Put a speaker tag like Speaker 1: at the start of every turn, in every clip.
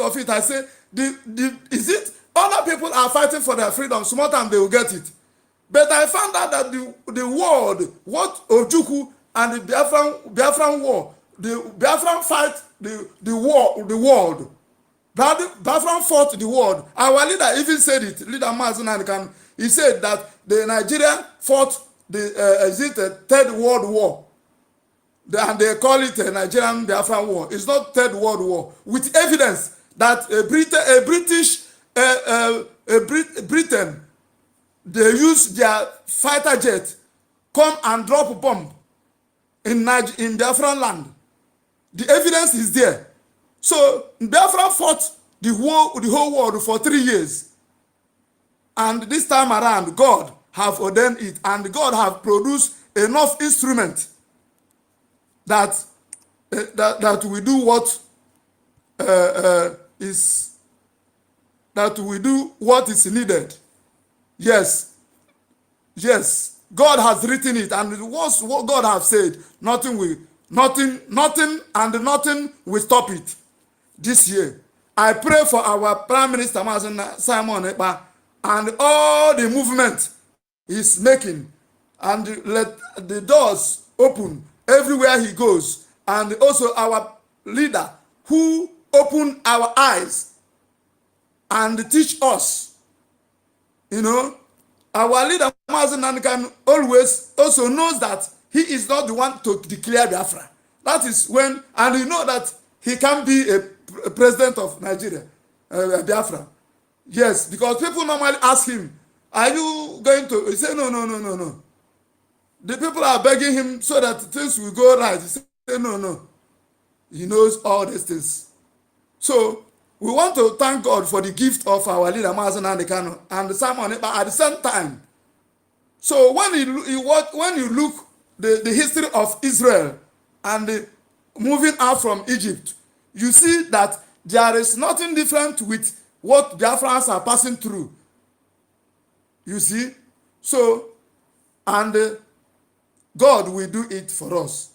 Speaker 1: of it, I say, is it other people are fighting for their freedom, small time they will get it. But I found out that the world, what Ojukwu and the Biafran war, the Biafran fight the world. Biafran fought the world. Our leader even said it. Leader Mazen, he said that the Nigeria fought the Third World War. And they call it a Nigerian Biafran war. It's not Third World War. With evidence that Britain, they use their fighter jet, come and drop bomb in Biafran land. The evidence is there. So Biafra fought the whole world for 3 years. And this time around, God have ordained it, and God have produced enough instrument that we do what is needed. Yes, God has written it, and it was what God has said. Nothing will stop it. This year, I pray for our Prime Minister Simon Ekpa and all the movement he's making, and let the doors open everywhere he goes, and also our leader who open our eyes and teach us. Our leader can always also knows that he is not the one to declare Biafra. That is when, and you know that he can be a president of Nigeria, Biafra. Yes, because people normally ask him, are you going to? He say, no. The people are begging him so that things will go right. He say, no. He knows all these things. So we want to thank God for the gift of our leader Mazen Andekano and Simon Ekpa at the same time. So when you look the history of Israel and moving out from Egypt, you see that there is nothing different with what Biafrans are passing through. You see? So, and God will do it for us.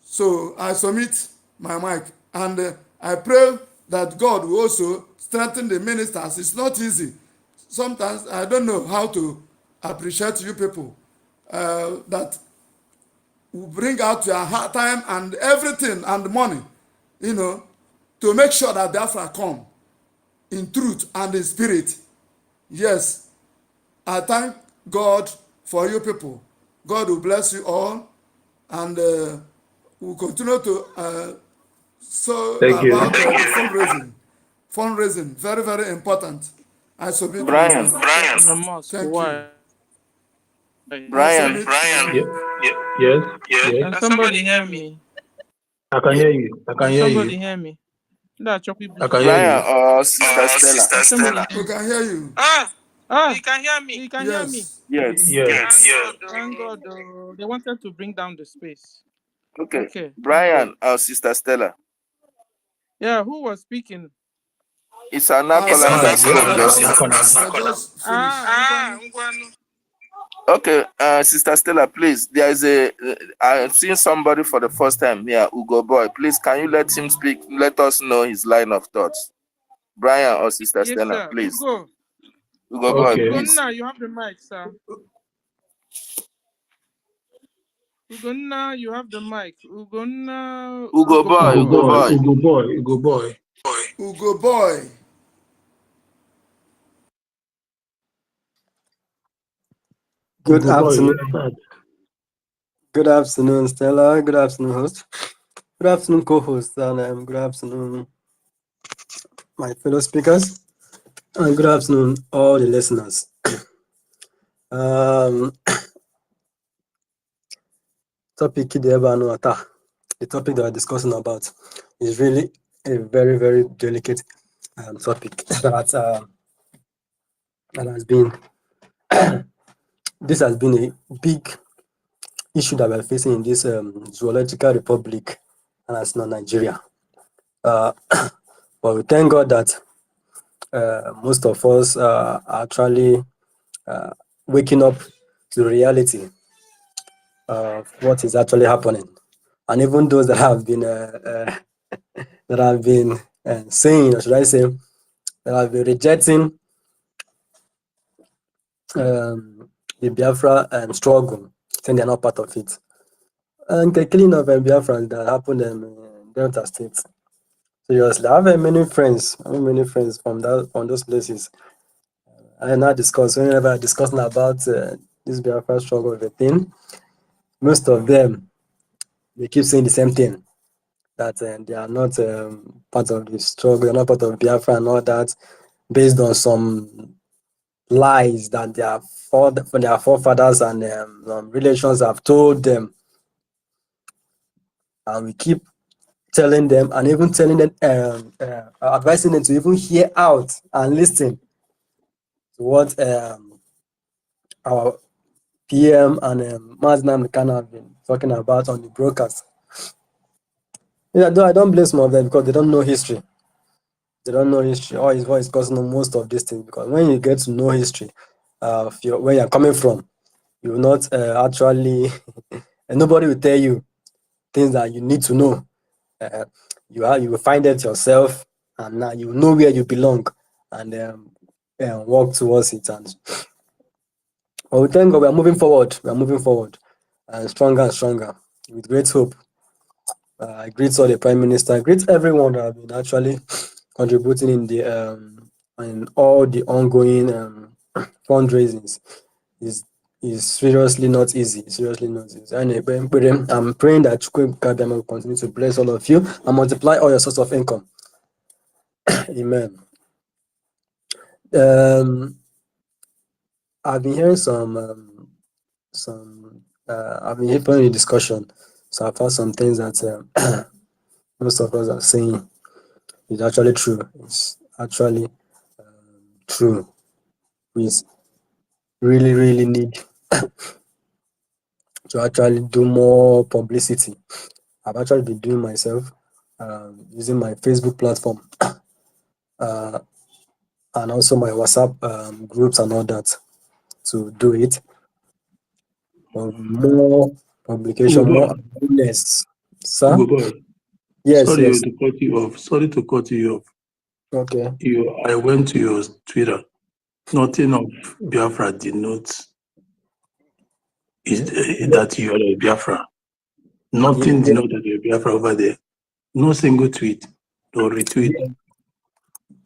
Speaker 1: So I submit my mic, and I pray that God will also strengthen the ministers. It's not easy. Sometimes I don't know how to appreciate you people that will bring out your hard time and everything and money, to make sure that Biafra come in truth and in spirit. Yes, I thank God for you people. God will bless you all, and we'll continue to
Speaker 2: thank you.
Speaker 1: Fundraising, very, very important. I submit.
Speaker 3: Brian.
Speaker 1: Thank you.
Speaker 3: Brian.
Speaker 2: Yes.
Speaker 4: Can somebody hear me?
Speaker 2: I can hear you.
Speaker 4: Somebody hear me?
Speaker 2: I can hear
Speaker 3: Brian
Speaker 2: you.
Speaker 3: or Sister Stella.
Speaker 1: We can hear you.
Speaker 4: You can hear me. You can hear me.
Speaker 3: Yes.
Speaker 4: Thank God. They wanted to bring down the space.
Speaker 3: Okay. Brian or Sister Stella.
Speaker 4: Yeah, who was speaking?
Speaker 3: It's another Okay, Sister Stella, please. There is I've seen somebody for the first time here, Ugo Boy. Please, can you let him speak? Let us know his line of thoughts. Brian or Sister Stella,
Speaker 4: sir.
Speaker 3: please.
Speaker 4: Ugo
Speaker 3: Boy, please.
Speaker 4: Ugo, you have the mic, sir. Ugo, you have the mic.
Speaker 3: Ugo
Speaker 1: Boy.
Speaker 5: Good afternoon. Good afternoon, Stella. Good afternoon, host. Good afternoon, co-host, and good afternoon, my fellow speakers, and good afternoon, all the listeners. The topic that we're discussing about is really a very, very delicate topic that has been this has been a big issue that we're facing in this zoological republic, and that's not Nigeria. But we thank God that most of us are actually waking up to reality of what is actually happening, and even those that have been saying, or should I say, that have been rejecting the Biafra struggle, saying they're not part of it. And the killing of Biafrans that happened in Delta State. Seriously, I have many friends from those places. I now discuss whenever I discussing about this Biafra struggle of a thing. Most of them they keep saying the same thing, that they are not part of the struggle, they're not part of Biafra and all that, based on some lies that their forefathers and relations have told them, and we keep telling them and even telling them, advising them to even hear out and listen to what our PM and Mazda Khan have been talking about on the broadcast. Yeah, though I don't blame some of them because they don't know history. They don't know history. Or is what is causing most of these things. Because when you get to know history, where you're coming from, you will not actually, and nobody will tell you things that you need to know. You will find it yourself, and now you know where you belong, and work towards it. And but we thank God we are moving forward. We are moving forward, and stronger with great hope. I greet all the Prime Minister. I greet everyone that have been actually contributing in all the ongoing fundraisings. Is seriously not easy. Seriously not easy. And I'm praying that Chukwu Kabiyama will continue to bless all of you and multiply all your source of income. Amen. I've been hearing I've been hearing the discussion, so I've heard some things that most of us are saying is actually true. It's actually true. We really need to actually do more publicity. I've actually been doing myself using my Facebook platform and also my WhatsApp groups and all that to do it. For more publication,
Speaker 2: Ugo
Speaker 5: more
Speaker 2: boy,
Speaker 5: awareness. Sir?
Speaker 2: Ugo boy,
Speaker 5: Yes, yes.
Speaker 2: to cut you off. Sorry to cut you off.
Speaker 5: Okay.
Speaker 2: I went to your Twitter. Nothing of Biafra denotes that you are a Biafra. Nothing denotes that you're a Biafra over there. No single tweet or retweet.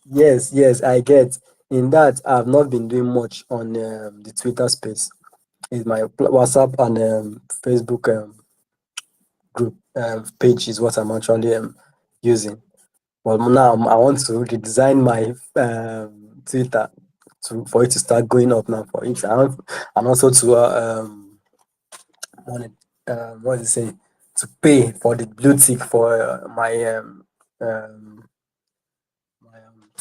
Speaker 5: Yes, I get. In that, I've not been doing much on the Twitter space. It's my WhatsApp and Facebook group page is what I'm actually using. But now I want to redesign my Twitter for it to start going up now. For it, and also to what is it saying? To pay for the blue tick for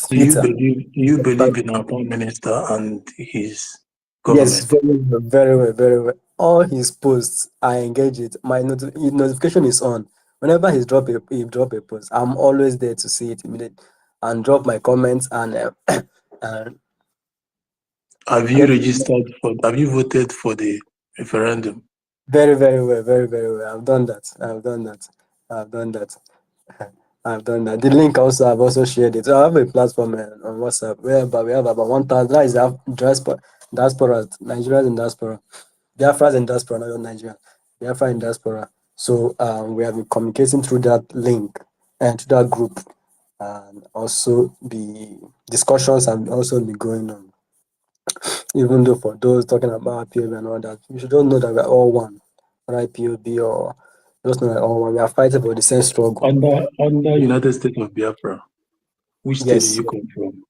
Speaker 2: Do you
Speaker 5: Twitter.
Speaker 2: believe in our Prime Minister and his
Speaker 5: Yes,
Speaker 2: government?
Speaker 5: very well. All his posts, I engage it. My notification is on. Whenever he drop a post, I'm always there to see it immediately and drop my comments and and
Speaker 2: Have you
Speaker 5: get
Speaker 2: have you voted for the referendum?
Speaker 5: very well, very well. I've done that. I've done that. I've done that. I've done that. The link also I've also shared it. So I have a platform on WhatsApp whereby we have about 1,000. That is diaspora, Nigerians in diaspora. Biafras in diaspora, not Nigeria. Biafra in diaspora. So we have been communicating through that link and to that group, and also the discussions and also be going on. Even though for those talking about IPOB and all that, you should all know that we're all one, whether IPOB or just know that all one. We are fighting for the same struggle.
Speaker 2: Under United States of Biafra, which state do
Speaker 5: Yes.
Speaker 2: you come from?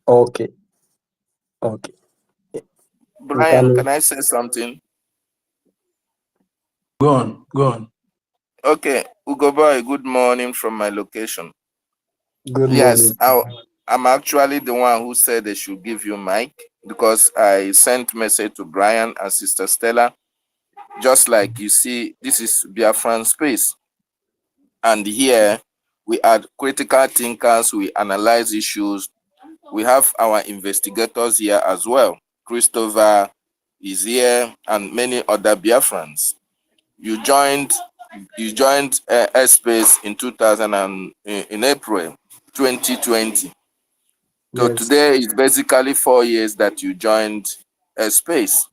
Speaker 5: Okay.
Speaker 3: Brian, can I say something?
Speaker 2: Go on.
Speaker 3: Okay, Ugo boy, good morning from my location.
Speaker 5: Good
Speaker 3: Yes,
Speaker 5: morning.
Speaker 3: I'm actually the one who said they should give you mic because I sent message to Brian and Sister Stella. Just like you see, this is Biafran space. And here we are critical thinkers, we analyze issues. We have our investigators here as well. Christopher is here and many other Biafrans. You joined you joined Airspace in 2000 and in April 2020. So
Speaker 5: Yes.
Speaker 3: today is basically 4 years that you joined Airspace.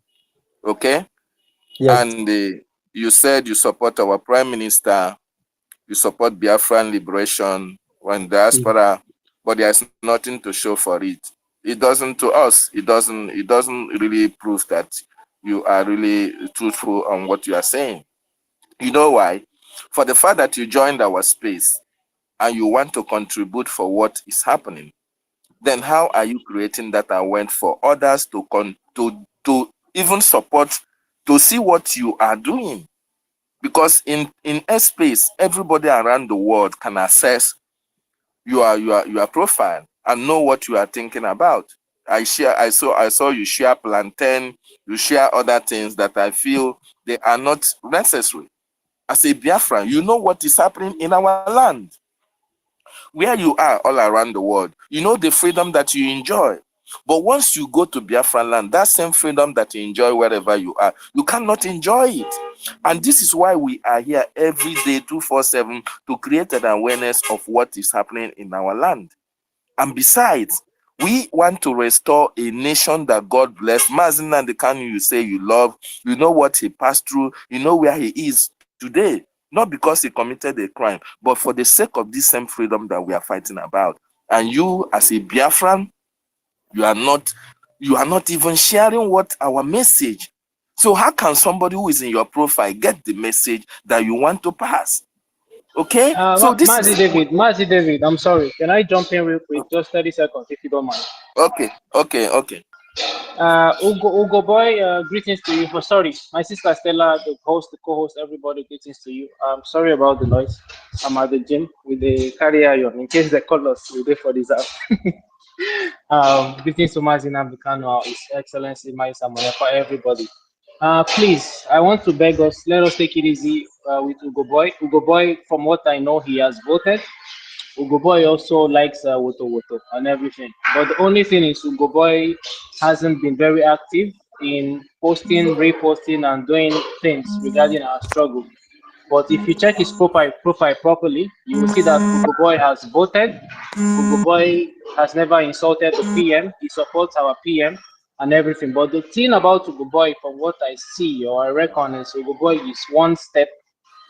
Speaker 3: Okay,
Speaker 5: Yes.
Speaker 3: and you said you support our Prime Minister, you support Biafran liberation and diaspora, but there's nothing to show for it. It doesn't to us. It doesn't really prove that you are really truthful on what you are saying. You know why? For the fact that you joined our space and you want to contribute for what is happening, then how are you creating that awareness for others to even support, to see what you are doing? Because in airspace, everybody around the world can access your profile and know what you are thinking about. I saw you share plantain, you share other things that I feel they are not necessary. As a Biafran, you know what is happening in our land, where you are all around the world. You know the freedom that you enjoy. But once you go to Biafran land, that same freedom that you enjoy wherever you are, you cannot enjoy it. And this is why we are here every day, 247, to create an awareness of what is happening in our land. And besides, we want to restore a nation that God bless. Mazin and the Kanu you say you love, you know what he passed through, you know where he is today. Not because he committed a crime, but for the sake of this same freedom that we are fighting about. And you, as a Biafran, you are not even sharing what our message. So how can somebody who is in your profile get the message that you want to pass? Okay, so this is
Speaker 4: Mazi David, I'm sorry. Can I jump in real quick? Just 30 seconds, if you don't mind.
Speaker 3: okay.
Speaker 4: Ugo boy, greetings to you. Oh, sorry, my sister Stella, the host, the co-host, everybody, greetings to you. I'm sorry about the noise. I'm at the gym with the carry iron in case they call us. We'll wait for this out. Greetings to Mazin Abdukano, His Excellency Mai Samoya, for everybody. Please, I want to beg us, let us take it easy with Ugo Boy. Ugo Boy, from what I know, he has voted. Ugo Boy also likes Woto Woto and everything. But the only thing is, Ugo Boy hasn't been very active in posting, reposting, and doing things regarding our struggle. But if you check his profile properly, you will see that Ugo Boy has voted. Ugo Boy has never insulted the PM. He supports our PM and everything. But the thing about Ugo Boy, from what I see or I reckon, is Ugo Boy is one step,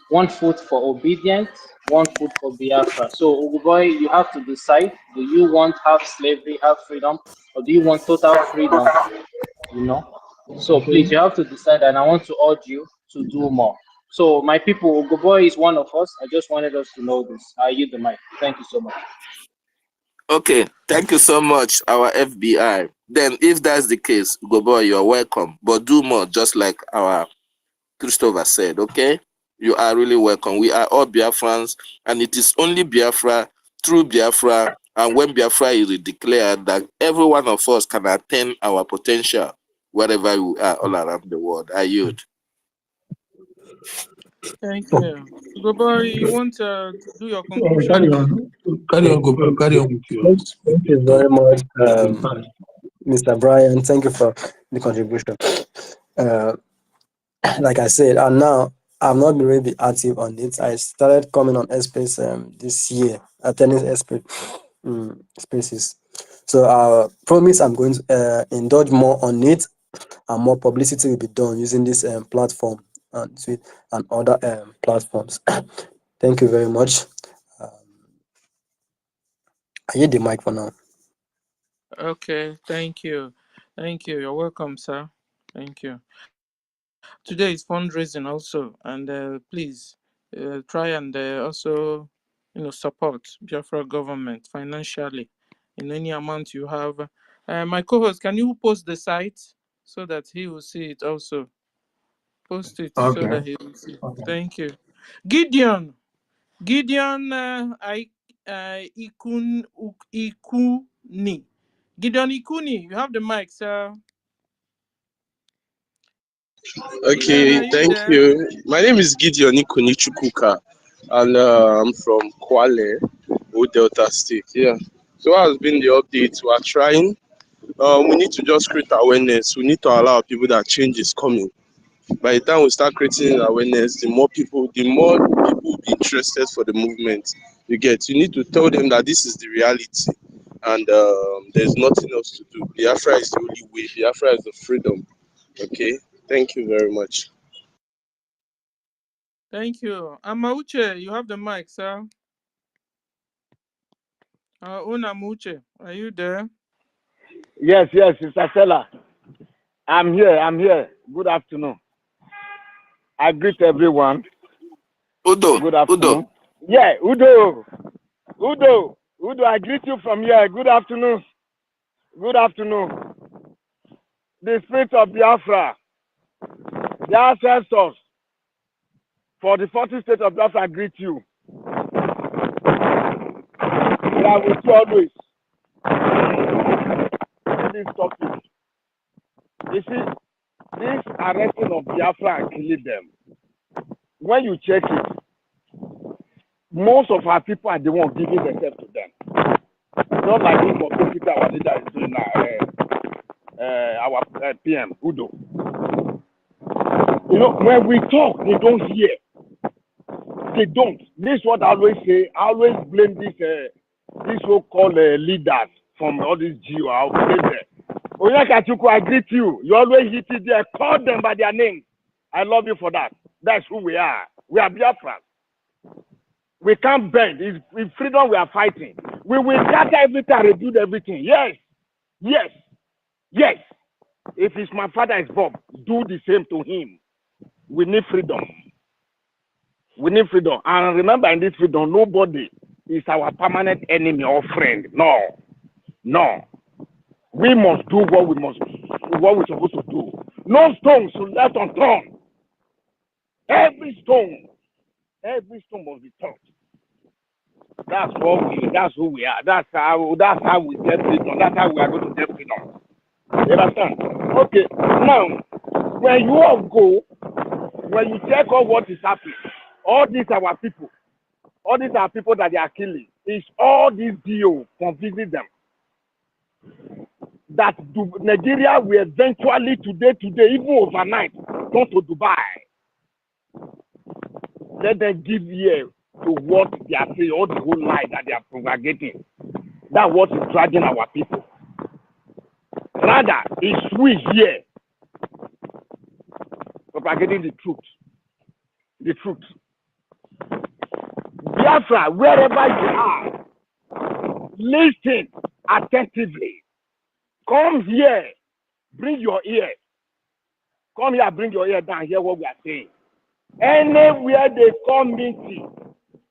Speaker 4: 1 foot for obedience, 1 foot for Biafra. So, Uguboy, you have to decide: do you want half slavery, half freedom, or do you want total freedom? You know. So, please, you have to decide, and I want to urge you to do more. So, my people, Uguboy is one of us. I just wanted us to know this. I yield the mic. Thank you so much.
Speaker 3: Okay, thank you so much, our FBI. Then, if that's the case, Goboy, you're welcome. But do more, just like our Christopher said, okay? You are really welcome. We are all Biafrans, and it is only Biafra, through Biafra, and when Biafra is declared, that every one of us can attain our potential wherever we are all around the world. I yield.
Speaker 4: Thank you. Ugo boy, you want to do your
Speaker 2: Carry
Speaker 4: conclusion?
Speaker 2: on. Carry on with yours.
Speaker 5: Thank you very much, Mr. Brian. Thank you for the contribution. Uh, like I said, and now I've not been really active on it. I started coming on Airspace this year, attending Airspace spaces. So I promise I'm going to indulge more on it, and more publicity will be done using this platform and other platforms. Thank you very much. I yield the mic for now.
Speaker 4: Okay, thank you. Thank you. You're welcome, sir. Thank you. Today is fundraising also, and please try and also, support Biafra government financially in any amount you have. My co-host, can you post the site so that he will see it also? Post it so
Speaker 2: Okay.
Speaker 4: that he will see. Thank you. Gideon, Ikuni. Gideon Ikuni, you have the mic, sir. Gideon,
Speaker 6: Okay,
Speaker 4: are you
Speaker 6: thank
Speaker 4: there?
Speaker 6: you. My name is Gideon Ikunichukuka, and I'm from Kwale, Delta State. Yeah. So, what has been the update? We are trying. We need to just create awareness. We need to allow people that change is coming. By the time we start creating awareness, the more people will be interested for the movement. You need to tell them that this is the reality, and there's nothing else to do. Biafra is the only way. Biafra is the freedom. Okay, thank you very much.
Speaker 7: Thank you. Amauche, you have the mic, sir. Unamuche, are you there?
Speaker 8: Yes, Sister Stella. I'm here. Good afternoon. I greet everyone.
Speaker 3: Udo.
Speaker 8: Good afternoon. Yeah, Udo, I greet you from here. Good afternoon. The spirit of Biafra, the ancestors for the 40 state of Biafra greet you. We are with you always. This topic. You see, this arresting of Biafra and killing them, when you check it, most of our people are the ones giving themselves to them. Not like this for Peter, our leader is doing now, our PM, Udo. You know, when we talk, they don't hear. They don't. This is what I always say. I always blame this so-called leaders from all these GO. I'll blame them. Oyakachuku, I greet you. You always hit it there. Call them by their names. I love you for that. That's who we are. We are Biafrans. We can't bend. It's freedom we are fighting. We will gather everything and rebuild everything. Yes. If it's my father is Bob, do the same to him. We need freedom. And remember, in this freedom, nobody is our permanent enemy or friend. No. We must do what we're supposed to do. No stone should left unturned. Every stone must be turned. That's who we are. That's how we get freedom. That's how we are going to get freedom. You understand? Okay. Now, when you all go, when you check out what is happening, all these are our people. All these are people that they are killing. It's all these deals convincing them that Nigeria will eventually today, even overnight, go to Dubai. Let them give ear to what they are saying, all the whole lie that they are propagating. That's what is dragging our people. Rather, it's we here propagating the truth. Biafra, wherever you are, listen attentively. Come here, bring your ear. Come here, bring your ear down, hear what we are saying. Anywhere they come meeting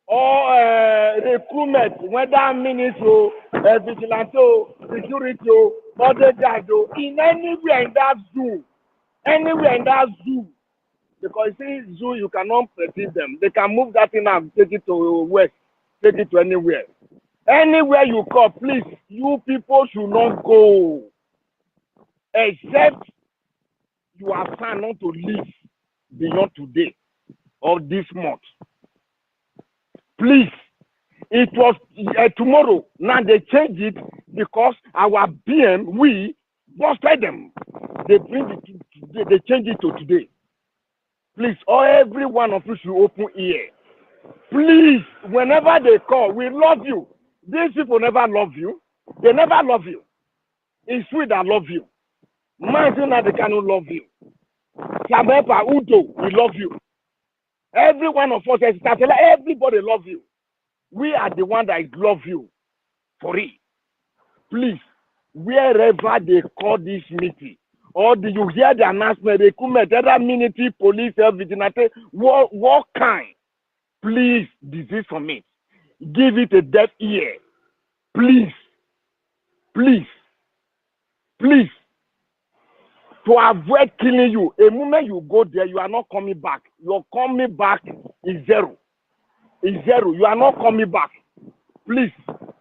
Speaker 8: or recruitment, whether ministry, vigilante, security, bodyguard, in anywhere in that zoo, because see, zoo, you cannot predict them. They can move that thing and take it to west, take it to anywhere. Anywhere you call, please, you people should not go, except you are signed not to live beyond today or this month. Please, it was tomorrow. Now they change it because our BM, we busted them. They change it to today. Please, every one of you should open ear. Please, whenever they call, we love you. These people never love you. They never love you. It's we that love you. Mazina, they cannot love you. Sabepa, Udo, we love you. Every one of us, everybody love you. We are the one that love you for it. Please, wherever they call this meeting, or do you hear the announcement, they come at other military, police, vigilante, what kind? Please, desist from it. Give it a deaf ear. Please. To avoid killing you, a moment you go there, you are not coming back. Your coming back is zero. You are not coming back. Please,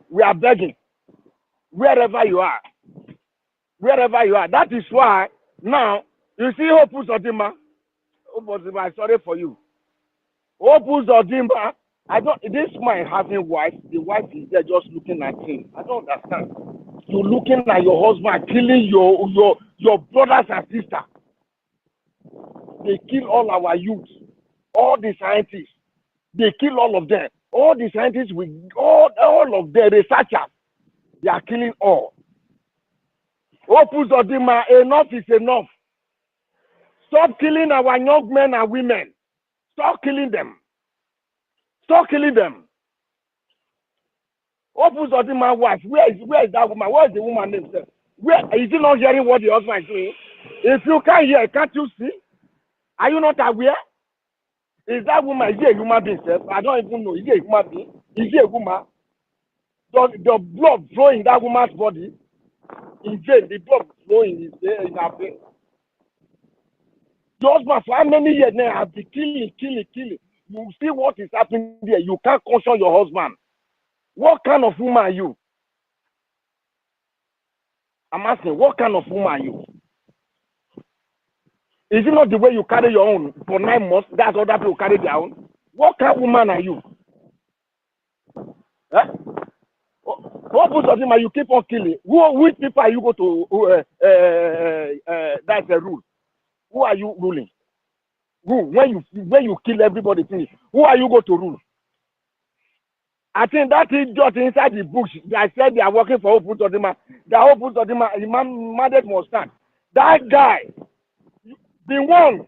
Speaker 8: we are begging. Wherever you are. That is why now you see Opus Odima. I'm sorry for you. Opus Odima. This man having wife. The wife is there just looking at him. I don't understand. You looking at your husband killing your brothers and sisters. They kill all our youth, all the scientists. They kill all of them. All the scientists, all of the researchers, they are killing all. Opus Odima, enough is enough. Stop killing our young men and women. Stop killing them. Stop killing them. Opus Odima wife, where is that woman? Where is the woman name? Where is he not hearing what the husband is doing? If you can't hear, can't you see? Are you not aware? Is that woman, is he a human being? Sir? I don't even know. Is he a human being? Is he a woman? Does the blood flow in that woman's body? In vain, the blood flowing in her vein. The husband for how many years now have been killing. You see what is happening there. You can't caution your husband. What kind of woman are you? I'm asking, what kind of woman are you? Is it not the way you carry your own for 9 months? That's other people carry their own. What kind of woman are you? Eh? What was something you keep on killing? Which people are you go to? That's the rule. Who are you ruling? Who? When you kill everybody, finish. Who are you go to rule? I think that is just inside the bush. I said they are working for Opus Odima. The Opus Odima, Imam mandate must stand. That guy, the one.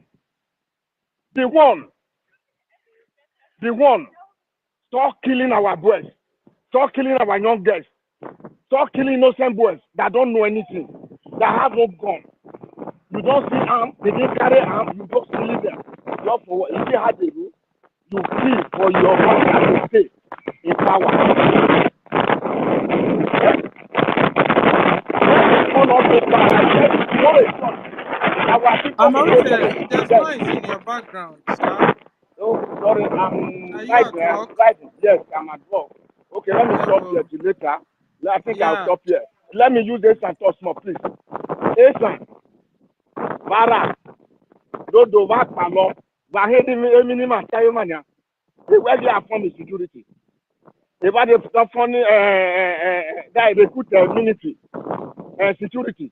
Speaker 8: Stop killing our boys. Stop killing our young girls. Stop killing innocent boys that don't know anything, that have no gun. You don't see arm, they didn't carry arm, you just kill them. Just for if you had the rule, you kill for your family to stay in power.
Speaker 7: Amauche, there's noise in your background, sir.
Speaker 8: Oh, sorry,
Speaker 7: Are you at work?
Speaker 8: Yes, I'm at work. Okay, let me stop here till later. I think I'll stop here. Let me use this and talk more, please. Esan, Bara, Dodo, Vakpalo, Vahedi, Eminima, Tayomania. Where they are from is security. If I have funny, that recruit military security.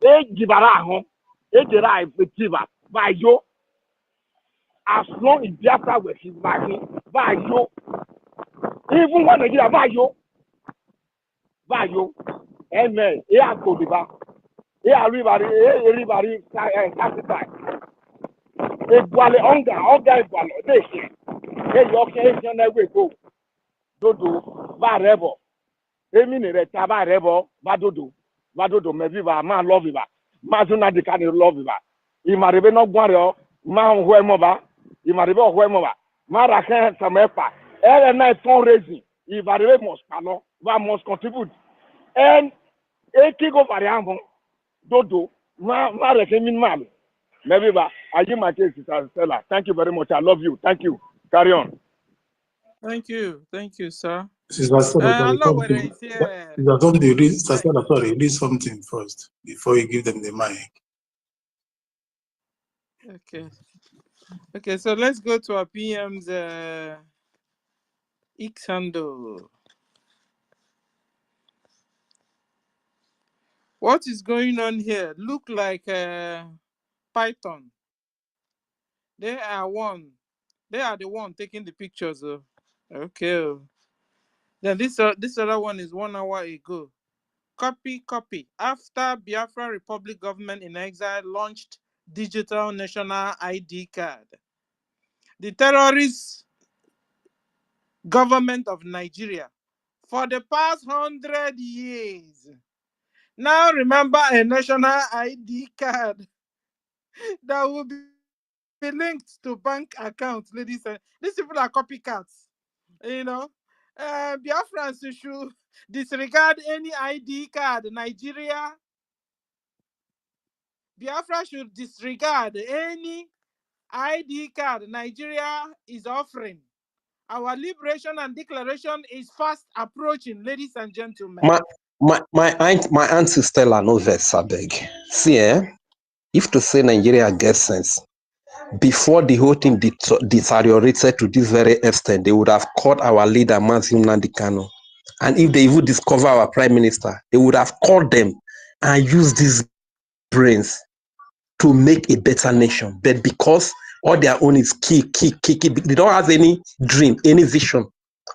Speaker 8: They give a home, they derive the giver by you. As long as Biafra was his body, by you. Even when they get by you, amen. Here go the back. Here everybody satisfied. Equally hunger, equally. They say, hey, okay, you never go. Dodo, ba rebo. Emi ne reta ba rebo, ba dodo. Ba dodo, me viva, man love viva. Ma zuna de can love viva. Imarebe no gwario, ma hwe mo ba. Imarebe hwe mo ba. Ma raken samepa. Elle na fundraising. Imarebe must palo, va must contribute. And e go variant dodo, ma reken min mal. Me viva, I give my case to Stella. Thank you very much. I love you. Thank you. Carry on.
Speaker 7: Thank you, sir.
Speaker 2: Sister Stella, sorry, read something first before you give them the mic.
Speaker 7: Okay, so let's go to our PM's X handle. What is going on here? Look like Python. They are the one taking the pictures. Okay. Then this other one is 1 hour ago. Copy. After Biafra Republic government in exile launched digital national ID card, the terrorist government of Nigeria for the past 100 years now remember a national ID card that will be linked to bank accounts, ladies and these people are copycats. You know, Biafrans should disregard any ID card. Biafra should disregard any ID card Nigeria is offering. Our liberation and declaration is fast approaching, ladies and gentlemen.
Speaker 9: My auntie Stella no vex abeg. See, if to say Nigeria gets sense, before the whole thing deteriorated to this very extent, they would have called our leader Mazin Nnamdi Kanu. And if they even discover our prime minister, they would have called them and used these brains to make a better nation, but because all their own is kick. They don't have any dream, any vision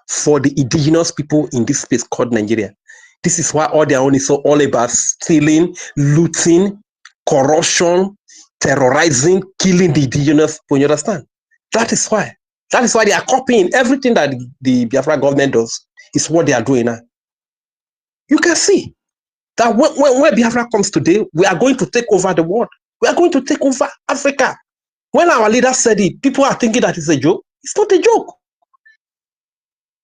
Speaker 9: for the indigenous people in this space called Nigeria. This is why all their own is all about stealing, looting, corruption, terrorizing, killing the indigenous people. You understand? That is why. That is why they are copying everything that the Biafra government does. Is what they are doing now. You can see that when Biafra comes today, we are going to take over the world. We are going to take over Africa. When our leader said it, people are thinking that it's a joke. It's not a joke.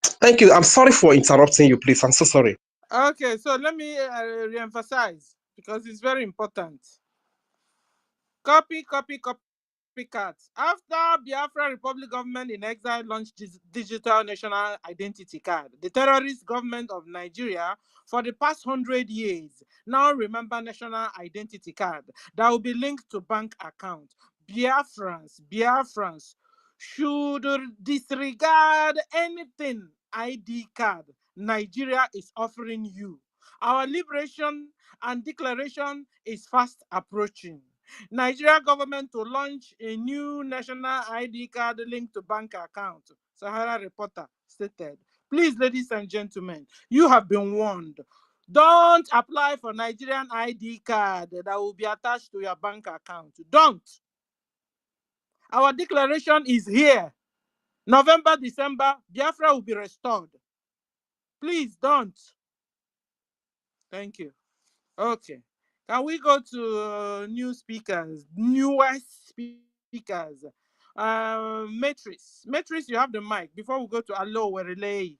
Speaker 9: Thank you. I'm sorry for interrupting you, please. I'm so sorry.
Speaker 7: Okay, so let me re-emphasize because it's very important. Copycats. After Biafra Republic government in exile launched digital national identity card, the terrorist government of Nigeria for the past 100 years now remember national identity card that will be linked to bank account. Biafrans should disregard anything ID card Nigeria is offering you. Our liberation and declaration is fast approaching. Nigeria government to launch a new national ID card linked to bank account. Sahara Reporter stated. Please, ladies and gentlemen, you have been warned. Don't apply for Nigerian ID card that will be attached to your bank account. Don't. Our declaration is here. November, December, Biafra will be restored. Please don't. Thank you. Okay. Can we go to new speakers, newest speakers? Matrix, you have the mic. Before we go to Allo Relay.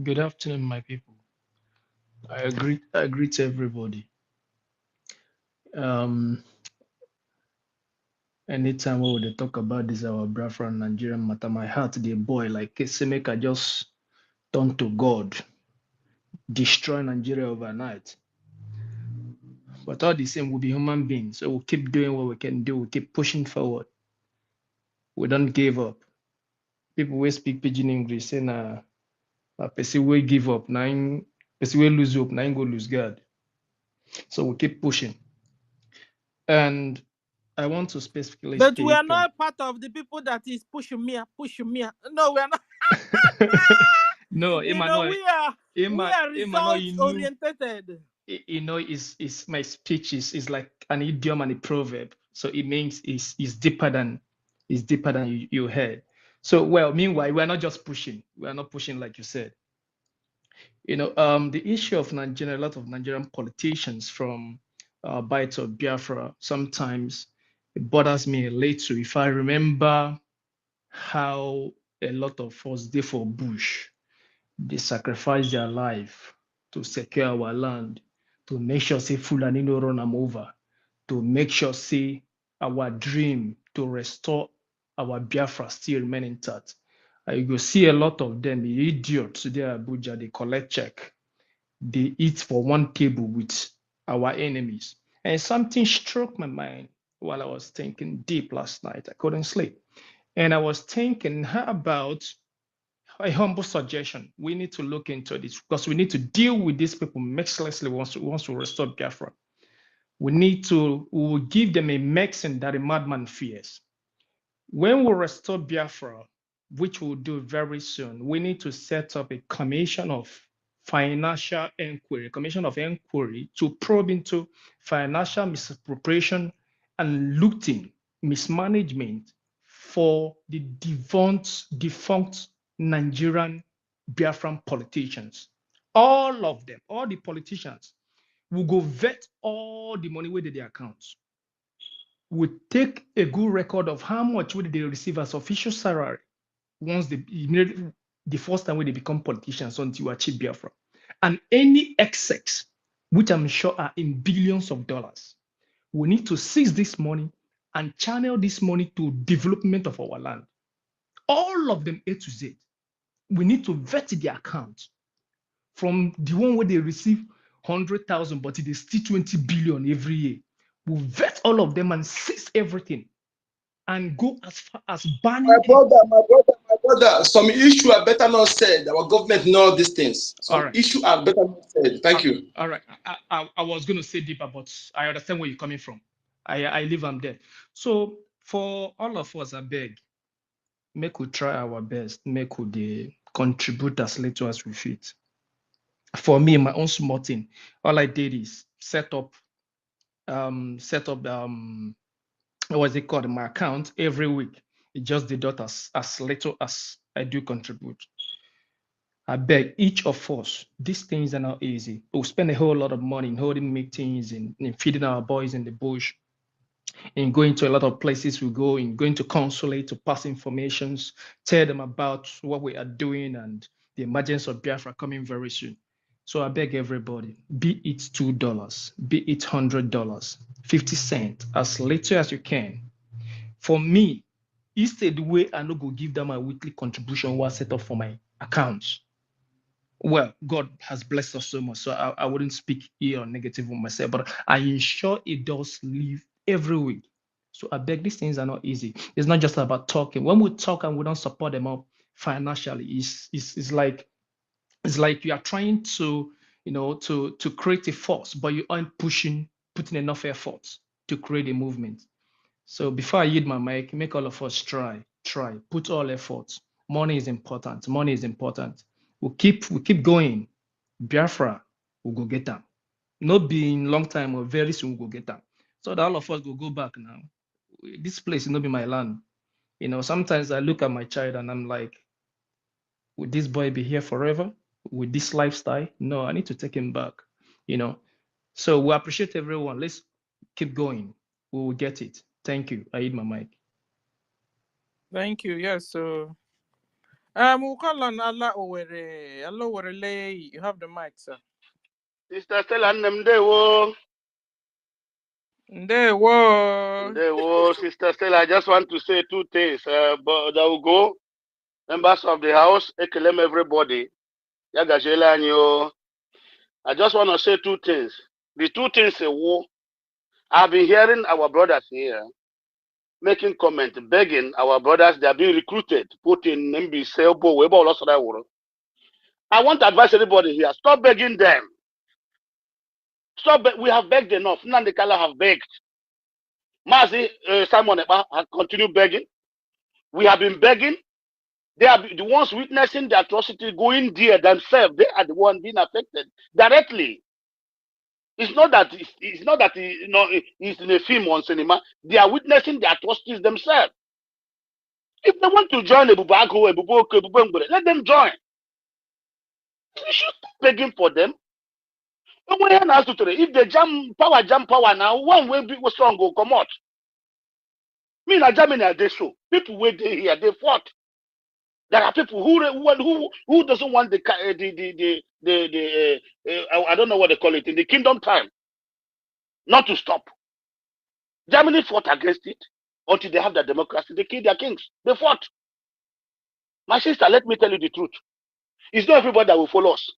Speaker 10: Good afternoon, my people. I agree to everybody. Anytime we would talk about this, our Biafran Nigerian matter, my heart they boy like Kesemeka just turn to God, destroy Nigeria overnight. But all the same, we'll be human beings, so we'll keep doing what we can do. We'll keep pushing forward. We don't give up. People will speak pidgin English, say a person will give up, person will lose hope, now go lose God. So we'll keep pushing. And I want to specifically
Speaker 7: But
Speaker 10: speak.
Speaker 7: we are not part of the people that is pushing me. No, we are not.
Speaker 10: No, Emmanuel,
Speaker 7: we are results oriented.
Speaker 10: Is my speech is like an idiom and a proverb. So it means it's deeper than you heard. So meanwhile, we're not just pushing. We're not pushing like you said. The issue of Nigeria, a lot of Nigerian politicians from Bites of Biafra, sometimes it bothers me a little. If I remember how a lot of us did for Bush, they sacrificed their life to secure our land, to make sure say Fulani no run them over, to make sure say our dream to restore our Biafra still remain intact. You go see a lot of them, the idiots today Abuja, they collect check. They eat for one table with our enemies. And something struck my mind while I was thinking deep last night. I couldn't sleep. And I was thinking, how about a humble suggestion? We need to look into this because we need to deal with these people mercilessly once we restore Biafra. We will give them a medicine that a madman fears. When we restore Biafra, which we'll do very soon, we need to set up a commission of financial inquiry, to probe into financial misappropriation and looting, mismanagement for the defunct Nigerian Biafran politicians. All of them, all the politicians will go vet all the money within their accounts. We take a good record of how much would they receive as official salary once the first time when they become politicians until you achieve Biafra. And any excess, which I'm sure are in billions of dollars, we need to seize this money and channel this money to development of our land. All of them A to Z. We need to vet the account from the one where they receive 100,000, but it is still 20 billion every year. We vet all of them and seize everything and go as far as banning.
Speaker 6: My brother, some issues are better not said. Our government know these things. Some issues are better not said. Thank you.
Speaker 10: All right. I was going to say deeper, but I understand where you're coming from. I leave them there. So for all of us, I beg, make we try our best, make we contribute as little as we fit. For me, my own small thing, all I did is set up what's it called, my account every week. It just deduct as little as I do contribute. I beg each of us, these things are not easy. We'll spend a whole lot of money in holding meetings, in feeding our boys in the bush, in going to a lot of places we go, in going to consulate to pass informations, tell them about what we are doing and the emergence of Biafra coming very soon. So I beg everybody, be it $2, be it $100, 50 cents, as little as you can. For me, instead the way I no go give them my weekly contribution was set up for my accounts. Well, God has blessed us so much, so I wouldn't speak ill or negative of myself, but I ensure it does live every week. So I beg, these things are not easy. It's not just about talking. When we talk and we don't support them up financially, it's like you are trying to, to create a force, but you aren't putting enough effort to create a movement. So before I yield my mic, make all of us try, put all efforts. Money is important. Money is important. We'll keep going. Biafra, we'll go get them. Not being long time or very soon we'll go get them. So that all of us will go back now. This place will not be my land. Sometimes I look at my child and I'm like, would this boy be here forever? With this lifestyle? No, I need to take him back. So we appreciate everyone. Let's keep going. We will get it. Thank you. I eat my mic.
Speaker 7: Thank you. Yes, so we'll call on Allah Owere. Allah Owere, you have the mic, sir.
Speaker 8: Sister Stella Ndewo.
Speaker 7: Ndewo.
Speaker 8: Sister Stella, I just want to say two things. But that will go. Members of the house, ekelem everybody. Yagajela anyo. I just want to say two things. The two things are war. I've been hearing our brothers here making comment, begging our brothers, they are being recruited, put in MB, Selbo, Weber, all that world. I want to advise everybody here, stop begging them. We have begged enough. Nandekala have begged. Mazi, Simon has continued begging. We have been begging. They are the ones witnessing the atrocity going there themselves. They are the ones being affected directly. It's not that it's in a film or cinema. They are witnessing the atrocities themselves. If they want to join let them join. We should stop begging for them. If they jam power now, one way big strong go come out. Me na Germany they show people wait here, they fought. There are people who doesn't want the I don't know what they call it in the kingdom time not to stop. Germany fought against it until they have the democracy. They killed their kings. They fought. My sister, let me tell you the truth. It's not everybody that will follow us.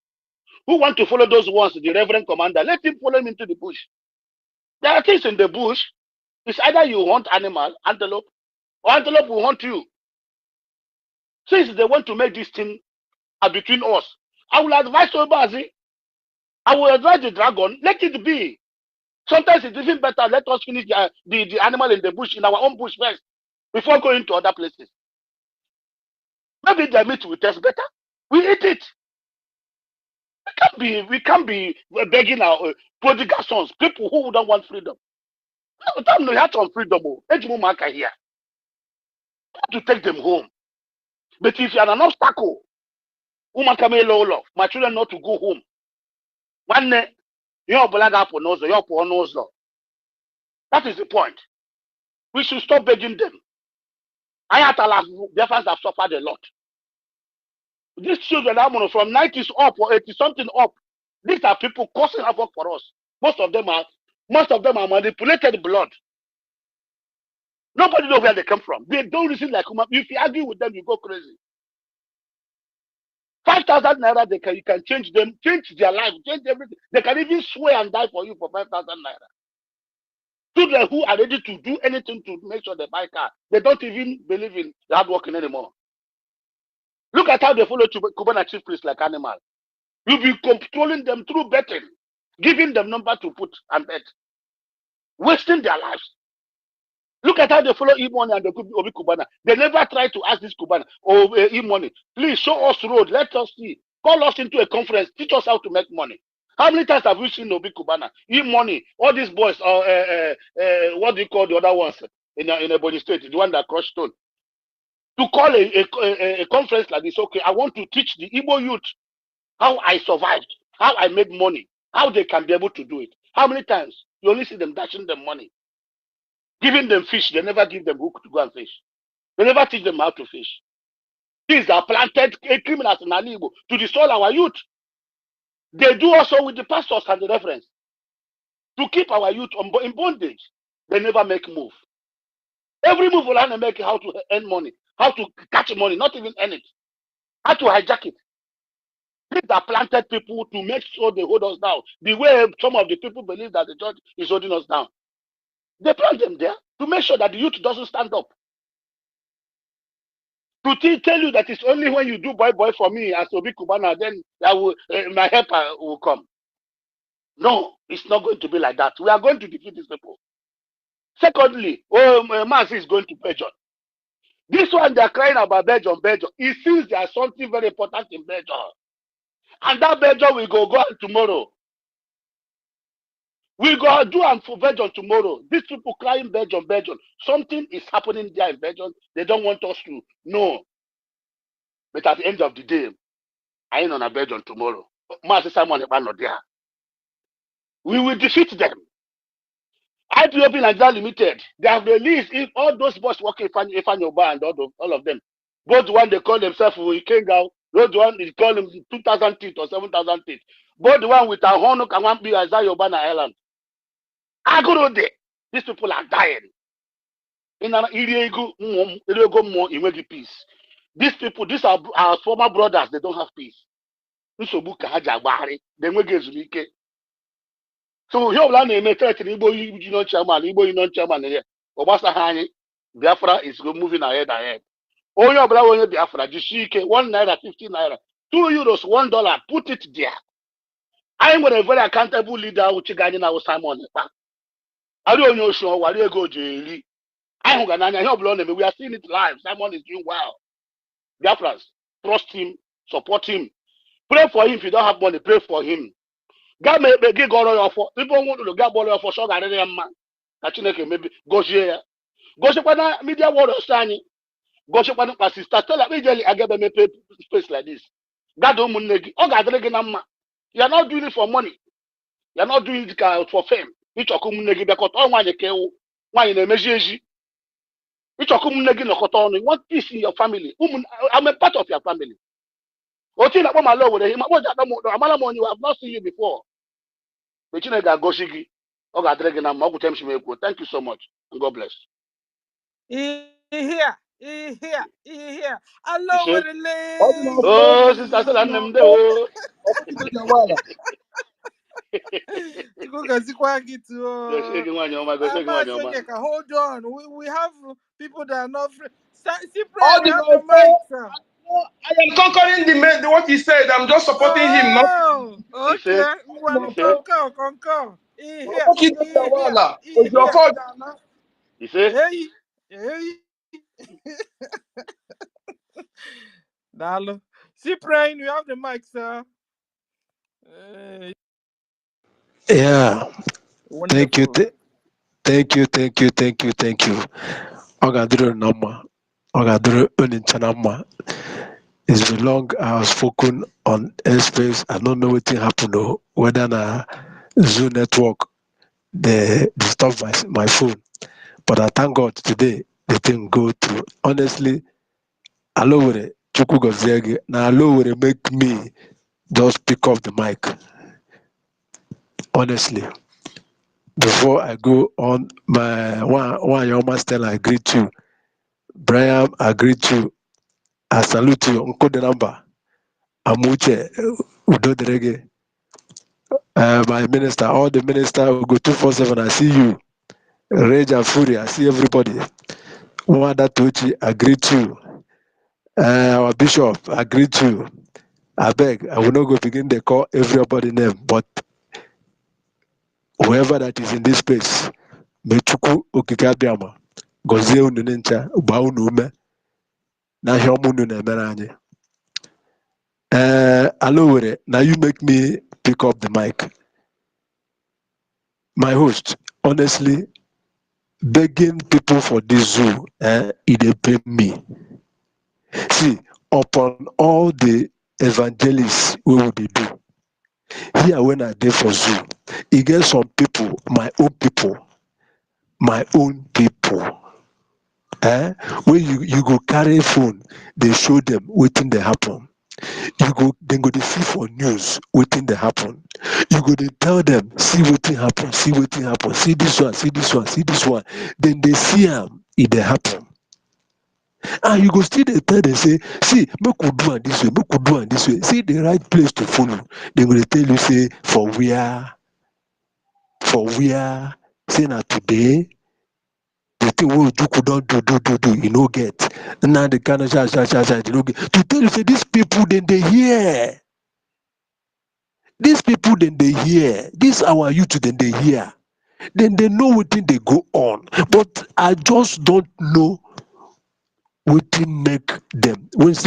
Speaker 8: Who want to follow those ones, the reverend commander, let him follow him into the bush. There are things in the bush. It's either you hunt animal, antelope, or antelope will hunt you. Since they want to make this thing between us, I will advise Obazi, I will advise the dragon, let it be. Sometimes it's even better, let us finish the animal in the bush, in our own bush first, before going to other places. Maybe the meat will taste better. We eat it. We can't be begging our prodigal sons, people who don't want freedom. No, you have some freedom. Here. To take them home. But if you are an obstacle, my children not to go home. One day, you're black for nose, you're poor nose. That is the point. We should stop begging them. Biafrans have suffered a lot. These children are from 90s up or 80 something up. These are people causing havoc for us. Most of them are manipulated blood. Nobody knows where they come from. They don't listen like human. If you argue with them, you go crazy. 5,000 naira, you can change them, change their life, change everything. They can even swear and die for you for 5,000 naira. Children who are ready to do anything to make sure they buy car, they don't even believe in hard working anymore. Look at how they follow Kubana chief priests like animals. You'll be controlling them through betting, giving them number to put and bet, wasting their lives.
Speaker 11: Look at how they follow E-Money and the Obi Kubana. They never try to ask this Kubana, or E-Money, please show us road. Let us see. Call us into a conference. Teach us how to make money. How many times have we seen Obi Kubana, E-Money, all these boys, what do you call the other ones in Ebony State, the one that crushed stone? To call a conference like this, okay, I want to teach the Igbo youth how I survived, how I made money, how they can be able to do it. How many times? You only see them dashing them money. Giving them fish, they never give them hook to go and fish. They never teach them how to fish. These are planted criminals in Igbo to destroy our youth. They do also with the pastors and the reference to keep our youth in bondage. They never make move. Every move will have to make how to earn money, how to catch money, not even earn it, how to hijack it. These are planted people to make sure they hold us down. The way some of the people believe that the church is holding us down. They plant them there to make sure that the youth doesn't stand up. To tell you that it's only when you do boy for me as Obi Kubana, then my helper will come. No, it's not going to be like that. We are going to defeat these people. Secondly, Masi is going to Belgium. This one, they are crying about Belgium. It seems there's something very important in Belgium. And that Belgium will go on tomorrow. We'll go do and for Belgium tomorrow. These people crying Belgium. Something is happening there in Belgium. They don't want us to know. But at the end of the day, I ain't on a Belgium tomorrow. We will defeat them. IPOB Nigeria Limited, they have released if all those boys working Ifanyoba and all of them. Both the one they call themselves Ikenga, both the one they call them 2,000 teeth or 7,000 teeth. Both the one with a honor can one be Isaiah Island. I go there. These people are dying. In an illegal more in peace. These people, these are our former brothers, they don't have peace. They will get so here we are in a church in Igbo Union Chairman here. Biafra is moving ahead. Oh, your brother Biafra, Jishike, 1 naira, 15 naira, 2 euros, $1. Put it there. I'm going to very accountable leader which is going to Simon. I don't know sure what you go to. I'm going to we are seeing it live. Simon is doing well. Biafras, trust him, support him. Pray for him. If you don't have money, pray for him. God may give God for people want to get borrow for sure. Maybe go here. Go to media world standing. Go to my sister. Tell her immediately I get them a space like this. God don't money. Oh God, you are not doing it for money. You are not doing it for fame. It's a community because all one you care. Why in a measure? It's a community no cotton. You want peace in your family. I'm a part of your family. Oh, think about my love with him. You have not seen you before. Thank you so much and God bless.
Speaker 7: Here. Hello,
Speaker 11: You
Speaker 7: with
Speaker 11: see?
Speaker 7: the
Speaker 11: Oh, sister, I said them there.
Speaker 7: Go hold on. We have people that are not free.
Speaker 6: All
Speaker 7: Cyprian, you
Speaker 6: the
Speaker 7: have the
Speaker 6: way,
Speaker 7: mic, sir.
Speaker 6: I am conquering the what he said. I'm just supporting him. Not
Speaker 7: Oh,
Speaker 11: You see?
Speaker 7: okay.
Speaker 11: You
Speaker 7: Well,
Speaker 11: see?
Speaker 7: concur. In here.
Speaker 6: it's your fault.
Speaker 11: You see?
Speaker 7: Hey. Dalo. Cyprian, you have the mic, sir.
Speaker 2: Yeah. Thank you.
Speaker 7: Wonderful.
Speaker 2: Thank you. Ogaduru Nama. Ogaduru Unintanama. It's been long I was spoken on airspace. I don't know what happened though. Whether na Zoo network they disturb my phone. But I thank God today the thing go through. Honestly, allow it. Chuku Goziege. Now allow it make me just pick up the mic. Honestly. Before I go on, my one Yoma Stella, I greet you. Brian, I greet you. I salute you. Uncle the number. Amuche, Udo Derege. My minister, all the minister will go 247. I see you. Rage and Fury, I see everybody. Wanda Tochi, I greet you. Our bishop, I greet you. I beg, I will not go begin to call everybody name, but whoever that is in this place, Mechuku Okikabiama. gọzie unu ncha gbaa unu ume na ihe ọma unu na-emere anyị. Alowere, now you make me pick up the mic. My host, honestly, begging people for this zoo, it dey pain me. See, upon all the evangelists we would do, here when I dey for zoo, e get some people, my own people, when you go carry phone, they show them wetin dey happen. Then go dey see for news wetin dey happen. You go dey tell them, see wetin happen, see wetin happen, see this one, see this one, see this one. Then they see am, e dey happen. And you go still dey tell them say, see, make we do am this way, make we do am this way. See the right place to follow. They go dey tell you say for where, say na today, the thing wey Ojukwu don do, you no get. Now the kind of you no get. To tell you say these people then they hear. These people then they hear. This our youth then they hear. Then they know wetin dey go on. But I just don't know wetin make them. Once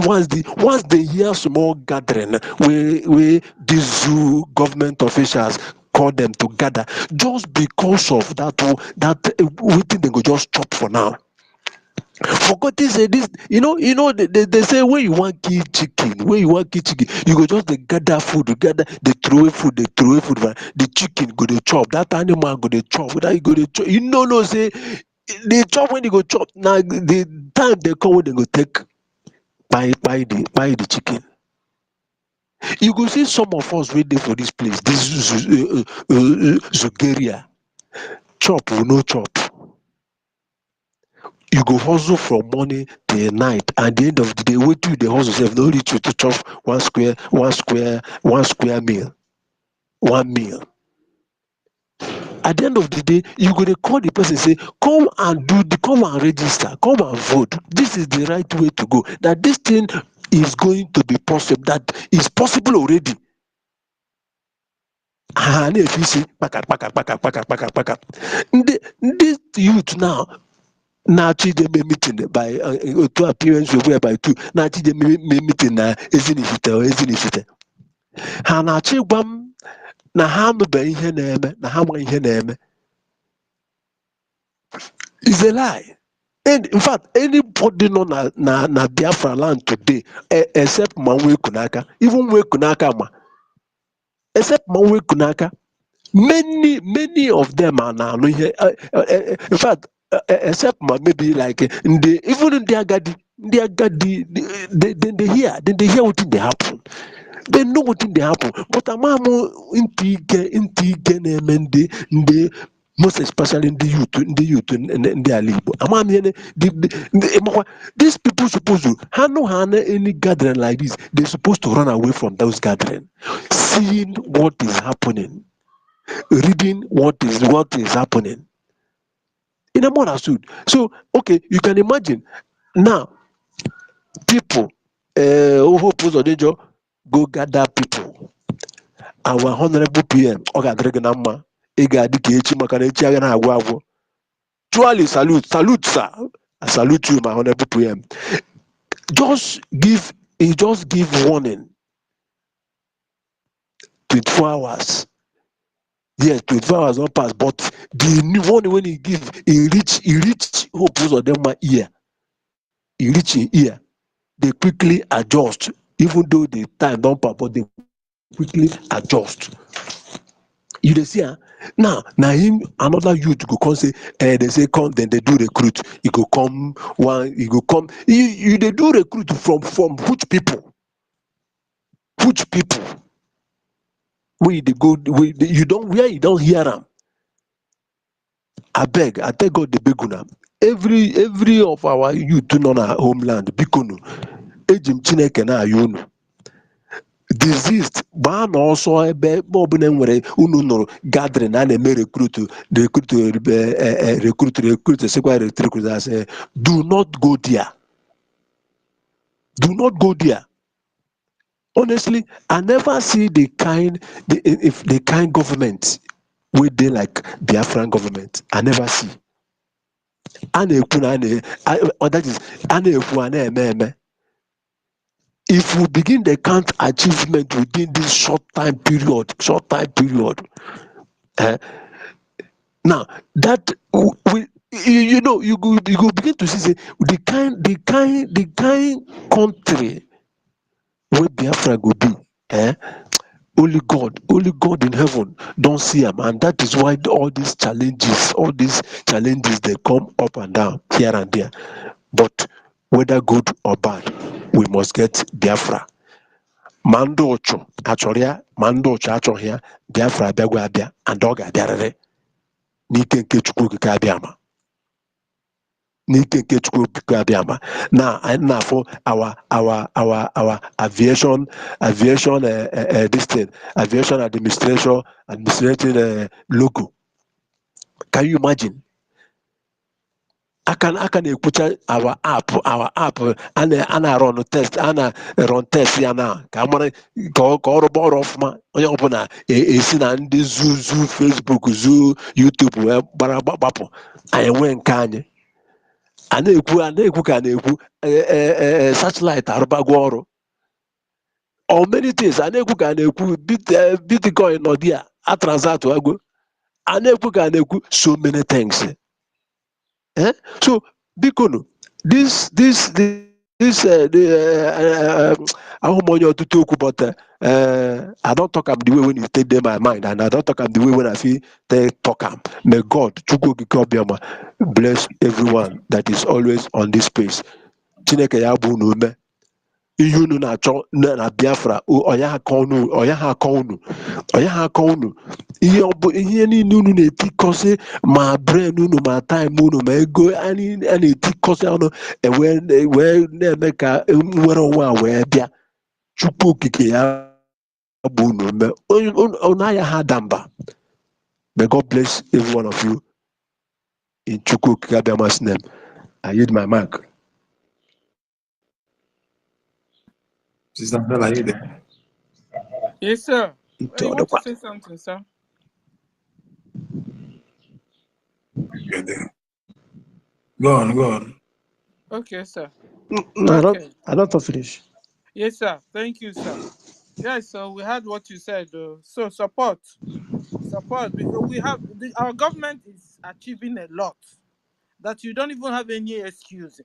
Speaker 2: they hear small gathering where these zoo government officials call them to gather, just because of that wetin they go just chop for now. Forgetting say this, they say when you want kill chicken, you go just dey gather food, they throw away food, the chicken go dey chop, that animal go dey chop, that you go dey chop. You know say they chop when they go chop. Now the time they come when they go take buy the chicken. You go see some of us waiting for this place, this Zugeria. Chop will no chop. You go hustle from morning till night. At the end of the day, wait till the hustle self no reach you to chop one square meal. One meal. At the end of the day, you go to call the person, say, come and register, come and vote. This is the right way to go. That this thing is going to be possible. That is possible already. And if you see, this youth now they may meeting by two appearance whereby two. Now they may meeting na ezinifite. Ha na gwam na ha nụbe ihe na-eme, na ha nwe ihe na-eme. It's a lie. And in fact, anybody know na Biafra land today, except Manwe Kunaka, even Manwe Kunaka ma, except Manwe Kunaka, many of them are now here. In fact, except maybe like even in their gadi, they hear what they happen. They know what they happen. But amamu intige nde most especially in the youth in the alibo. These people supposed to have any gathering like this. They're supposed to run away from those gatherings, seeing what is happening, reading what is happening. In a more suit. So okay, you can imagine now people who put on the job go gather people. Our honorable PM Ogadreganama Egadiki Makanachi. Truly salute, sir. I salute you, my honorable PM. Just give warning. 24 hours. Yes, 24 hours don't pass, but the new warning when he give, he reach hope of them my ear. He reach in ear. They quickly adjust, even though the time don't pass, but they quickly adjust. You dey see, now him another youth go come say, they say come, then they do recruit. You go come you they do recruit from which people? Which people? Where they go, where you don't hear them. I thank God the beguna. Every of our youth on our homeland, bikunu, ejim chineke na ayonu. Diseased, but also a nwere unu nụrụ gathering and a recruit, say, do not go there. Do not go there. Honestly, I never see the kind government where they like Biafran government. I never see. that is if we begin the count achievement within this short time period, now that you know you go begin to see the kind country where Biafra go be. Only God in heaven don't see them, and that is why all these challenges they come up and down here and there. But whether good or bad, we must get Biafra. Mando ocho achoria, mando ocho achoria, Biafra abịagwa abịa, and ọ ga-abịarịrị n'ike nke Chukwu okike abịama. N'ike nke Chukwu okike abịama. Now, and now for our aviation this thing, aviation administrating logo. Can you imagine? I can put our app and run test ya now. Come on, go of my open see na ndị zoo Facebook zoo YouTube wee gbara gbapụ anyị nwee nke anyị a na-ekwu ka na-ekwu satellite arụbago ọrụ or many things a na-ekwu ka na-ekwu bitcoin nọ dị a transact agwo a na-ekwu ka na-ekwu so many things. So bikono this ahụmonye ọtụtụ okwu, but I don't talk am the way when you take them my mind, and I don't talk am the way when I feel they talk am. May God Chukwu okike obiama bless everyone that is always on this space. Chineke ya bụ unu ume ihe unu na-achọ na Biafra ọya ha akọ unu ihe niile unu na-etikọsị ma brain unu ma time unu ma ego a na-etikọsị ọnụ wee na-eme ka nwere onwe a wee bịa. Chukwu okike ya bụ unu ume unu aya ha ada mba. May God bless every one of you in Chukwu okike abịamasị name. I yield my mic.
Speaker 1: Sister Bella, are you there?
Speaker 7: Yes, sir. You want to say something, sir?
Speaker 1: You're there. Go on.
Speaker 7: Okay, sir.
Speaker 2: No, I don't finish.
Speaker 7: Yes, sir. Thank you, sir. Yes, so we heard what you said. So support, because our government is achieving a lot that you don't even have any excuse.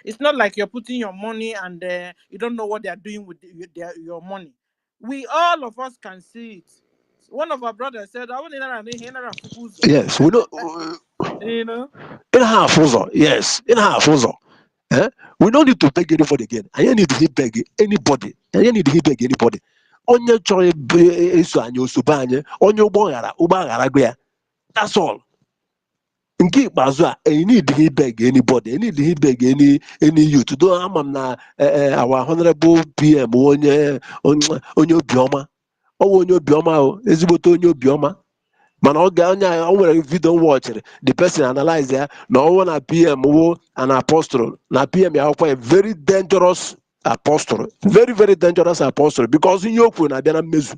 Speaker 7: It's not like you're putting your money and you don't know what they are doing with your money. All of us can see it. One of our brothers said,
Speaker 2: yes, we know.
Speaker 7: You know?
Speaker 2: In half also, yes, in half also. We don't need to beg anybody again. I don't need to beg anybody. Onye chọrọ eso anyị osobe anyị, onye ụgbọghara gwa ya. That's all. Nke ikpeazụ a, I need to beg anybody. I need to beg any youth. Do ama m na our honorable PM onye obiọma. Onye obiọma o, ezigbote onye obiọma. Mana o nwere video watchere, the person analyze ya na ọwụ na PM wo an apostle na PM ya akwụkwọ a very dangerous apostle, very very dangerous apostle, because ihe o kwuru na-abịa na mmezu.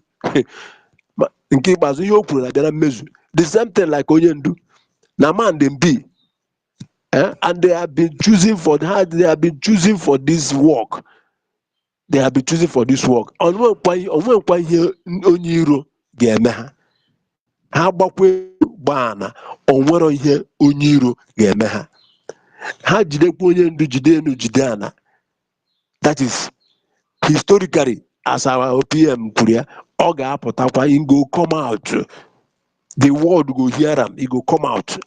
Speaker 2: Nke ikpeazụ ihe o kwuru na-abịa na mmezu. The same thing like onye ndu na man dem be, and they have been choosing for this work. They have been choosing for this work. Onwekwa ihe onye iro ga-eme ha. Ha gbakwe gbana, onwero ihe onye iro ga-eme ha. Ha jidekwa onye ndu jide ana. That is historically, as our OPM kwuru ya, ọ ga-apụtakwa, it go come out. The world go hear am, it go come out.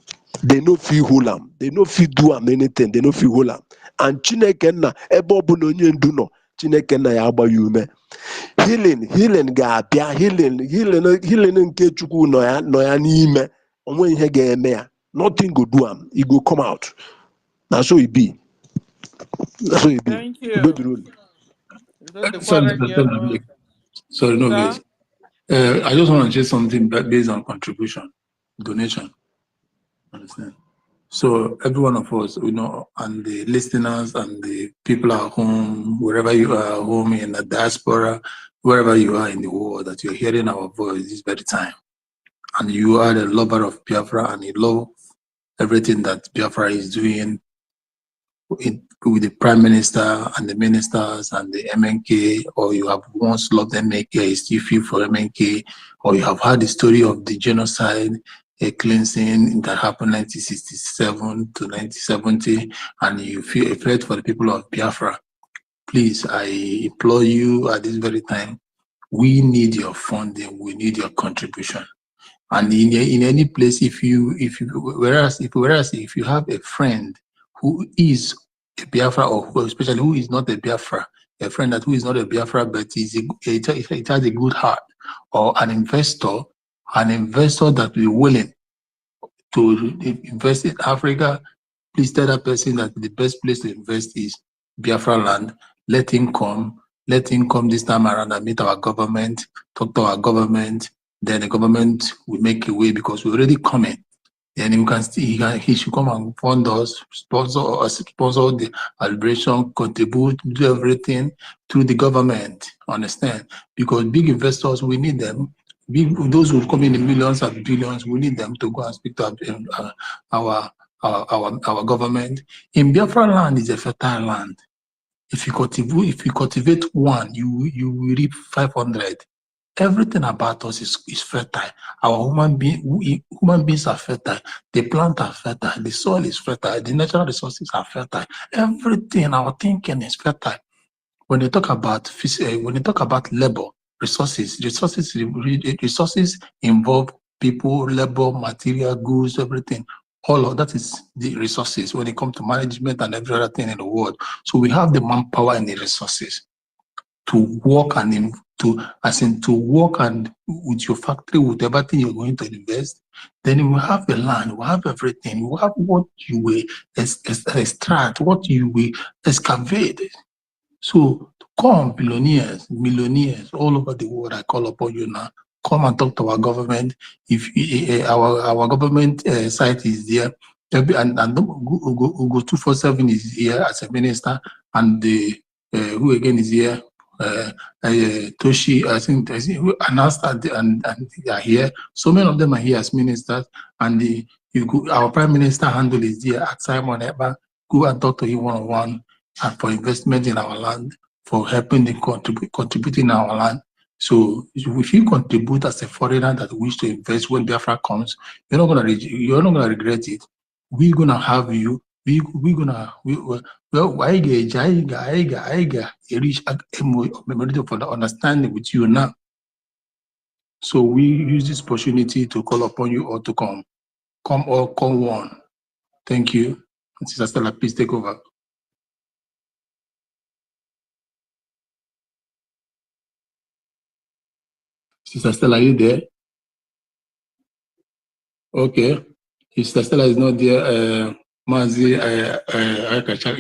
Speaker 2: They no fit hold am, they no fit do am anything, they no fit hold am. And Chineke nna ebe ọ bụ na onye ndu nọ, Chineke nna ya agba ya ume. Healing ga-abịa, healing nke Chukwu nọ ya n'ime, onwe ihe ga-eme ya. Nothing go do am, it go come out. Na so it be.
Speaker 7: Thank you.
Speaker 1: Sorry, no, please. I just want to say something based on contribution, donation. Understand? So every one of us, and the listeners and the people at home, wherever you are, home in the diaspora, wherever you are in the world, that you're hearing our voice this very time, and you are a lover of Biafra and you love
Speaker 12: everything that Biafra is doing with the Prime Minister and the ministers and the MNK, or you have once loved MNK, still feel for MNK, or you have heard the story of the genocide, a cleansing that happened 1967 to 1970, and you feel afraid for the people of Biafra. Please, I implore you at this very time, we need your funding, we need your contribution. And in any place, if you have a friend who is a Biafra, or especially who is not a Biafra, a friend who is not a Biafra but it has a good heart, or an investor that will be willing to invest in Africa, please tell that person that the best place to invest is Biafra land. Let him come this time around and meet our government, talk to our government. Then the government will make a way, because we're already coming. Then he should come and fund us, sponsor the celebration, contribute, do everything through the government. Understand? Because big investors, we need them. Those who come in the millions and billions, we need them to go and speak to our government. In Biafra land is a fertile land. If you cultivate one, you will reap 500. Everything about us is fertile. Our human beings are fertile. The plants are fertile. The soil is fertile. The natural resources are fertile. Everything, our thinking is fertile. When you talk about labor, resources involve people, labor, material, goods, everything. All of that is the resources when it comes to management and every other thing in the world. So we have the manpower and the resources to work and with your factory, with everything you're going to invest. Then you will have the land, you will have everything, you will have what you will extract, what you will excavate. So come, millionaires all over the world, I call upon you now. Come and talk to our government. If our government site is there, and Ugo 247 is here as a minister, and the who again is here? Toshi, I think who announced that, and they are here. So many of them are here as ministers, and our Prime Minister handle is there at Simon Eba. Go and talk to him one-on-one, and for investment in our land, for helping the contributing our land. So if you contribute as a foreigner that wish to invest when Biafra comes, you're not gonna regret it. We're gonna have you. I reach a memorandum for the understanding with you now. So we use this opportunity to call upon you all to come. Come all, come one. Thank you. Sister Stella, please take over. Sister Stella, are you there? Okay. If Sister Stella is not there, Mazi,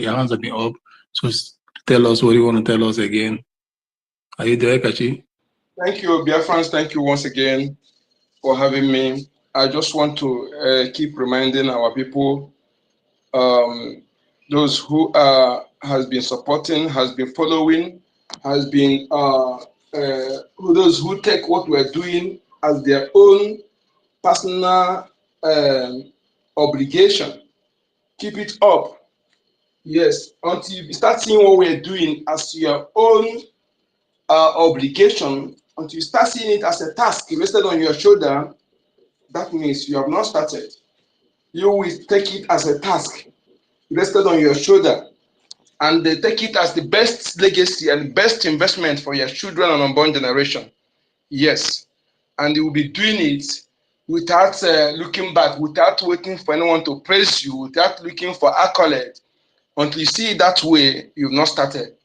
Speaker 12: your hands have been up. So tell us what you want to tell us again. Are you there, Kachi?
Speaker 6: Thank you, Biafrans. Thank you once again for having me. I just want to keep reminding our people, those who has been supporting, has been following, has been those who take what we're doing as their own personal obligation. Keep it up. Yes, until you start seeing what we're doing as your own obligation, until you start seeing it as a task rested on your shoulder, that means you have not started. You will take it as a task rested on your shoulder, and they take it as the best legacy and best investment for your children and unborn generation. Yes, and you will be doing it without looking back, without waiting for anyone to praise you, without looking for accolade. Until you see it that way, you've not started.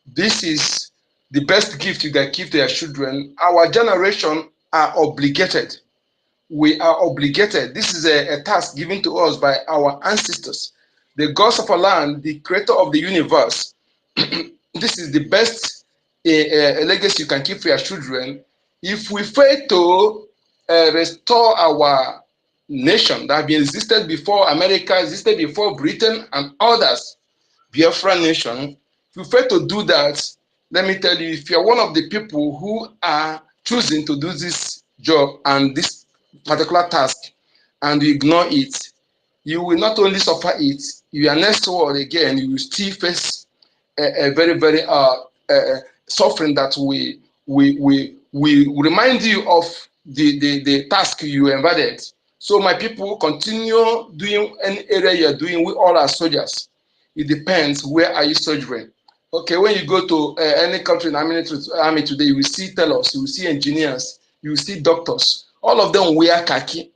Speaker 6: This is the best gift you can give to your children. Our generation are obligated. We are obligated. This is a task given to us by our ancestors, the gods of our land, the creator of the universe. This is the best legacy you can keep for your children. If we fail to restore our nation that has existed before America, existed before Britain and others, Biafran nation, if you fail to do that, let me tell you, if you're one of the people who are choosing to do this job and this particular task and you ignore it,
Speaker 13: you will not only suffer it, your next war again, you will still face a very, very suffering that we remind you of the task you embedded. So my people, continue doing any area you're doing. We all are soldiers. It depends, where are you soldiering? Okay, when you go to any country in army today, you will see tailors, you will see engineers, you will see doctors. All of them wear khaki.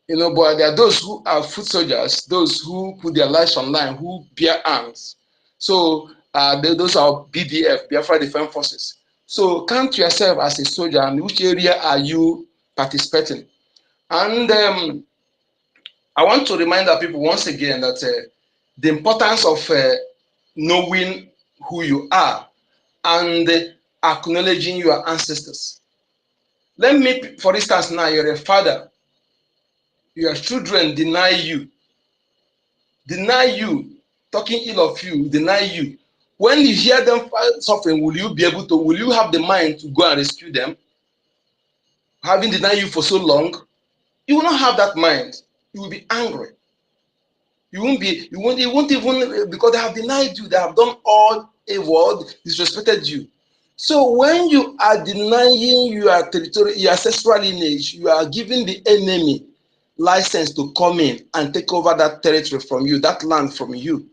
Speaker 13: You know, but there are those who are foot soldiers, those who put their lives on line, who bear arms. So those are BDF, Biafra Defense Forces. So count yourself as a soldier and which area are you participating. And I want to remind our people once again that the importance of knowing who you are and acknowledging your ancestors. Let me, for instance, now you're a father, your children deny you, talking ill of you, deny you. When you hear them suffering, will you have the mind to go and rescue them? Having denied you for so long, you will not have that mind. You will be angry. You won't even, because they have denied you, they have done all evil, disrespected you. So when you are denying your territory, your ancestral lineage, you are giving the enemy license to come in and take over that territory from you, that land from you.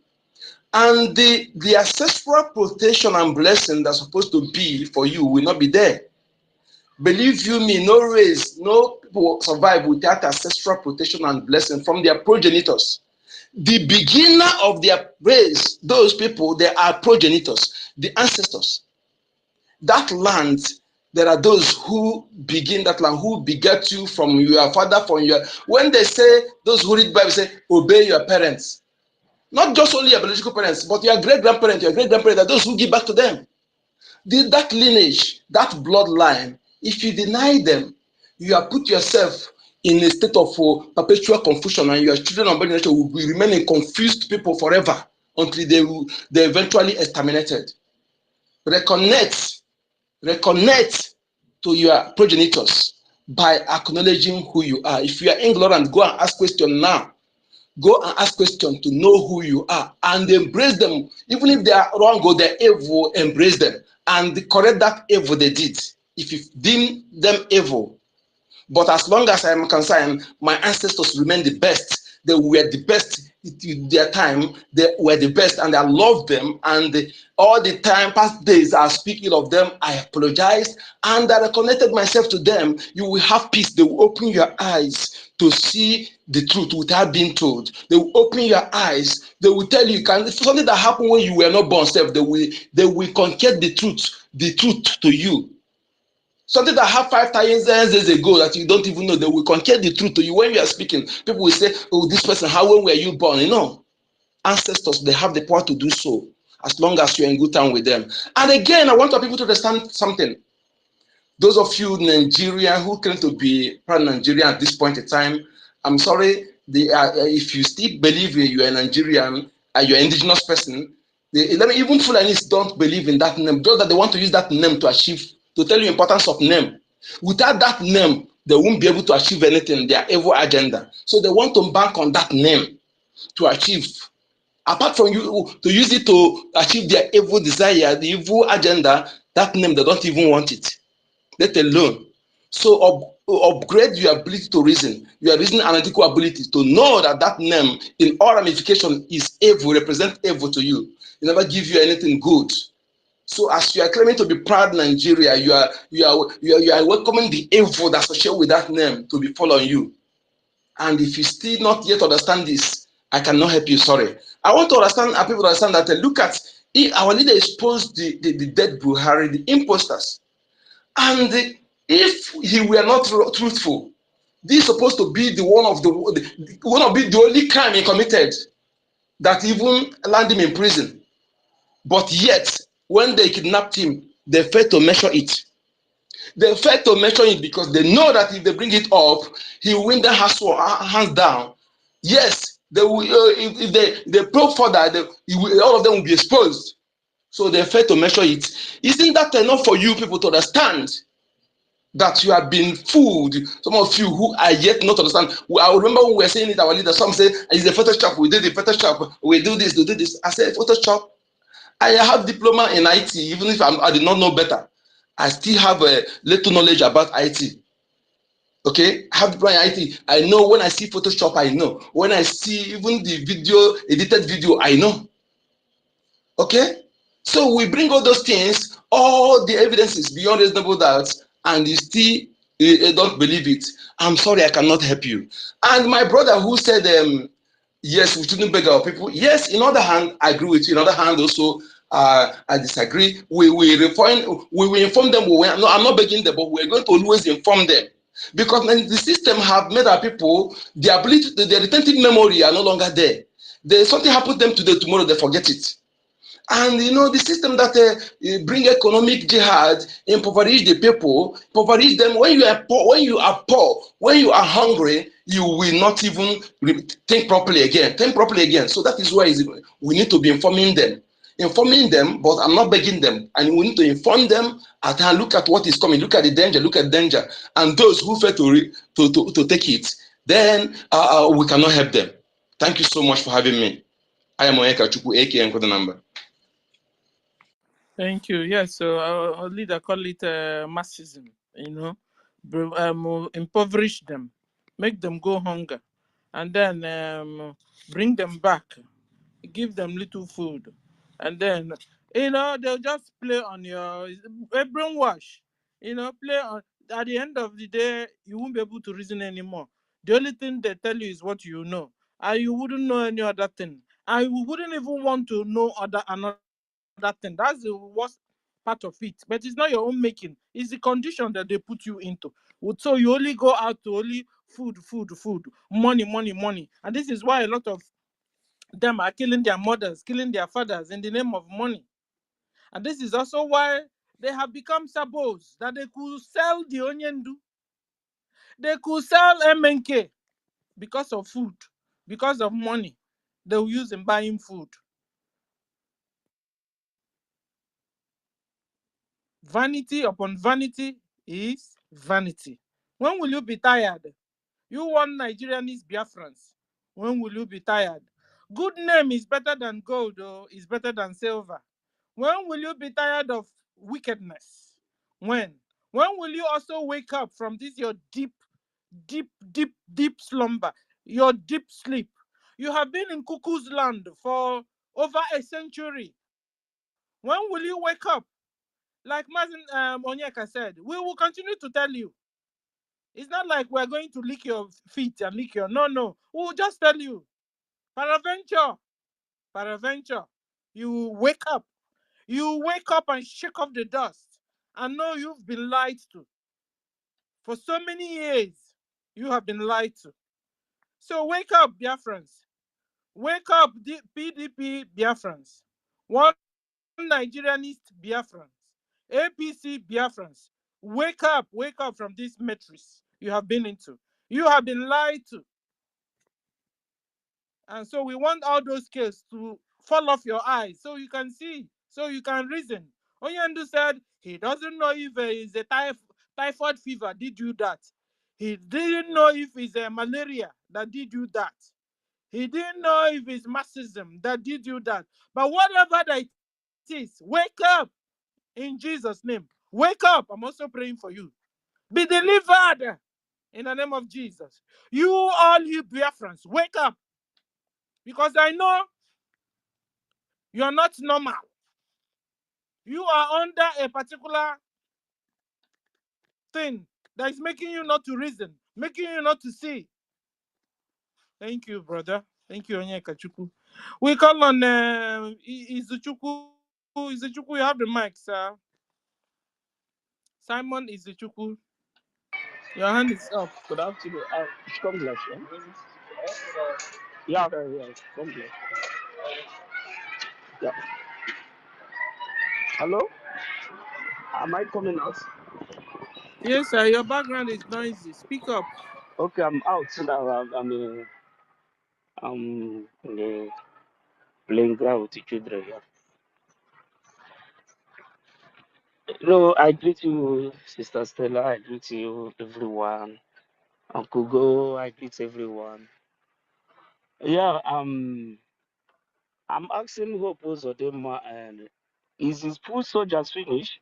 Speaker 13: And the ancestral protection and blessing that's supposed to be for you will not be there. Believe you me, no race, no people survive without ancestral protection and blessing from their progenitors. The beginner of their race, those people, they are progenitors, the ancestors. That land, there are those who begin that land, who beget you from your father, from your. When they say, those who read Bible say, obey your parents. Not just only your biological parents, but your great-grandparents, are those who give back to them. That lineage, that bloodline, if you deny them, you have put yourself in a state of perpetual confusion, and your children and generation will remain in confused people forever until they eventually exterminated. Reconnect to your progenitors by acknowledging who you are. If you are ignorant, go and ask questions now. Go and ask questions to know who you are and embrace them. Even if they are wrong or they're evil, embrace them and correct that evil they did. If you deem them evil, but as long as I am concerned, my ancestors remain the best. They were the best in their time. They were the best, and I love them. And all the time, past days, I speak ill of them. I apologize, and I reconnected myself to them. You will have peace. They will open your eyes to see the truth without being told. They will open your eyes. They will tell you, something that happened when you were not born. They will communicate the truth to you. Something that happened 5,000 years ago that you don't even know, they will communicate the truth to you. When you are speaking, people will say, oh, this person, when were you born? You know, ancestors, they have the power to do so as long as you're in good time with them. And again, I want people to understand something. Those of you in Nigeria who claim to be proud Nigerian at this point in time, I'm sorry, if you still believe you're a Nigerian, you're an indigenous person, even Fulanis don't believe in that name, just that they want to use that name to achieve, to tell you the importance of name. Without that name, they won't be able to achieve anything, their evil agenda. So they want to bank on that name to achieve. Apart from you, to use it to achieve their evil desire, the evil agenda, that name, they don't even want it, let alone. So upgrade your ability to reason, your reasoning analytical ability to know that name in all ramification is evil, represent evil to you. It never give you anything good. So as you are claiming to be proud Nigeria, you are welcoming the evil that's associated with that name to be following you. And if you still not yet understand this, I cannot help you, sorry. I want to understand, people to understand that look at, our leader exposed the dead Buhari, the imposters. And if he were not truthful, this is supposed to be the only crime he committed that even land him in prison. But yet, when they kidnapped him, they failed to measure it. They failed to measure it because they know that if they bring it up, he will win their hands down. Yes, they will. If they probe further, all of them will be exposed. So they failed to measure it. Isn't that enough for you people to understand that you have been fooled. Some of you who are yet not understand. I remember when we were saying it, our leader, some say it's a Photoshop. We did the Photoshop. We do this, we do this. I said Photoshop. I have diploma in IT, even if I did not know better. I still have a little knowledge about IT. Okay, I have diploma in IT. I know when I see Photoshop, I know. When I see even the video, edited video, I know. Okay, so we bring all those things, all the evidences beyond reasonable doubt, and you still don't believe it. I'm sorry, I cannot help you. And my brother who said, yes, we shouldn't beg our people. Yes, in other hand, I agree with you. In other hand, also, I disagree. We will inform them. No, I'm not begging them, but we're going to always inform them. Because the system have made our people, the ability, the retentive memory are no longer there. Something happened to them today, tomorrow they forget it. And you know, the system that bring economic jihad, impoverish the people, impoverish them. When you are poor, when you are hungry, you will not even think properly again. So that is why we need to be informing them, but I'm not begging them. And we need to inform them and look at what is coming, look at the danger, and those who fail to take it, then we cannot help them. Thank you so much for having me. I am Onyeka Chukwu, aka Nkodo Number.
Speaker 7: Thank you. Yes, so our leader call it marxism, impoverish them, make them go hunger, and then bring them back, give them little food, and then, they'll just play on your brainwash, play on, at the end of the day, you won't be able to reason anymore. The only thing they tell you is what you know, and you wouldn't know any other thing, and you wouldn't even want to know another thing. That's the worst part of it. But it's not your own making. It's the condition that they put you into. So you only go out to only food, money. And this is why a lot of them are killing their mothers, killing their fathers in the name of money. And this is also why they have become sabos, that they could sell the onyendu. They could sell MNK because of food, because of money they will use in buying food. Vanity upon vanity is vanity. When will you be tired? You want Nigerianese Biafrans. When will you be tired? Good name is better than gold, or is better than silver. When will you be tired of wickedness? When? When will you also wake up from this your deep slumber, your deep sleep? You have been in cuckoo's land for over a century. When will you wake up? Like Mazin Onyeka said, we will continue to tell you. It's not like we're going to lick your feet and lick your... No. We'll just tell you. Paraventure. You wake up. You wake up and shake off the dust. And know you've been lied to. For so many years, you have been lied to. So wake up, Biafrans. Wake up, PDP Biafrans. One Nigerianist Biafrans. APC Biafrans. Wake up from this matrix you have been into. You have been lied to. And so we want all those scales to fall off your eyes so you can see, so you can reason. Onyendu said he doesn't know if it's a typhoid fever did you that. He didn't know if it's a malaria that did you that. He didn't know if it's marxism that did you that. But whatever that it is, wake up in Jesus' name. Wake up. I'm also praying for you. Be delivered in the name of Jesus. You all you Biafrans, wake up. Because I know you're not normal. You are under a particular thing that is making you not to reason, making you not to see. Thank you, brother. Thank you, Onyeka Chukwu. We call on Izuchukwu. Izuchukwu, you have the mic, sir. Simon Izuchukwu. Your hand is up.
Speaker 14: Good afternoon. Come bless you. Yeah, very well. Come bless. Yeah. Hello? Am I coming out?
Speaker 7: Yes, sir. Your background is noisy. Speak up.
Speaker 14: Okay, I'm out now. I'm in the playing ground with the children. Yeah. No, I greet you, Sister Stella. I greet you, everyone. Uncle Go, I greet everyone. Yeah, I'm asking Hope Uzodinma, and is his full soldiers finished?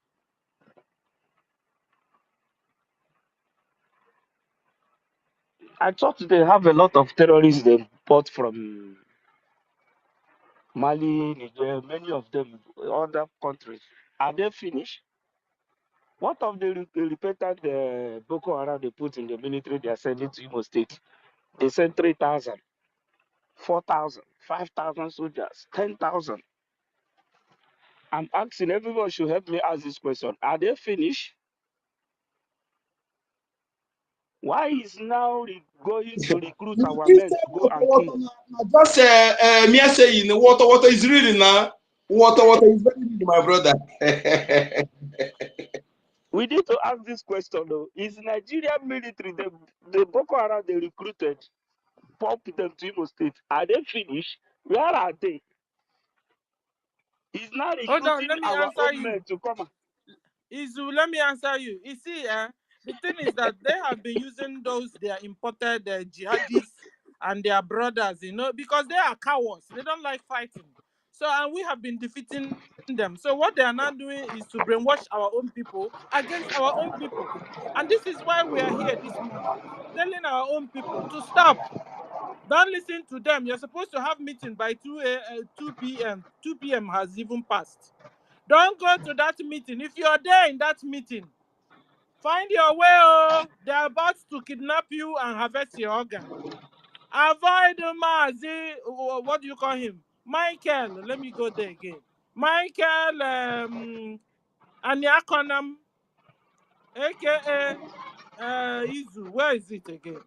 Speaker 14: I thought they have a lot of terrorists they bought from Mali, Niger, many of them, other countries. Are they finished? What of the repeated Boko Haram they put in the military they are sending to Imo State? They sent 3,000, 4,000, 5,000 soldiers, 10,000. I'm asking everyone should help me ask this question. Are they finished? Why is now going to recruit our
Speaker 13: You
Speaker 14: men
Speaker 13: say
Speaker 14: to go
Speaker 13: water,
Speaker 14: and kill?
Speaker 13: water, just me saying water is really now. Water is very real, my brother.
Speaker 14: We need to ask this question though. Is Nigerian military, the Boko Haram they recruited, pump them to Imo State, are they finished? Where are they? He's not
Speaker 7: Hold on,
Speaker 14: recruiting
Speaker 7: let me
Speaker 14: our
Speaker 7: answer
Speaker 14: own
Speaker 7: you.
Speaker 14: men to come.
Speaker 7: Izu, let me answer you. You see, the thing is that they have been using those their imported jihadists and their brothers, because they are cowards. They don't like fighting. So, and we have been defeating them. So, what they are now doing is to brainwash our own people against our own people. And this is why we are here this morning, telling our own people to stop. Don't listen to them. You're supposed to have meeting by 2 p.m. 2 p.m. has even passed. Don't go to that meeting. If you're there in that meeting, find your way. Oh, they're about to kidnap you and harvest your organ. Avoid Mazi. What do you call him? Michael. Let me go there again. Michael Aniakonam, aka Izu. Where is it again?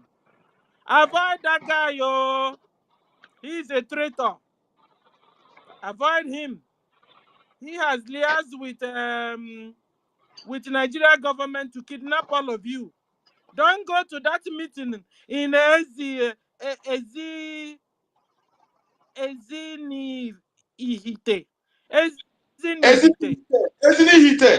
Speaker 7: Avoid that guy, yo. He's a traitor. Avoid him. He has liaised with Nigeria government to kidnap all of you. Don't go to that meeting in Ezinihite. Ezinihite.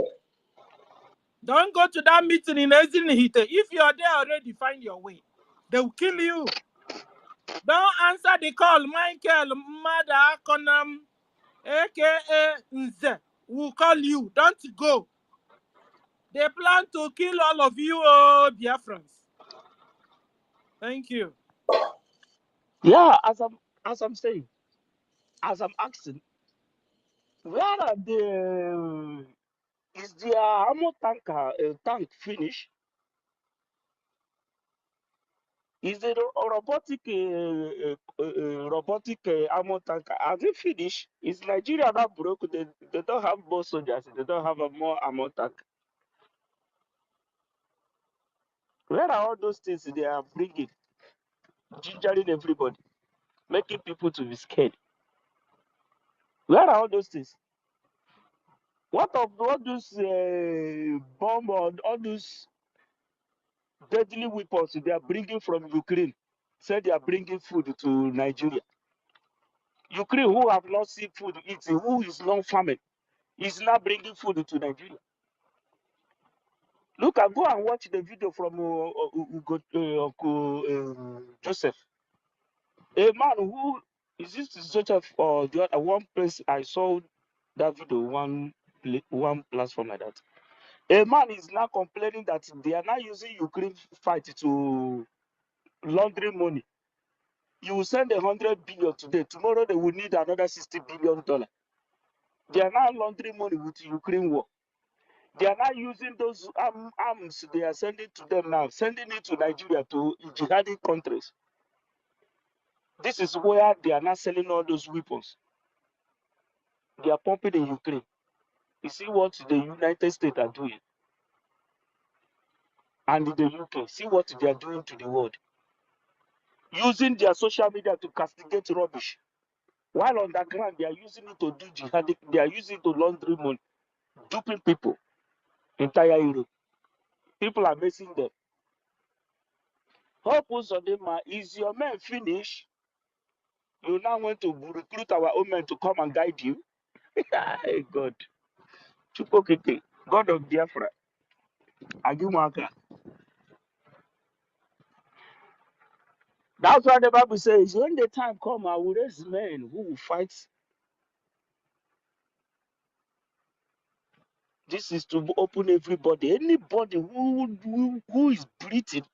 Speaker 7: Don't go to that meeting in Ezinihite. If you are there already, find your way. They will kill you. Don't answer the call. Michael Mada Konam, aka Nze, will call you. Don't go. They plan to kill all of you, Biafrans. Thank you.
Speaker 14: Yeah, as I'm saying, as I'm asking, where are the is their ammo tank finished? Is it a robotic ammo tanker? Are they finished? Is Nigeria not broke? They don't have more soldiers. They don't have a more ammo tank. Where are all those things they are bringing, gingering everybody, making people to be scared? Where are all those things? What of all those bomb or all those deadly weapons they are bringing from Ukraine? Say they are bringing food to Nigeria. Ukraine, who have not seen food eating, who is not farming, is not bringing food to Nigeria. Look, I go and watch the video from Uncle Joseph. A man who is this Joseph or the other one place I saw that video one platform like that. A man is now complaining that they are not using Ukraine fight to laundering money. You will send 100 billion today. Tomorrow they will need another $60 billion. They are now laundering money with Ukraine war. They are now using those arms they are sending to them now, sending it to Nigeria, to jihadi countries. This is where they are now selling all those weapons. They are pumping in Ukraine. You see what the United States are doing. And the UK, see what they are doing to the world. Using their social media to castigate rubbish. While on the ground, they are using it to do jihadi, they are using it to launder money, duping people, entire Europe. People are missing them. Hope Uzodinma, is your men finished? You now want to recruit our own men to come and guide you? Hey, God. Chupokeke. God of Biafra, Agumaka. That's why the Bible says, when the time comes, I will raise men who will fight. This is to open everybody. Anybody who is breathing,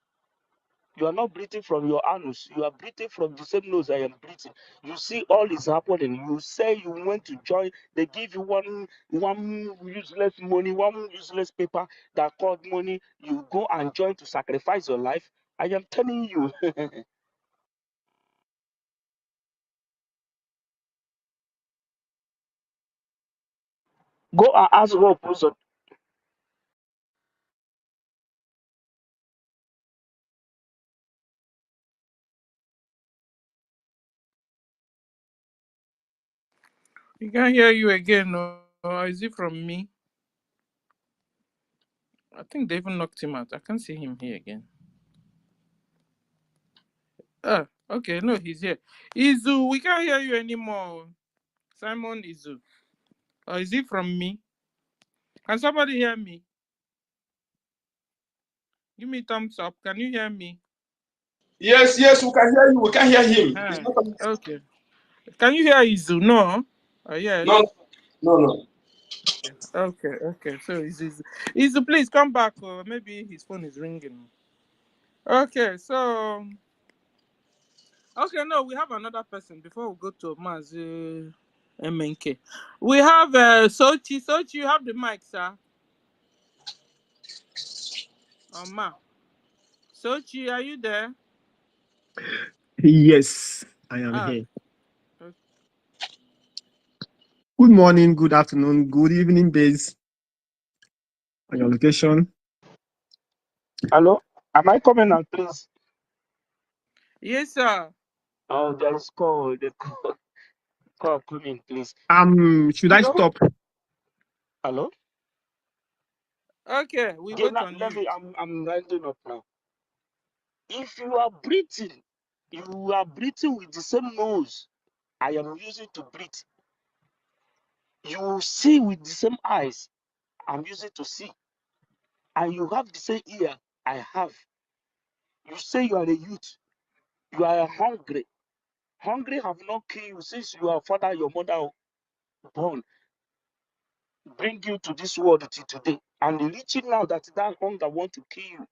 Speaker 14: you are not breathing from your anus. You are breathing from the same nose I am breathing. You see all is happening. You say you want to join. They give you one useless money, one useless paper that called money. You go and join to sacrifice your life. I am telling you. Go and ask Hope.
Speaker 7: We can't hear you again, or is it from me? I think they even knocked him out. I can't see him here again. Okay, no, he's here. Izu, we can't hear you anymore. Simon Izu. Or is it from me? Can somebody hear me? Give me thumbs up. Can you hear me?
Speaker 6: Yes, yes, we can hear you. We can hear him. He's
Speaker 7: Uh-huh.
Speaker 6: not coming.
Speaker 7: Okay. Can you hear Izu? No?
Speaker 6: No,
Speaker 7: Yes.
Speaker 6: no, no.
Speaker 7: Okay. So Izu, please come back. Or maybe his phone is ringing. Okay, so no, we have another person before we go to Mazi MNK. We have Sochi. Sochi, you have the mic, sir. Ma. Sochi, are you there?
Speaker 15: Yes, I am
Speaker 7: Ah,
Speaker 15: here.
Speaker 7: okay.
Speaker 15: Good morning, good afternoon, good evening, based on your location.
Speaker 14: Hello? Am I coming out, please?
Speaker 7: Yes, sir.
Speaker 14: Oh, there is call. The call coming, please.
Speaker 15: Should
Speaker 14: You
Speaker 15: I
Speaker 14: know?
Speaker 15: stop?
Speaker 14: Hello?
Speaker 7: Okay, we
Speaker 14: Okay,
Speaker 7: wait
Speaker 14: now,
Speaker 7: on you.
Speaker 14: I'm winding up now. If you are breathing with the same nose I am using to breathe. You see with the same eyes I'm using to see. And you have the same ear I have. You say you are a youth. You are hungry. Hungry have not killed you since your father, your mother born, bring you to this world till today. And reaching now that hunger want to kill you.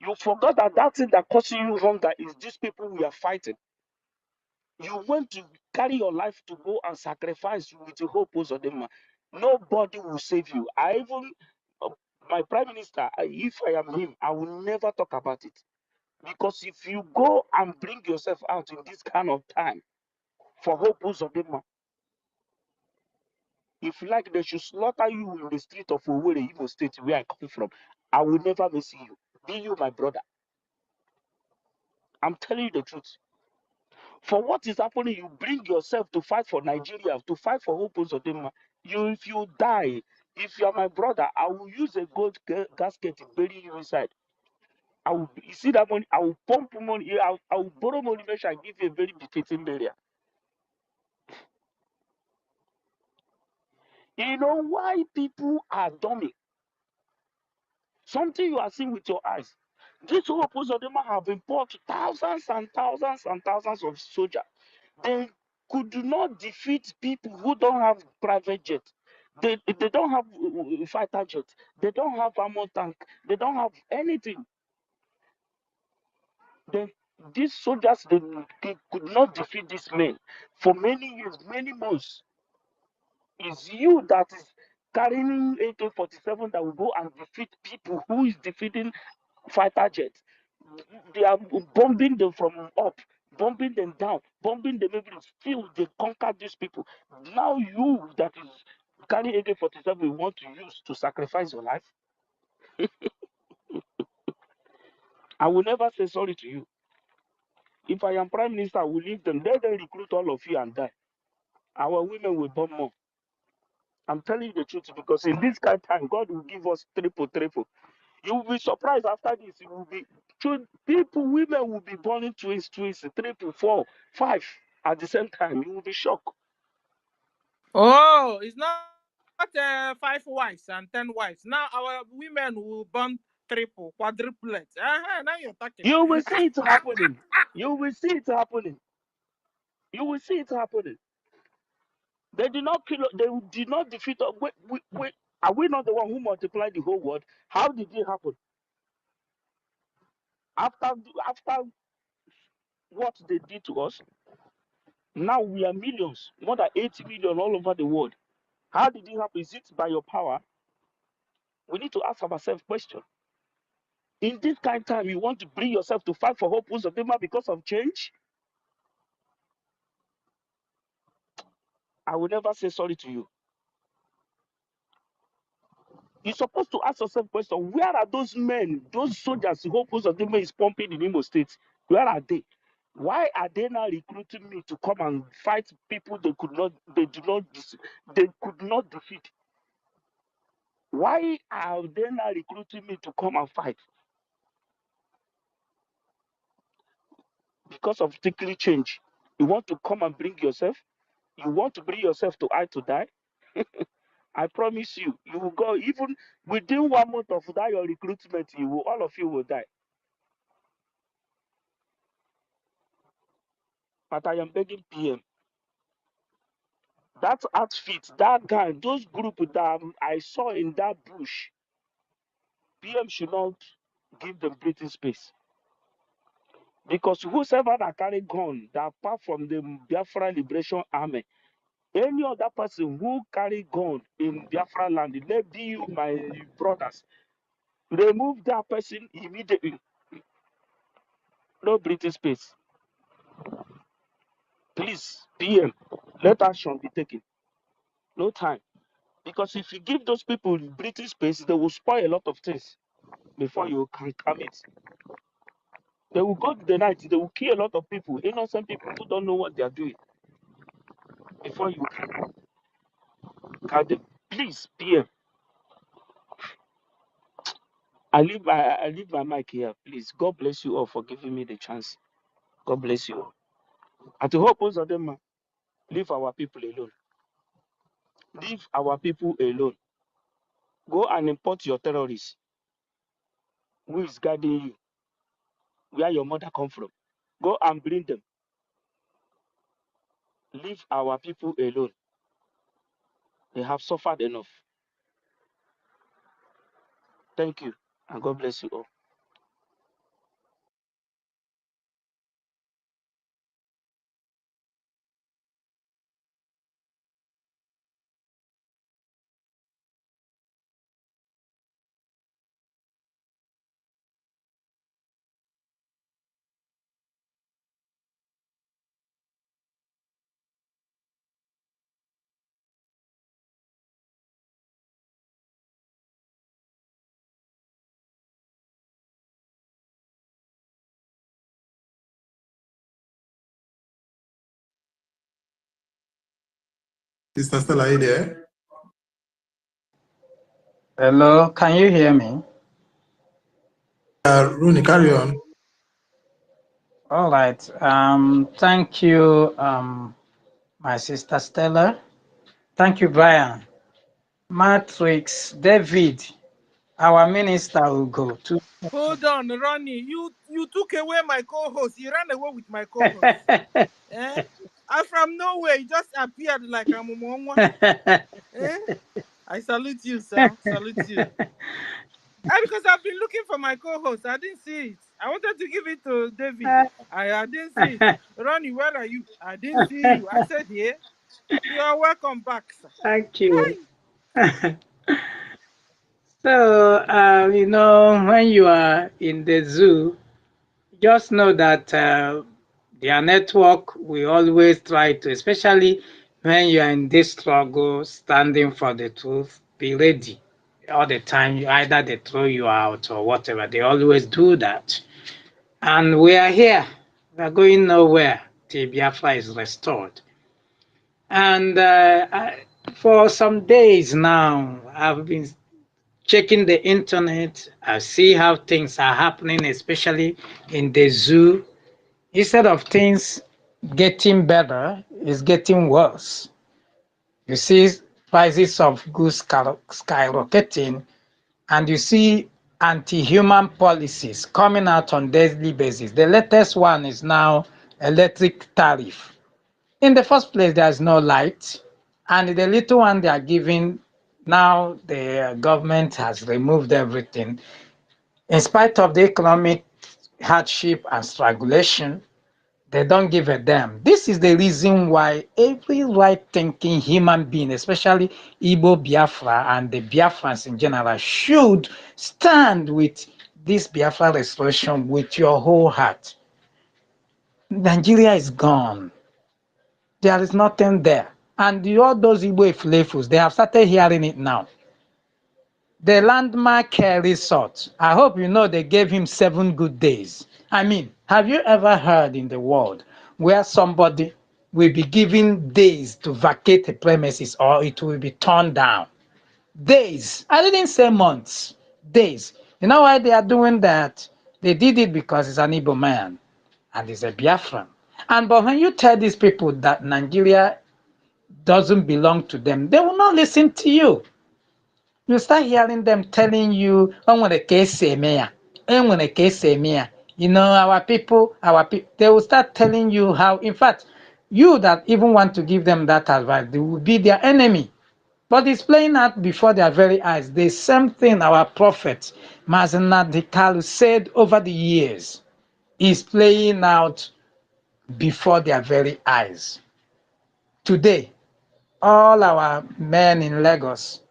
Speaker 14: You forgot that thing that causes you hunger is these people we are fighting. You went to carry your life to go and sacrifice with the hope of them. Nobody will save you. I even, my prime minister, if I am him, I will never talk about it. Because if you go and bring yourself out in this kind of time for hope of them, if you like, they should slaughter you in the street of Owerri, Imo State, where I come from. I will never miss you. Be you my brother. I'm telling you the truth. For what is happening, you bring yourself to fight for Nigeria, to fight for hope of them. If you die, if you are my brother, I will use a gold gasket to bury you inside. You see that money? I will pump money. I will borrow money, make sure I give you a very befitting burial. You know why people are dummy? Something you are seeing with your eyes. These whole opposed of them have imported thousands and thousands and thousands of soldiers. They could not defeat people who don't have private jet. They don't have fighter jet. They don't have armor tank. They don't have anything. These soldiers they could not defeat these men for many years, many months. It's you that is carrying AK-47 that will go and defeat people who is defeating fighter jets. They are bombing them from up, bombing them down, bombing them every still they conquer these people. Now you that is carrying AK-47 want to use to sacrifice your life. I will never say sorry to you. If I am prime minister, I will leave them. Let them recruit all of you and die. Our women will bomb more. I'm telling you the truth because in this kind of time, God will give us triple. You will be surprised after this. It will be people, women will be born twins, triple, 4, 5 at the same time. You will be shocked.
Speaker 7: Oh, it's not got 5 wives and 10 wives. Now our women will born triple, quadruplets. Now you're talking.
Speaker 14: You will see it happening. You will see it happening. You will see it happening. They did not kill. They did not defeat us. Wait. Are we not the one who multiplied the whole world? How did it happen? After what they did to us, now we are millions, more than 80 million all over the world. How did it happen? Is it by your power? We need to ask ourselves question. In this kind of time, you want to bring yourself to fight for hope of them because of change? I will never say sorry to you. You're supposed to ask yourself question, where are those men, those soldiers who Hope of them is pumping in Imo State? Where are they? Why are they now recruiting me to come and fight people they could not defeat? Why are they now recruiting me to come and fight? Because of tickly change. You want to come and bring yourself? You want to bring yourself to I to die? I promise you, you will go even within 1 month of that your recruitment, all of you will die. But I am begging PM. That outfit, that guy, those group that I saw in that bush, PM should not give them breathing space. Because whosoever that carry gun, that apart from the Biafra Liberation Army, any other person who carry gun in Biafra land, let be you, my brothers, remove that person immediately. No breathing space. Please, PM, let action be taken. No time. Because if you give those people breathing space, they will spoil a lot of things before you can come it. They will go to the night, they will kill a lot of people, innocent people who don't know what they are doing before you can them. Please, PM. I leave my mic here, please. God bless you all for giving me the chance. God bless you all. And to hope most of them leave our people alone. Leave our people alone. Go and import your terrorists. Who is guarding you? Where your mother come from? Go and bring them. Leave our people alone. They have suffered enough. Thank you, and God bless you all.
Speaker 1: Sister Stella, are you there?
Speaker 16: Hello, can you hear me?
Speaker 1: Rooney, carry on.
Speaker 16: All right. Thank you, my sister Stella. Thank you, Brian. Matrix, David, our minister will go to.
Speaker 7: Hold on, Ronnie. You took away my co-host. You ran away with my co-host. Eh? And from nowhere, he just appeared like a mumwa. Eh? I salute you, sir. Salute you. Because I've been looking for my co-host. I didn't see it. I wanted to give it to David. I didn't see it. Ronnie, where are you? I didn't see you. I said, yeah. You are welcome back, sir.
Speaker 16: Thank you. So, when you are in the zoo, just know that their network will always try to, especially when you are in this struggle, standing for the truth, be ready. All the time, either they throw you out or whatever, they always do that. And we are here. We are going nowhere till Biafra is restored. And for some days now, I've been checking the internet. I see how things are happening, especially in the zoo. Instead of things getting better, it's getting worse. You see, prices of goods skyrocketing, and you see anti-human policies coming out on daily basis. The latest one is now electric tariff. In the first place, there is no light, and the little one they are giving now, the government has removed everything. In spite of the economic hardship and strangulation, they don't give a damn. This is the reason why every right-thinking human being, especially Igbo Biafra and the Biafrans in general, should stand with this Biafra restoration with your whole heart. Nigeria is gone. There is nothing there. And all those Igbo Eflefus, they have started hearing it now. The landmark resort, I hope you know they gave him 7 good days. I mean, have you ever heard in the world where somebody will be given days to vacate a premises or it will be torn down? Days. I didn't say months. Days. You know why they are doing that? They did it because he's an Igbo man and he's a Biafran. But when you tell these people that Nigeria doesn't belong to them, they will not listen to you. You start hearing them telling you, you know, our people, they will start telling you how, in fact, you that even want to give them that advice, they will be their enemy. But it's playing out before their very eyes. The same thing our prophet, Mazana Dikalu, said over the years is playing out before their very eyes. Today, all our men in Lagos,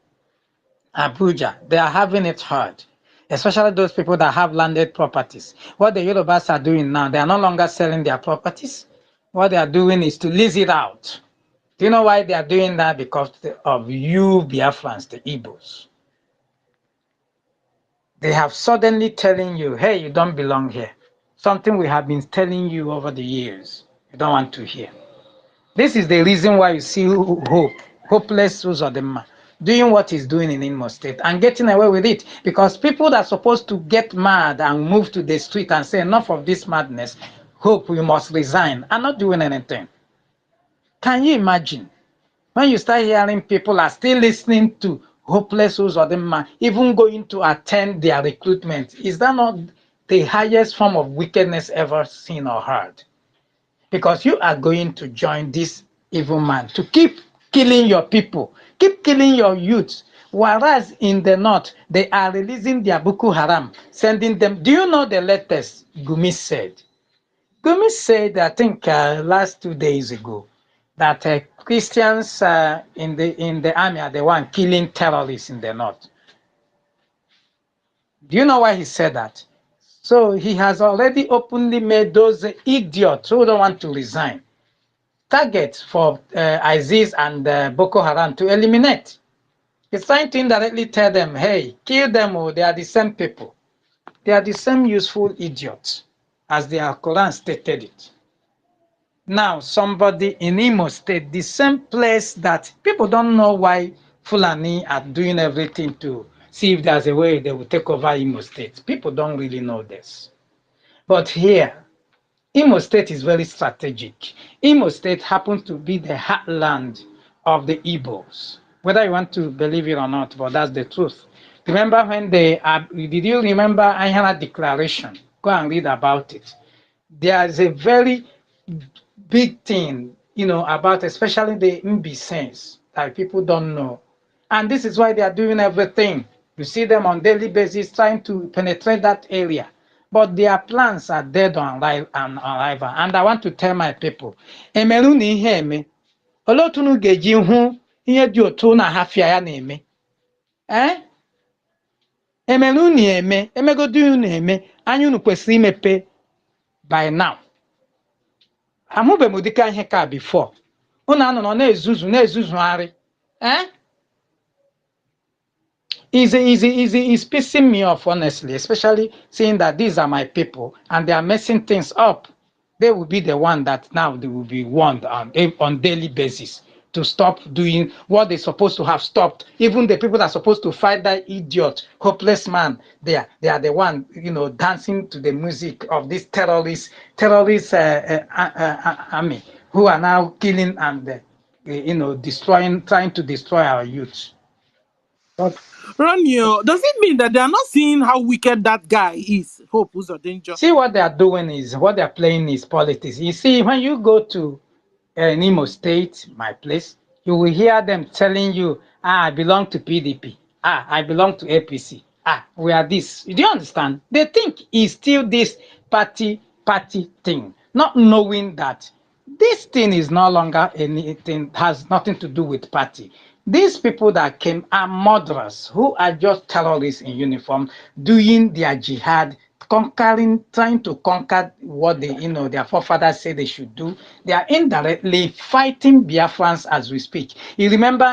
Speaker 16: Abuja, they are having it hard, especially those people that have landed properties. What the Yorubas are doing now, they are no longer selling their properties. What they are doing is to lease it out. Do you know why they are doing that? Because of you Biafrans, the Igbos. They have suddenly telling you, hey, you don't belong here. Something we have been telling you over the years. You don't want to hear. This is the reason why you see hopeless Uzodema doing what he's doing in Imo State and getting away with it. Because people that are supposed to get mad and move to the street and say, enough of this madness, hope we must resign, are not doing anything. Can you imagine? When you start hearing people are still listening to hopeless Uzodema, even going to attend their recruitment, is that not the highest form of wickedness ever seen or heard? Because you are going to join this evil man to keep killing your people, keep killing your youth. Whereas in the north, they are releasing their Boko Haram, sending them. Do you know the latest Gumi said? Gumi said, I think last 2 days ago, that Christians in the army are the one killing terrorists in the north. Do you know why he said that? So he has already openly made those idiots who don't want to resign target for ISIS and Boko Haram to eliminate. He's trying to indirectly tell them, hey, kill them, or they are the same people. They are the same useful idiots as the Quran stated it. Now, somebody in Imo State, the same place that people don't know why Fulani are doing everything to see if there's a way they will take over Imo State. People don't really know this. But here, Imo State is very strategic. Imo State happens to be the heartland of the Igbos, whether you want to believe it or not, but that's the truth. Remember when did you remember Ayana Declaration? Go and read about it. There is a very big thing, you know, about especially the Mbi sense that people don't know. And this is why they are doing everything. You see them on daily basis trying to penetrate that area. But their plans are dead on arrival. And I want to tell my people, emeru na ihe eme, olee otu unu ga-eji hụ ihe dị otu na hafia ya na-eme? Emeru unu eme, emegodu unu eme, anya unu kwesịrị imepe by now. Amụbeghị m ụdịka ihe ka before. Unu anọ na-ezuzugharị. It's pissing me off, honestly, especially seeing that these are my people and they are messing things up. They will be the one that now they will be warned on daily basis to stop doing what they're supposed to have stopped. Even the people that are supposed to fight that idiot, hopeless man, they are the one, you know, dancing to the music of this terrorist army who are now killing and trying to destroy our youth. But
Speaker 7: Ronnie, does it mean that they are not seeing how wicked that guy is? Hope who's a danger.
Speaker 16: see, what they are doing is, what they're playing is politics. You see, when you go to in Imo State, my place, you will hear them telling you, I belong to PDP. I belong to APC. We are this. Do you understand? They think it's still this party thing, not knowing that this thing is no longer anything, has nothing to do with party. These people that came are murderers who are just terrorists in uniform doing their jihad, trying to conquer what their forefathers say they should do. They are indirectly fighting Biafrans as we speak. You remember,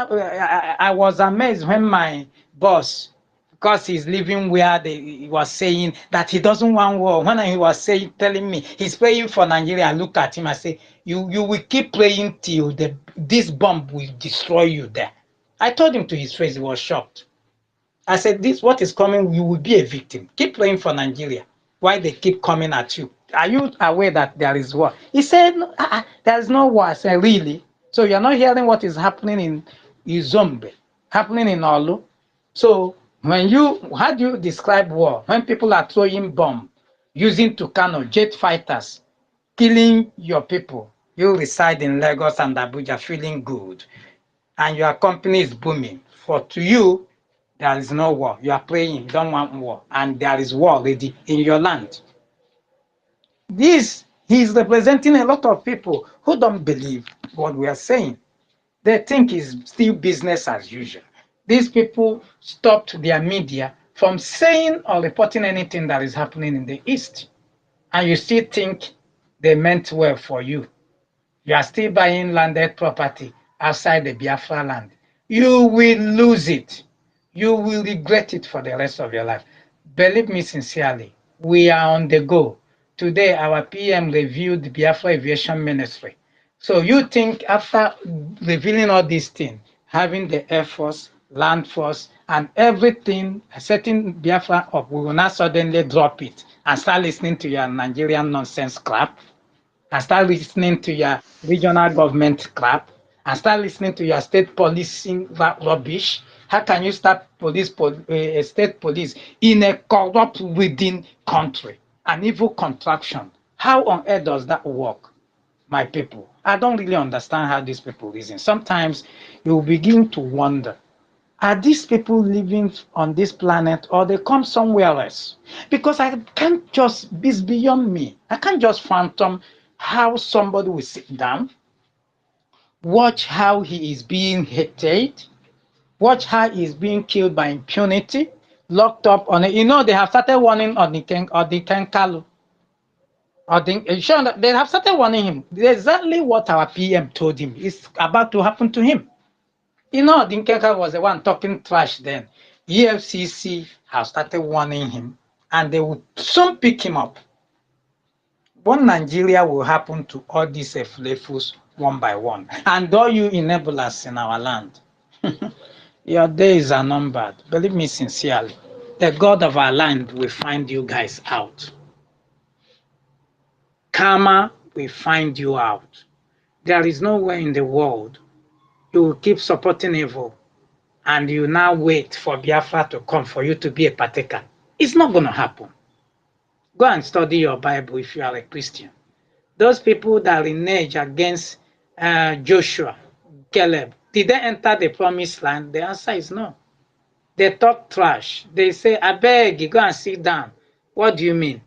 Speaker 16: I was amazed when my boss, because he's living where he was saying that he doesn't want war. When he was telling me he's praying for Nigeria, I look at him, I say, you will keep praying till this bomb will destroy you there. I told him to his face, he was shocked. I said, this, what is coming, you will be a victim. Keep praying for Nigeria. Why they keep coming at you? Are you aware that there is war? He said, there is no war. I said, really? So you're not hearing what is happening in Izombe, happening in Olu? So how do you describe war? When people are throwing bomb, using Tucano, jet fighters, killing your people, you reside in Lagos and Abuja feeling good, and your company is booming. To you, there is no war. You are praying, you don't want war, and there is war already in your land. He's representing a lot of people who don't believe what we are saying. They think it's still business as usual. These people stopped their media from saying or reporting anything that is happening in the East. And you still think they meant well for you. You are still buying landed property outside the Biafra land. You will lose it. You will regret it for the rest of your life. Believe me sincerely, we are on the go. Today, our PM reviewed the Biafra Aviation Ministry. So you think after revealing all these things, having the Air Force, Land Force, and everything, setting Biafra up, we will not suddenly drop it and start listening to your Nigerian nonsense crap, and start listening to your regional government crap, and start listening to your state policing rubbish. How can you start state police in a corrupt within country, an evil contraction? How on earth does that work, my people? I don't really understand how these people reason. Sometimes you begin to wonder, are these people living on this planet or they come somewhere else? Because I can't just, it's beyond me. I can't just phantom how somebody will sit down, watch how he is being hated, watch how he is being killed by impunity, locked up on it. They have started warning on the Kenkalu. They have started warning him. Exactly what our PM told him is about to happen to him. Dinkeka was the one talking trash then. EFCC have started warning him, and they will soon pick him up. What Nigeria will happen to all these Eflefus one by one, and all you enablers in our land. Your days are numbered. Believe me sincerely. The God of our land will find you guys out. Karma will find you out. There is nowhere in the world you will keep supporting evil and you now wait for Biafra to come for you to be a partaker. It's not going to happen. Go and study your Bible if you are a Christian. Those people that renege against Joshua, Caleb, did they enter the promised land? The answer is no. They talk trash. They say, I beg you, go and sit down. What do you mean?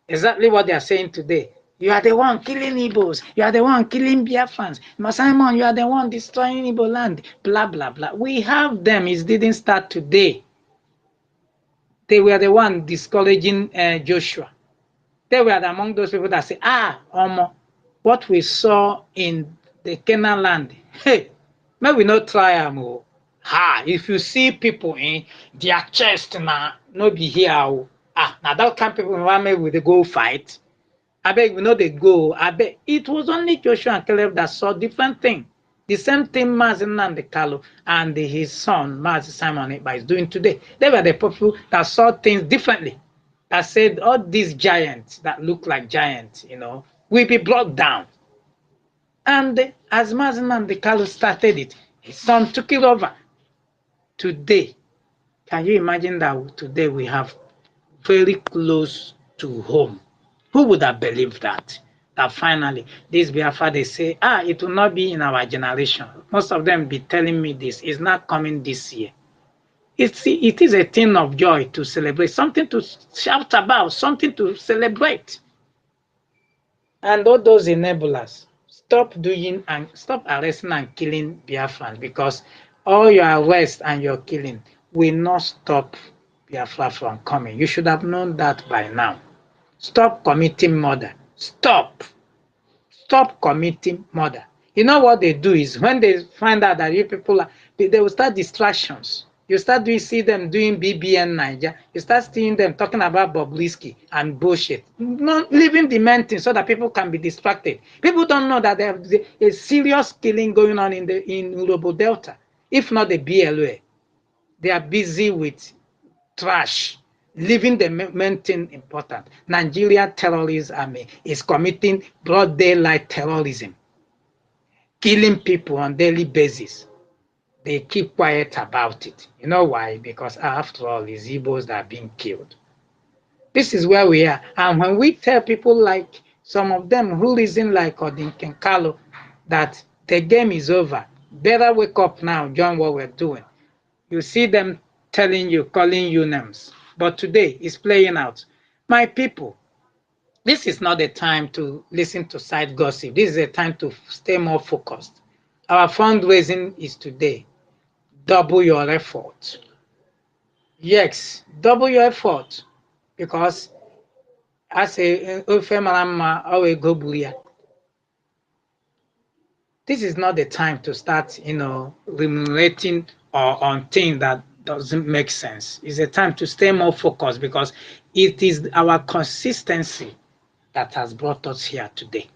Speaker 16: Exactly what they are saying today. You are the one killing Igbos. You are the one killing Biafrans. Simon, you are the one destroying Igbo land. Blah, blah, blah. We have them. It didn't start today. They were the one discouraging Joshua. They were among those people that say, what we saw in the Canaan land, hey, may we not try them. If you see people in their chest now, no be here. Now that kind of people will they go fight. I beg, we know they go. I beg. It was only Joshua and Caleb that saw different thing. The same thing Mazin and the Kalu and his son, Mazi Simon Ekpa, is doing today. They were the people that saw things differently. That said, all these giants that look like giants, will be brought down. And as Maziman Kalu started it, his son took it over. Today, can you imagine that today we have very close to home? Who would have believed that? That finally, this Biafra, they say, it will not be in our generation. Most of them be telling me this. It's not coming this year. It is a thing of joy to celebrate, something to shout about, something to celebrate. And all those enablers, stop doing and stop arresting and killing Biafrans, because all your arrest and your killing will not stop Biafra from coming. You should have known that by now. Stop committing murder. Stop committing murder. You know what they do is when they find out that you people are, they will start distractions. You start see them doing BBN Niger. You start seeing them talking about Bobrisky and bullshit. Not leaving the main thing so that people can be distracted. People don't know that there's a serious killing going on in Urobo Delta. If not the BLA, they are busy with trash, leaving the main thing important. Nigeria terrorist army is committing broad daylight terrorism, killing people on daily basis. They keep quiet about it. You know why? Because after all, it's Igbos that are being killed. This is where we are. And when we tell people like some of them who reason like Odinken Kalu that the game is over, better wake up now, join what we're doing. You see them telling you, calling you names. But today it's playing out. My people, this is not the time to listen to side gossip. This is a time to stay more focused. Our fundraising is today. Double your effort. Yes, double your effort. Because as a this is not the time to start, remunerating or on things that doesn't make sense. It's a time to stay more focused, because it is our consistency that has brought us here today.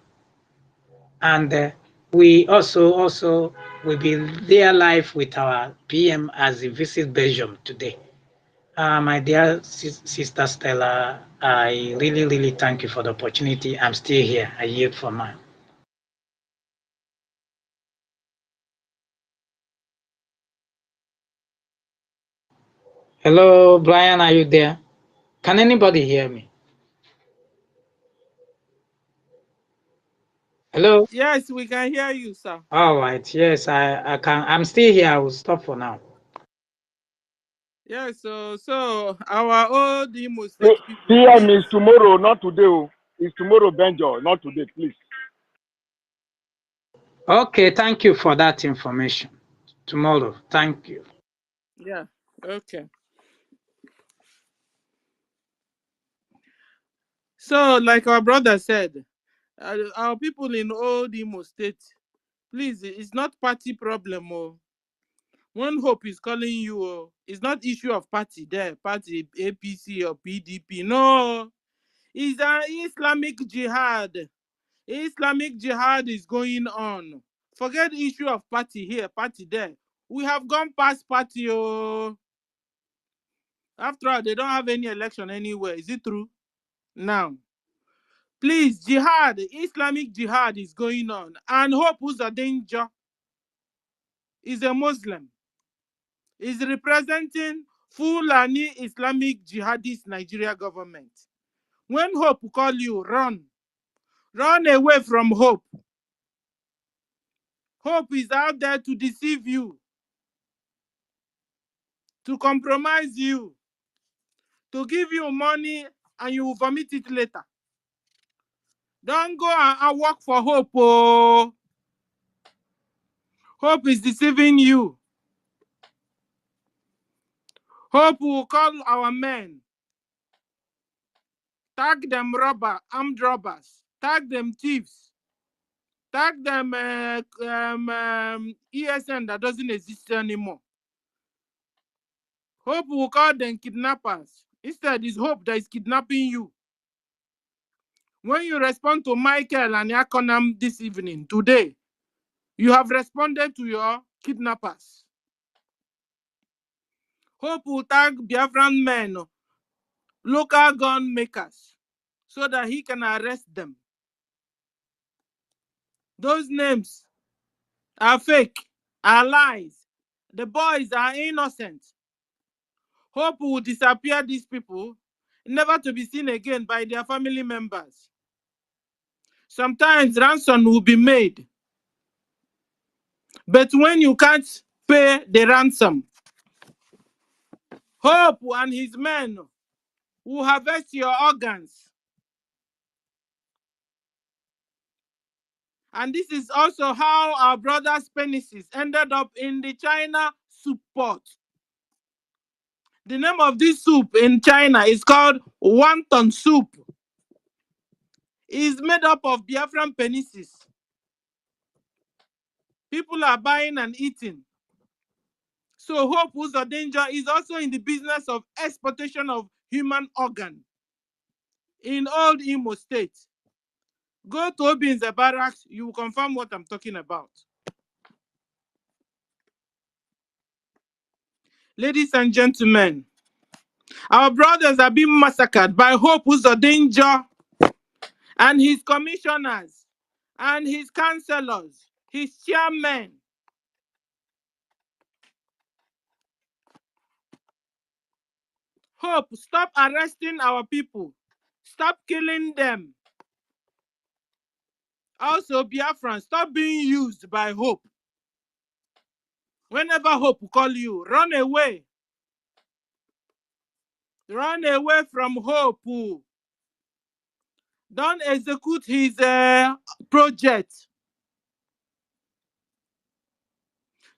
Speaker 16: And we also will be there live with our PM as he visits Belgium today. My dear sister Stella, I really, really thank you for the opportunity. I'm still here. I yield for now. Hello, Brian, are you there? Can anybody hear me? Hello?
Speaker 7: Yes, we can hear you, sir.
Speaker 16: All right. Yes, I can. I'm still here. I will stop for now.
Speaker 7: Yes, so our old Imo State people,
Speaker 8: PM
Speaker 7: please.
Speaker 8: is tomorrow, not today. It's tomorrow, Benjo, not today, please.
Speaker 16: Okay, thank you for that information. Tomorrow, thank you.
Speaker 7: Yeah, okay. So, like our brother said, our people in old Imo State, please, it's not party problem. When Hope is calling you, it's not issue of party there, party APC or PDP. No, it's an Islamic jihad. Islamic jihad is going on. Forget the issue of party here, party there. We have gone past party. After all, they don't have any election anywhere. Is it true? Now, please, jihad, Islamic jihad is going on. And Hope who's a danger is a Muslim. Is representing Fulani Islamic jihadist Nigeria government. When Hope call you, run. Run away from Hope. Hope is out there to deceive you, to compromise you, to give you money and you will vomit it later. Don't go and work for Hope. Oh. Hope is deceiving you. Hope will call our men. Tag them armed robbers. Tag them thieves. Tag them ESN that doesn't exist anymore. Hope will call them kidnappers. Instead, it's Hope that is kidnapping you. When you respond to Michael and Yakonam this evening, today, you have responded to your kidnappers. Hope will tag Biafran men, local gun makers, so that he can arrest them. Those names are fake, are lies. The boys are innocent. Hope will disappear these people, never to be seen again by their family members. Sometimes ransom will be made. But when you can't pay the ransom, Hope and his men will harvest your organs. And this is also how our brothers' penises ended up in the China soup pot. The name of this soup in China is called wonton soup. It is made up of Biafran penises. People are buying and eating. So Hope Uzo Danger is also in the business of exportation of human organ in old Imo State. Go to Obin's barracks, you will confirm what I'm talking about. Ladies and gentlemen, our brothers are being massacred by Hope Uzo Danger and his commissioners and his councillors, his chairmen. Hope, stop arresting our people. Stop killing them. Also, Biafran, stop being used by Hope. Whenever Hope will call you, run away. Run away from Hope. Don't execute his project.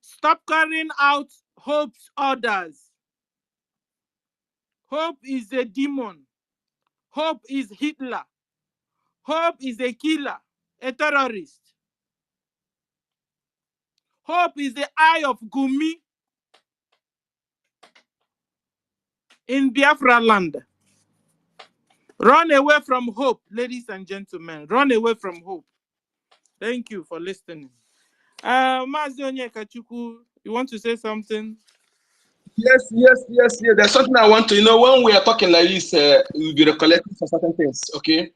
Speaker 7: Stop carrying out Hope's orders. Hope is a demon. Hope is Hitler. Hope is a killer, a terrorist. Hope is the eye of Gumi in Biafra land. Run away from Hope, ladies and gentlemen. Run away from Hope. Thank you for listening. Mazi Onyekachukwu, you want to say something?
Speaker 13: Yes. There's something I want to, when we are talking like this, we'll be recollecting for certain things, okay?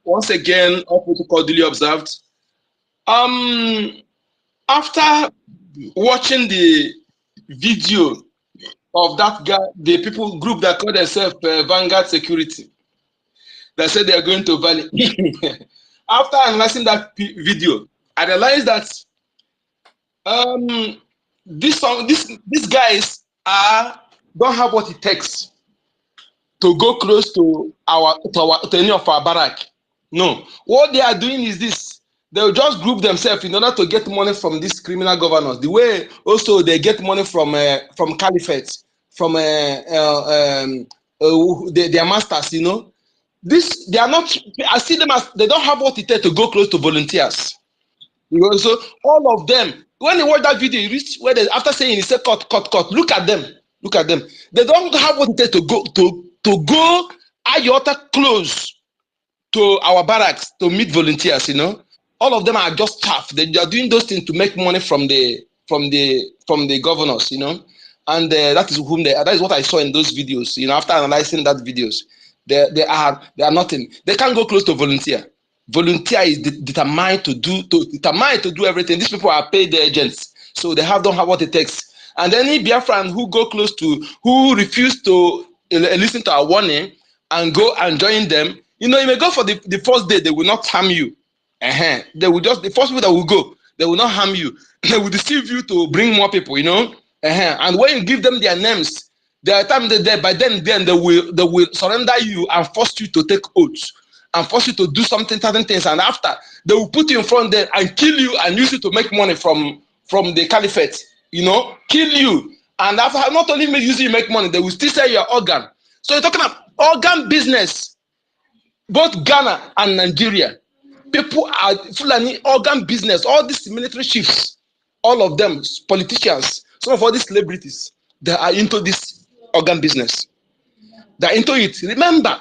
Speaker 13: Once again, all protocol duly observed. After watching the video of that guy, the people group that call themselves Vanguard Security, that said they are going to Valley. After analyzing that video, I realized that these guys don't have what it takes to go close to any of our barrack. No, what they are doing is this: they'll just group themselves in order to get money from these criminal governors. The way also they get money from caliphate, from their masters. This they are not. I see them as they don't have what it takes to go close to volunteers. So all of them, when you watch that video, you reach where they, after saying he said cut. Look at them. They don't have what it takes to go iota close to our barracks to meet volunteers. All of them are just staff. They are doing those things to make money from the governors. And that is that is what I saw in those videos. After analyzing that videos, they are nothing. They can't go close to volunteer. Volunteer is determined to do everything. These people are paid agents, so they don't have what it takes. And any Biafran who refuse to listen to our warning and go and join them, you may go for the first day. They will not harm you. They will just the first people that will go. They will not harm you. They will deceive you to bring more people. And when you give them their names, there are times that by then they will surrender you and force you to take oaths and force you to do certain things. And after they will put you in front there and kill you and use you to make money from the caliphate. Kill you. And after not only use you make money, they will still sell your organ. So you're talking about organ business. Both Ghana and Nigeria, people are Fulani organ business. All these military chiefs, all of them, politicians, some of all these celebrities, they are into this organ business. They're into it. Remember,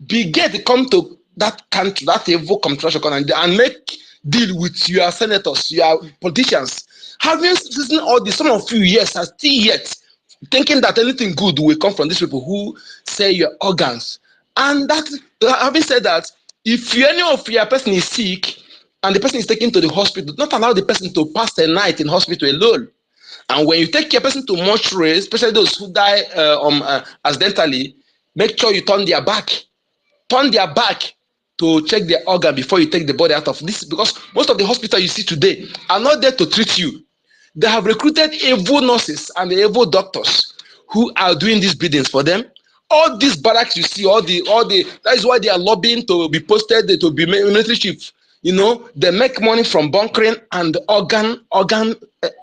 Speaker 13: Bill Gates come to that country, that evil contraction, and make deal with your senators, your politicians. Having seen all this, some of you, yes, are still yet thinking that anything good will come from these people who sell your organs. And that, having said that, if any of your person is sick, and the person is taken to the hospital, not allow the person to pass the night in hospital alone. And when you take a person to mortuary, especially those who die accidentally, make sure you turn their back to check their organ before you take the body out of this, because most of the hospitals you see today are not there to treat you. They have recruited evil nurses and evil doctors who are doing these biddings for them. All these barracks you see, that is why they are lobbying to be posted to be military chief. You know, they make money from bunkering and organ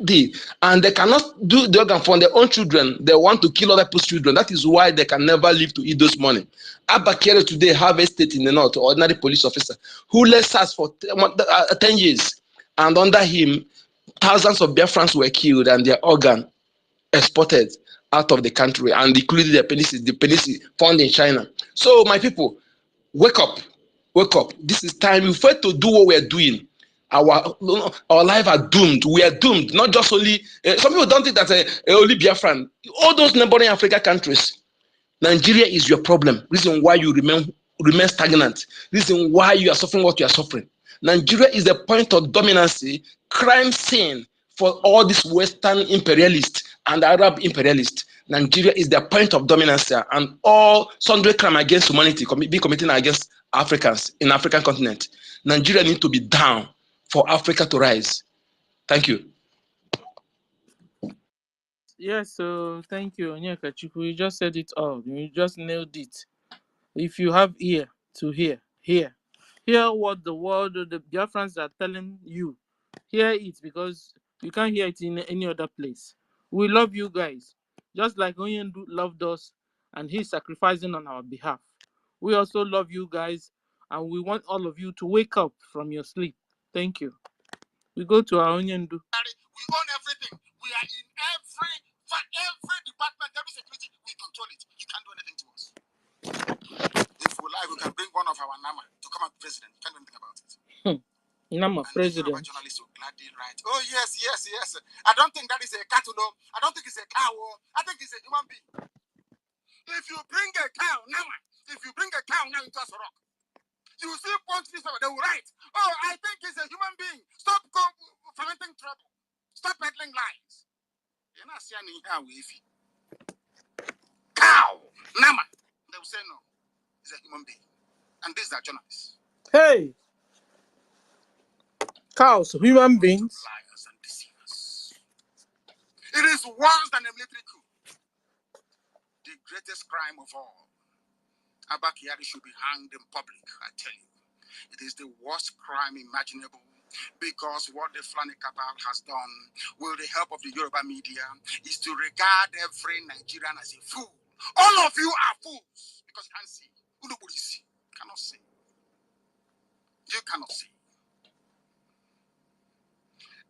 Speaker 13: deal, and they cannot do the organ for their own children. They want to kill other people's children. That is why they can never live to eat those money. Abakere today have a state in the north, ordinary police officer, who left us for 10 years, and under him, thousands of Biafrans were killed and their organ exported out of the country, and including the penicillin found in China. So, my people, wake up. This is time. We fail to do what we are doing. Our life are doomed. We are doomed. Not just only some people don't think that only Biafran. All those neighboring African countries. Nigeria is your problem. Reason why you remain stagnant. Reason why you are suffering what you are suffering. Nigeria is the point of dominancy, crime scene for all these Western imperialists and Arab imperialists. Nigeria is the point of dominance, and all sundry crime against humanity being committed against Africans in the African continent. Nigeria needs to be down for Africa to rise. Thank you.
Speaker 7: Yes, so thank you, Onyeka Chukwu. You just said it all. You just nailed it. If you have ear to hear what the world, the Biafrans are telling you. Hear it, because you can't hear it in any other place. We love you guys, just like Onyendu loved us, and he's sacrificing on our behalf. We also love you guys, and we want all of you to wake up from your sleep. Thank you. We go to our Onyendu.
Speaker 17: We own everything. We are in every department, every security. We control it. You can't do anything to us. If we like, we can bring one of our Nama to come and be president. You can't do anything about it.
Speaker 7: Nama
Speaker 17: and
Speaker 7: president.
Speaker 17: Our journalists will gladly write, oh yes. I don't think that is a cattle. I don't think it's a cow. I think it's a human being. If you bring a cow, Nama, now into a rock, you see countries they will write, oh, I think it's a human being. Stop fermenting trouble. Stop peddling lies. You're not seeing how we cow, Nama. They will say no, it's a human being. And these are journalists.
Speaker 7: Hey! Cows, human beings.
Speaker 17: Liars and deceivers. It is worse than a military coup. The greatest crime of all. Abba Kyari should be hanged in public, I tell you. It is the worst crime imaginable, because what the Fulani cabal has done with the help of the Yoruba media is to regard every Nigerian as a fool. All of you are fools because you can't see. Nobody see. Cannot see. You cannot see.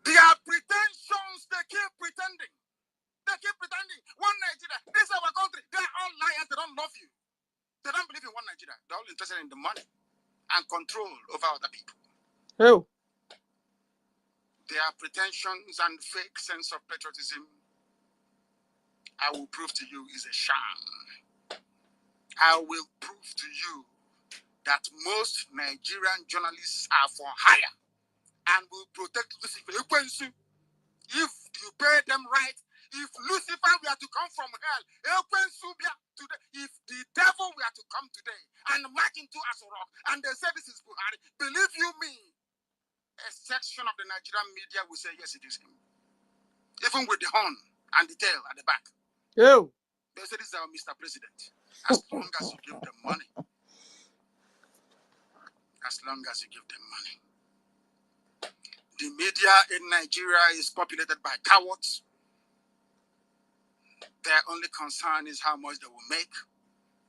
Speaker 17: Their pretensions, they keep pretending. One Nigeria, this is our country. They are all liars. They don't love you. They don't believe in one Nigeria. They're all interested in the money and control over other people.
Speaker 7: Oh.
Speaker 17: Their pretensions and fake sense of patriotism, I will prove to you, is a sham. I will prove to you that most Nigerian journalists are for hire and will protect Lucifer. If you pay them right, if Lucifer were to come from hell, if the devil were to come today and march into Asorok and they say this is Buhari, believe you me, a section of the Nigerian media will say yes, it is him. Even with the horn and the tail at the back.
Speaker 7: Ew.
Speaker 17: They say this is our Mr. President. As long as you give them money. As long as you give them money. The media in Nigeria is populated by cowards. Their only concern is how much they will make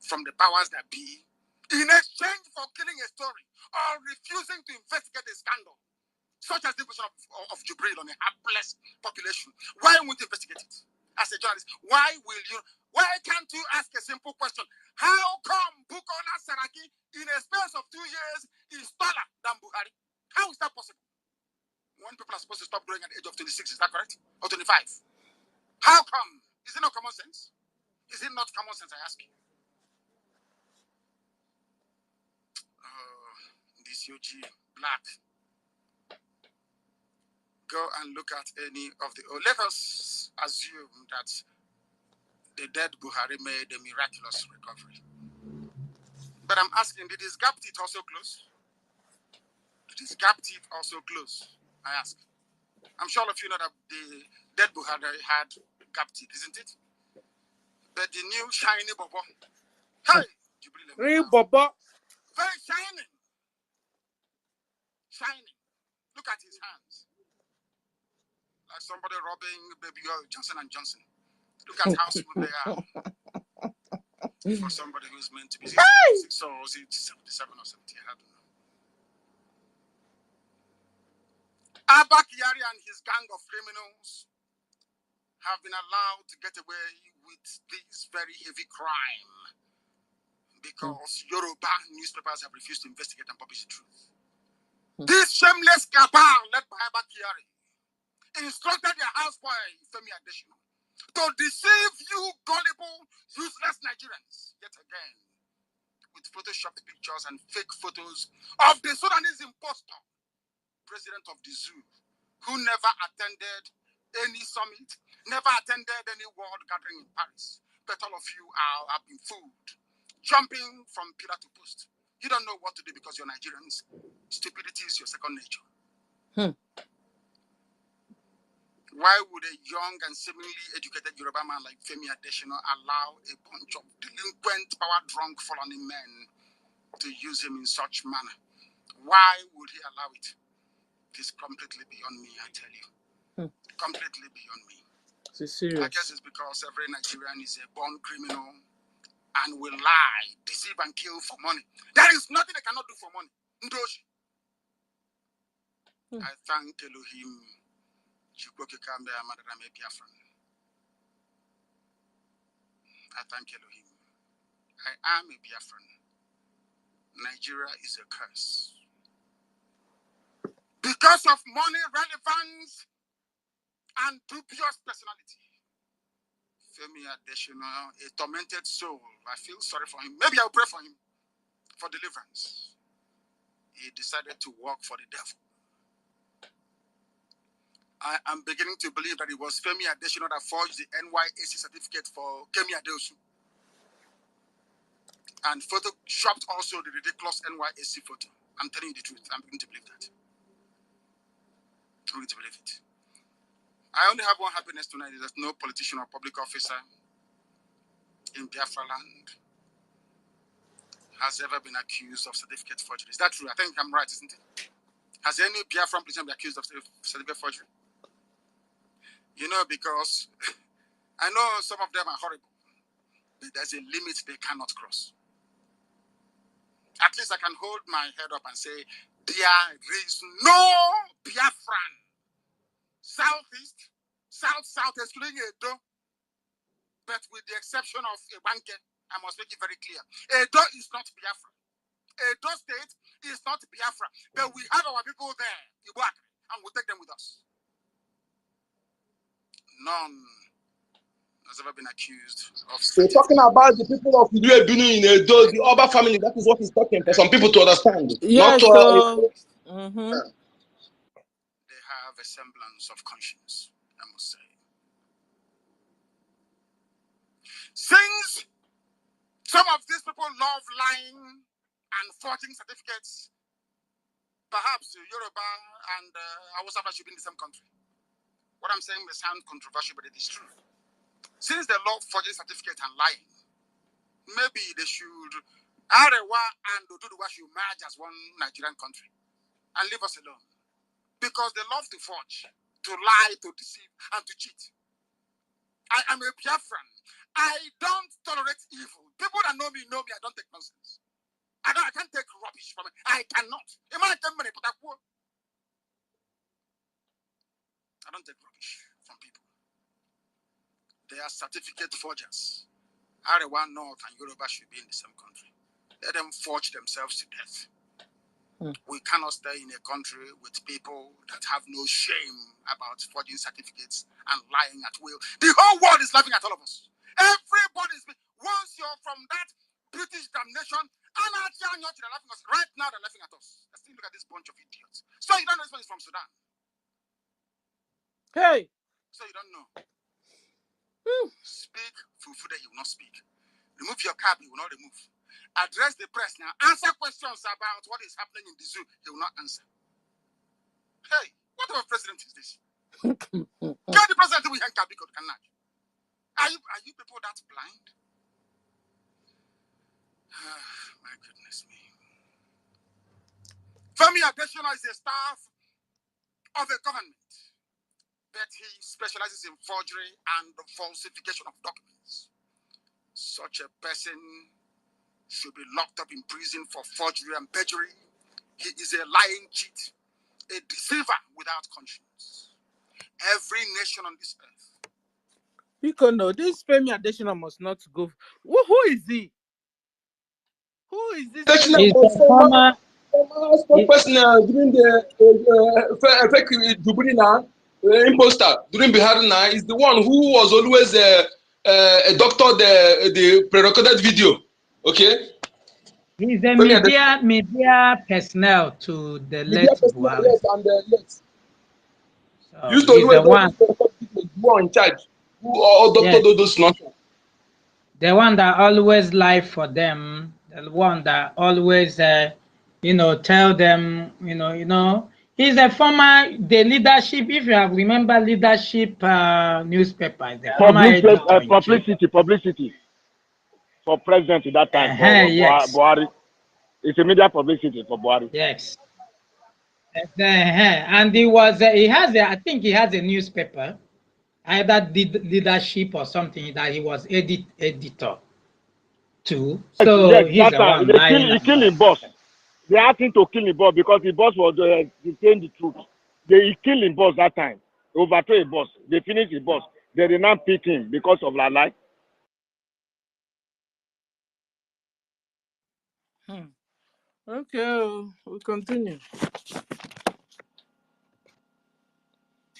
Speaker 17: from the powers that be in exchange for killing a story or refusing to investigate a scandal, such as the position of Jubril on a hapless population. Why won't you investigate it? As a journalist, why can't you ask a simple question? How come Bukola Saraki, in a space of 2 years, is taller than Buhari? How is that possible? When people are supposed to stop growing at the age of 26, is that correct? Or 25? How come? Is it not common sense? Is it not common sense, I ask you? This UG, black. go and look at any of the... Oh, let us assume that the dead Buhari made a miraculous recovery. But I'm asking, did his gap teeth also close? Did his gap teeth also close? I ask. I'm sure all of you know that the dead Buhari had gap teeth, isn't it? But the new shiny bobo, hey,
Speaker 7: Real Bobo.
Speaker 17: very shining. Shining. Look at his hands. Like somebody rubbing baby oil, Johnson & Johnson. Look at how smooth they are. For somebody who's meant to be 66 or 77 or 70, I don't know. Abba Kyari and his gang of criminals have been allowed to get away with this very heavy crime because Yoruba newspapers have refused to investigate and publish the truth. This shameless cabal led by Abba Kyari instructed their houseboy, Femi Adesina, to deceive you gullible, useless Nigerians yet again with photoshopped pictures and fake photos of the Sudanese impostor, president of the zoo, who never attended any summit, never attended any world gathering in Paris. But all of you have been fooled, jumping from pillar to post. You don't know what to do because you're Nigerians. Stupidity is your second nature. Why would a young and seemingly educated Yoruba man like Femi Adesina allow a bunch of delinquent, power-drunk, fallen men to use him in such manner? Why would he allow it? It is completely beyond me, I tell you. Completely beyond me.
Speaker 7: Serious.
Speaker 17: I guess it's because every Nigerian is a born criminal and will lie, deceive, and kill for money. There is nothing they cannot do for money. Ndoshi. I thank Elohim. I thank Elohim. I am a Biafran. Nigeria is a curse. Because of money, relevance, and dubious personality. Femi Adesina, a tormented soul. I feel sorry for him. Maybe I'll pray for him for deliverance. He decided to work for the devil. I am beginning to believe that it was Femi Adesina that forged the NYSC certificate for Kemi Adeosu. And photoshopped also the ridiculous NYSC photo. I'm telling you the truth. I'm beginning to believe that. I'm beginning to believe it. I only have one happiness tonight, is that no politician or public officer in Biafra land has ever been accused of certificate forgery. Is that true? I think I'm right, isn't it? Has any Biafran politician been accused of certificate forgery? You know, because I know some of them are horrible, but there's a limit they cannot cross. At least I can hold my head up and say, there is no Biafran, southeast, south, excluding Edo, but with the exception of Ibanke, I must make it very clear. Edo is not Biafra. Edo State is not Biafra. But we have our people there, Ibuakri, and we'll take them with us. None has ever been accused of...
Speaker 13: We're talking about the people of Iduebinu in Edo, the Oba family. That is what he's talking for some people to understand.
Speaker 7: Yes,
Speaker 13: Not
Speaker 7: so...
Speaker 17: They have a semblance of conscience, I must say. Since some of these people love lying and forging certificates, perhaps Yoruba and Hausa should be in the same country. What I'm saying may sound controversial, but it is true. Since they love forging certificates and lying, maybe they should, Arewa and Oduduwa should merge as one Nigerian country and leave us alone. Because they love to forge, to lie, to deceive, and to cheat. I am a Biafran. I don't tolerate evil. People that know me, I don't take nonsense. I can't take rubbish from it. I cannot. I don't take rubbish from people. They are certificate forgers. Arewa North and Yoruba should be in the same country. Let them forge themselves to death. We cannot stay in a country with people that have no shame about forging certificates and lying at will. The whole world is laughing at all of us. Everybody's once you're from that British damnation, they're laughing at us. Right now, they're laughing at us. Let's look at this bunch of idiots. So you don't know this one is from Sudan.
Speaker 7: Hey.
Speaker 17: So you don't know. Speak, Fufude, he will not speak. Remove your cap, he will not remove. Address the press now. Answer questions about what is happening in the zoo. He will not answer. Hey, what type of president is this? Get the president we can cannot. Are you people that blind? My goodness me. Femi Adesina is a staff of a government, but he specializes in forgery and the falsification of documents. Such a person should be locked up in prison for forgery and perjury. He is a lying cheat, a deceiver without conscience. Every nation on this earth.
Speaker 7: Because no, this Femi Adesina must not go. Who is he? Who is this?
Speaker 13: Adesina was former spokesperson during the fake Jubrina imposter during Biharna. Is the one who was always a doctor the pre-recorded video. Okay.
Speaker 16: He's a media personnel to the
Speaker 13: Media
Speaker 16: late
Speaker 13: personnel,
Speaker 16: Buhari.
Speaker 13: yes, and yes.
Speaker 16: So
Speaker 13: Used to
Speaker 16: he's the
Speaker 13: always who in charge, who or doctor those nonsense.
Speaker 16: The one that always lie for them, the one that always, tell them, he's a former, the leadership, if you have remember leadership newspaper, the former editor.
Speaker 8: Publicity for president at that time, for
Speaker 16: yes.
Speaker 8: Buhari. It's a media publicity for Buhari.
Speaker 16: Yes. And I think he has a newspaper, either leadership or something that he was editor to. So
Speaker 8: Yes,
Speaker 16: he's
Speaker 8: that
Speaker 16: the
Speaker 8: time
Speaker 16: one lying.
Speaker 8: he killed his boss. They asked him to kill his boss because the boss was saying the truth. He killed his boss that time. They overthrew his boss. They finished his boss. They did not pick him because of la lie.
Speaker 7: Okay, we'll continue.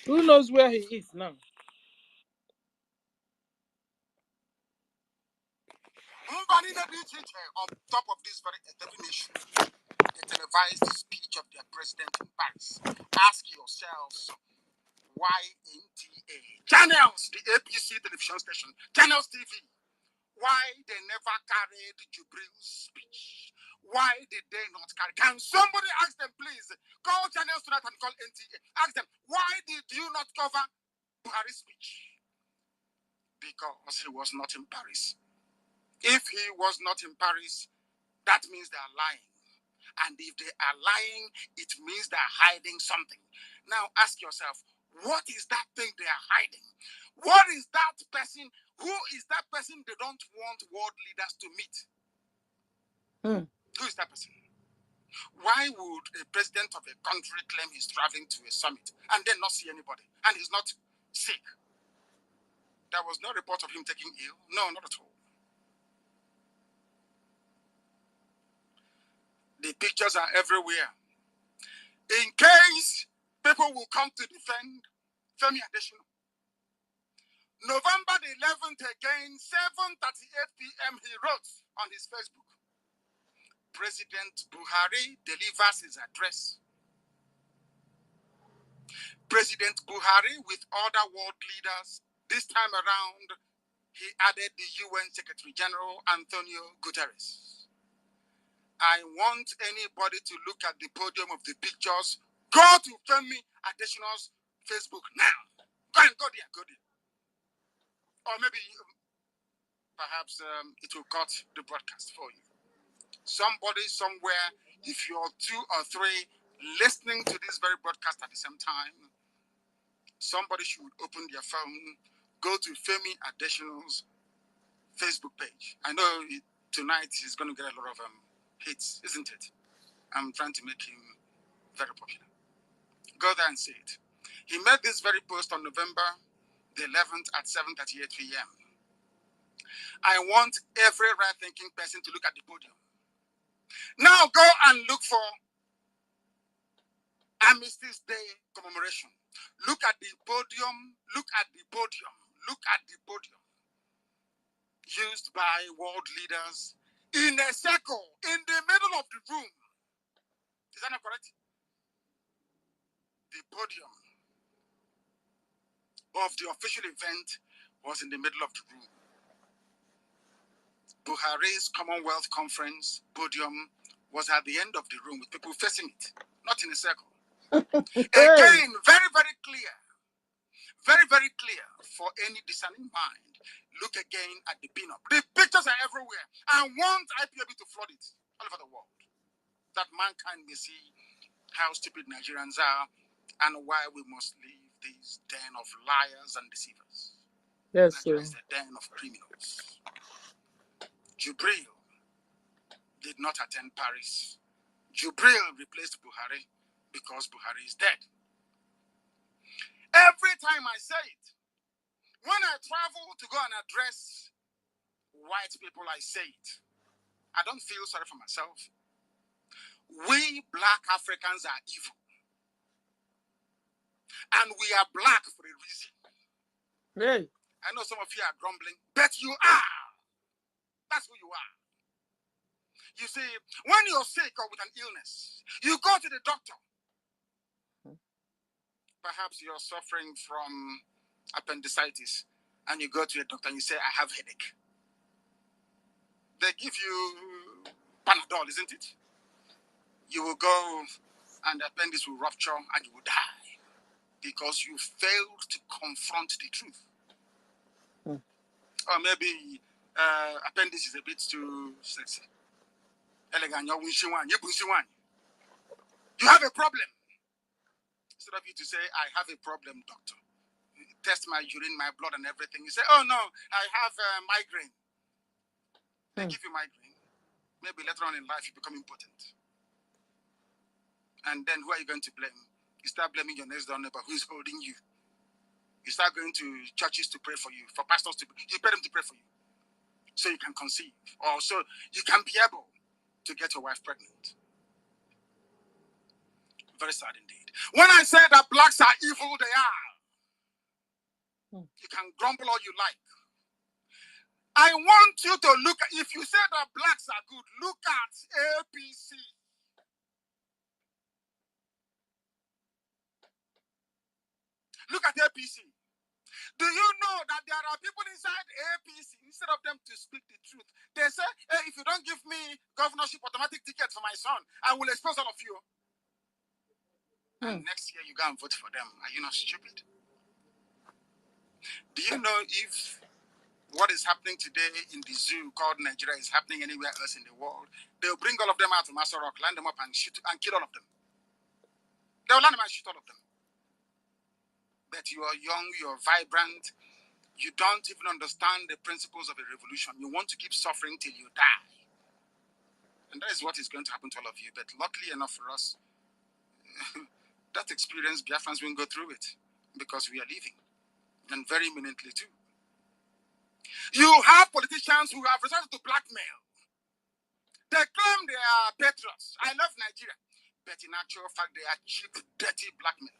Speaker 7: Who knows where he is now?
Speaker 17: On top of this very definition, the televised speech of their president in Paris. Ask yourselves why NTA channels, the APC television station, channels TV, why they never carried Jubril's speech? Why did they not carry? Can somebody ask them, please? Call channels tonight and call NTA. Ask them, why did you not cover Buhari's speech? Because he was not in Paris. If he was not in Paris, that means they are lying. And if they are lying, it means they are hiding something. Now ask yourself, what is that thing they are hiding? What is that person? Who is that person they don't want world leaders to meet? Who is that person? Why would a president of a country claim he's traveling to a summit and then not see anybody? And he's not sick. There was no report of him taking ill. No, not at all. The pictures are everywhere. In case people will come to defend Femi Adesina. November the 11th again, 7:38 p.m. he wrote on his Facebook. President Buhari delivers his address. President Buhari with other world leaders. This time around, he added the UN Secretary General Antonio Guterres. I want anybody to look at the podium of the pictures. Go to Femi Adesina's Facebook now. Go there. Or maybe, perhaps it will cut the broadcast for you. Somebody somewhere, if you're 2 or 3 listening to this very broadcast at the same time, somebody should open their phone, go to Femi Adesina's Facebook page. I know tonight he's going to get a lot of hits, isn't it? I'm trying to make him very popular. Go there and see it. He made this very post on November the 11th at 7:38 p.m. I want every right-thinking person to look at the podium. Now go and look for Armistice Day commemoration. Look at the podium. Look at the podium. Look at the podium. Used by world leaders in a circle in the middle of the room. Is that not correct? The podium of the official event was in the middle of the room. Buhari's Commonwealth Conference podium was at the end of the room with people facing it, not in a circle. Again, very, very clear. Very, very clear for any discerning mind. Look again at the pin-up. The pictures are everywhere. I want IPOB to flood it all over the world, that mankind may see how stupid Nigerians are and why we must leave this den of liars and deceivers.
Speaker 7: Yes,
Speaker 17: Nigeria
Speaker 7: sir.
Speaker 17: is a den of criminals. Jubril did not attend Paris. Jubril replaced Buhari because Buhari is dead. Every time I say it, when I travel to go and address white people, I say it. I don't feel sorry for myself. We black Africans are evil. And we are black for a reason.
Speaker 7: Hey.
Speaker 17: I know some of you are grumbling, but you are. That's who you are. You see, when you're sick or with an illness, you go to the doctor. Perhaps you're suffering from appendicitis, and you go to a doctor and you say, I have headache. They give you Panadol, isn't it? You will go and the appendix will rupture and you will die because you failed to confront the truth. Or maybe appendix is a bit too sexy. Elegant, you have a problem. Instead of you to say, I have a problem, doctor. Test my urine, my blood, and everything. You say, oh no, I have migraine. They give you migraine. Maybe later on in life you become impotent. And then who are you going to blame? You start blaming your next door neighbor who is holding you. You start going to churches to pray for you, for pastors to pray. You pay them to pray for you so you can conceive, or so you can be able to get your wife pregnant. Very sad indeed. When I say that blacks are evil, they are. You can grumble all you like. I want you to look at, if you say that blacks are good, look at APC. Look at APC. Do you know that there are people inside APC, instead of them to speak the truth, they say, hey, if you don't give me governorship automatic ticket for my son, I will expose all of you. And next year you go and vote for them. Are you not stupid? Do you know if what is happening today in the zoo called Nigeria is happening anywhere else in the world? They'll bring all of them out to Master Rock, land them up and shoot and kill all of them. They'll land them and shoot all of them. But you are young, you're vibrant, you don't even understand the principles of a revolution. You want to keep suffering till you die. And that is what is going to happen to all of you. But luckily enough for us, that experience, Biafrans won't go through it because we are leaving. And very imminently too. You have politicians who have resorted to blackmail. They claim they are patriots. I love Nigeria. But in actual fact, they are cheap, dirty blackmail.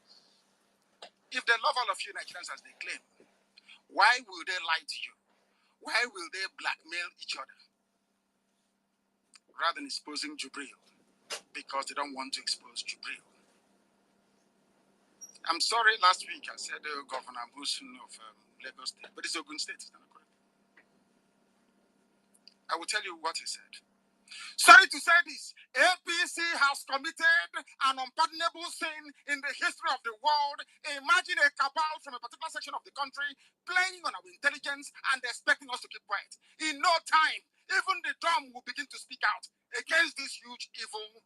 Speaker 17: If they love all of you Nigerians as they claim, why will they lie to you? Why will they blackmail each other? Rather than exposing Jubril, because they don't want to expose Jubril. I'm sorry, last week I said Governor Busun of Lagos State, but it's Ogun State, is that not correct? I will tell you what he said. Sorry to say this, APC has committed an unpardonable sin in the history of the world. Imagine a cabal from a particular section of the country playing on our intelligence and expecting us to keep quiet. In no time, even the dumb will begin to speak out against this huge evil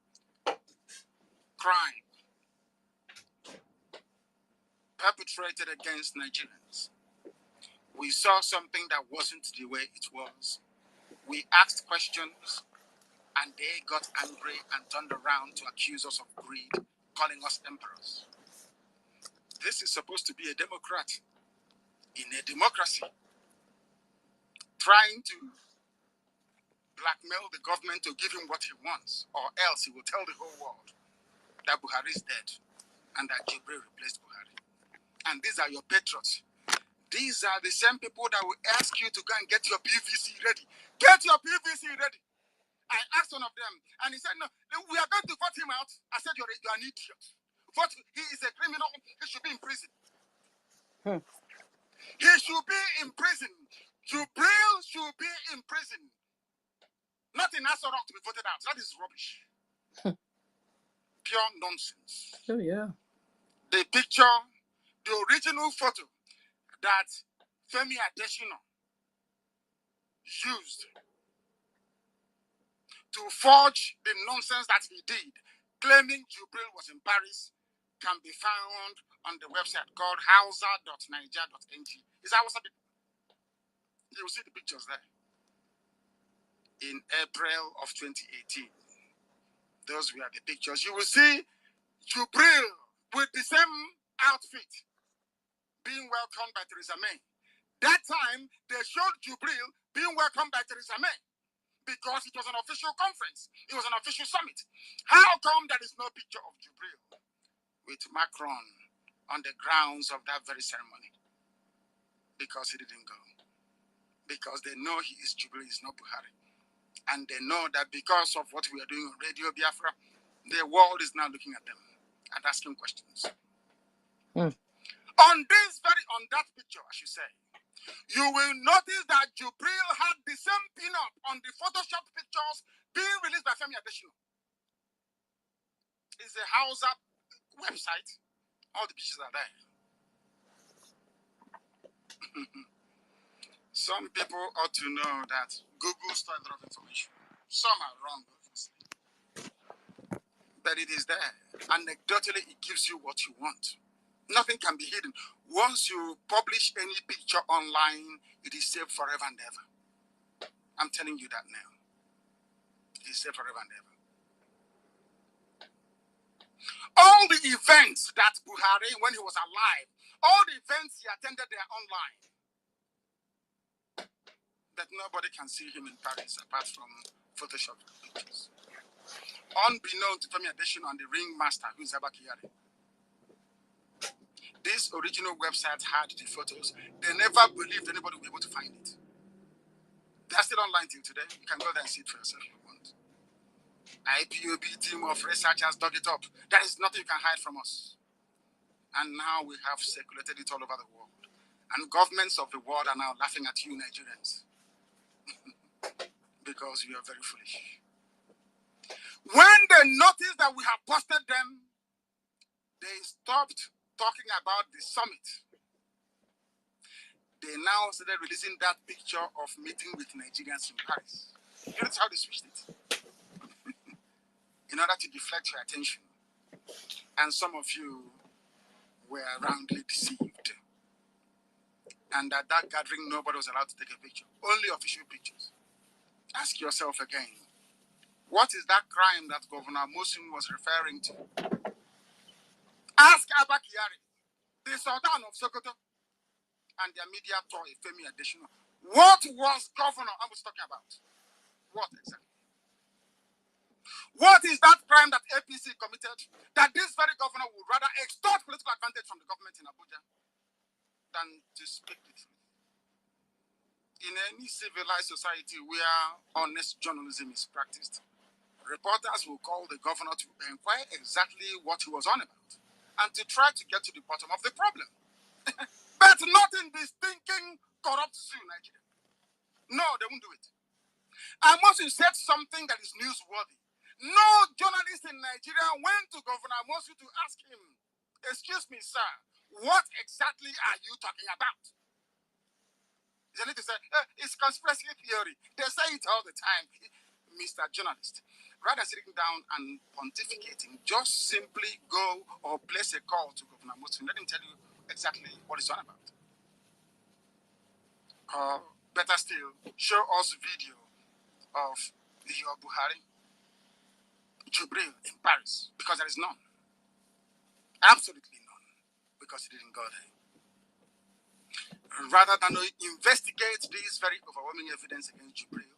Speaker 17: crime perpetrated against Nigerians. We saw something that wasn't the way it was. We asked questions, and they got angry and turned around to accuse us of greed, calling us emperors. This is supposed to be a democrat in a democracy, trying to blackmail the government to give him what he wants, or else he will tell the whole world that Buhari is dead and that Jibril replaced Buhari. And these are your patriots. These are the same people that will ask you to go and get your PVC ready. Get your PVC ready. I asked one of them, and he said, no, we are going to vote him out. I said, you're an idiot. Vote, he is a criminal. He should be in prison. should be in prison. Jubril should be in prison. Not in Asorok to be voted out. That is rubbish. Pure nonsense.
Speaker 7: Oh, yeah.
Speaker 17: The picture, the original photo that Femi Adesina used to forge the nonsense that he did, claiming Jubril was in Paris, can be found on the website called hausa.niger.ng. It's Hausa people. You will see the pictures there. In April of 2018. Those were the pictures. You will see Jubril with the same outfit being welcomed by Theresa May. That time, they showed Jubril being welcomed by Theresa May because it was an official conference. It was an official summit. How come there is no picture of Jubril with Macron on the grounds of that very ceremony? Because he didn't go. Because they know he is Jubril, he's not Buhari. And they know that because of what we are doing on Radio Biafra, the world is now looking at them and asking questions. On that picture, I should say, you will notice that Jubril had the same pin-up on the Photoshop pictures being released by Femi Adesina. It's a Hausa website. All the pictures are there. Some people ought to know that Google stores a lot of information. Some are wrong, obviously. But it is there. Anecdotally, it gives you what you want. Nothing can be hidden. Once you publish any picture online, it is safe forever and ever. I'm telling you that now. It is safe forever and ever. All the events that Buhari, when he was alive, all the events he attended, they are online. That nobody can see him in Paris apart from Photoshop pictures. Unbeknown to Femi Adesina and the ringmaster, who is Abakiyari. This original website had the photos. They never believed anybody would be able to find it. They're still online till today. You can go there and see it for yourself if you want. IPOB team of researchers dug it up. There is nothing you can hide from us. And now we have circulated it all over the world. And governments of the world are now laughing at you, Nigerians. Because you are very foolish. When they noticed that we have busted them, they stopped talking about the summit. They now started releasing that picture of meeting with Nigerians in Paris. You notice how they switched it? In order to deflect your attention. And some of you were roundly deceived. And at that gathering, nobody was allowed to take a picture. Only official pictures. Ask yourself again, what is that crime that Governor Mosun was referring to? Ask Abba Kyari, the Sultan of Sokoto, and their media tour, Femi Adesina. What was Governor I was talking about? What exactly? What is that crime that APC committed that this very governor would rather extort political advantage from the government in Abuja than to speak the truth? In any civilized society where honest journalism is practiced, reporters will call the governor to inquire exactly what he was on about and to try to get to the bottom of the problem. But not in this thinking corrupt zoo, Nigeria. No, they won't do it. And Mosun said something that is newsworthy. No journalist in Nigeria went to Governor Mosun to ask him, excuse me, sir, what exactly are you talking about? They need to say, it's conspiracy theory. They say it all the time. Mr. Journalist, rather sitting down and pontificating, just simply go or place a call to Governor Mosun. Let him tell you exactly what it's all about. Or better still, show us video of your Buhari, Jubril in Paris, because there is none. Absolutely none, because he didn't go there. Rather than investigate this very overwhelming evidence against Jubril,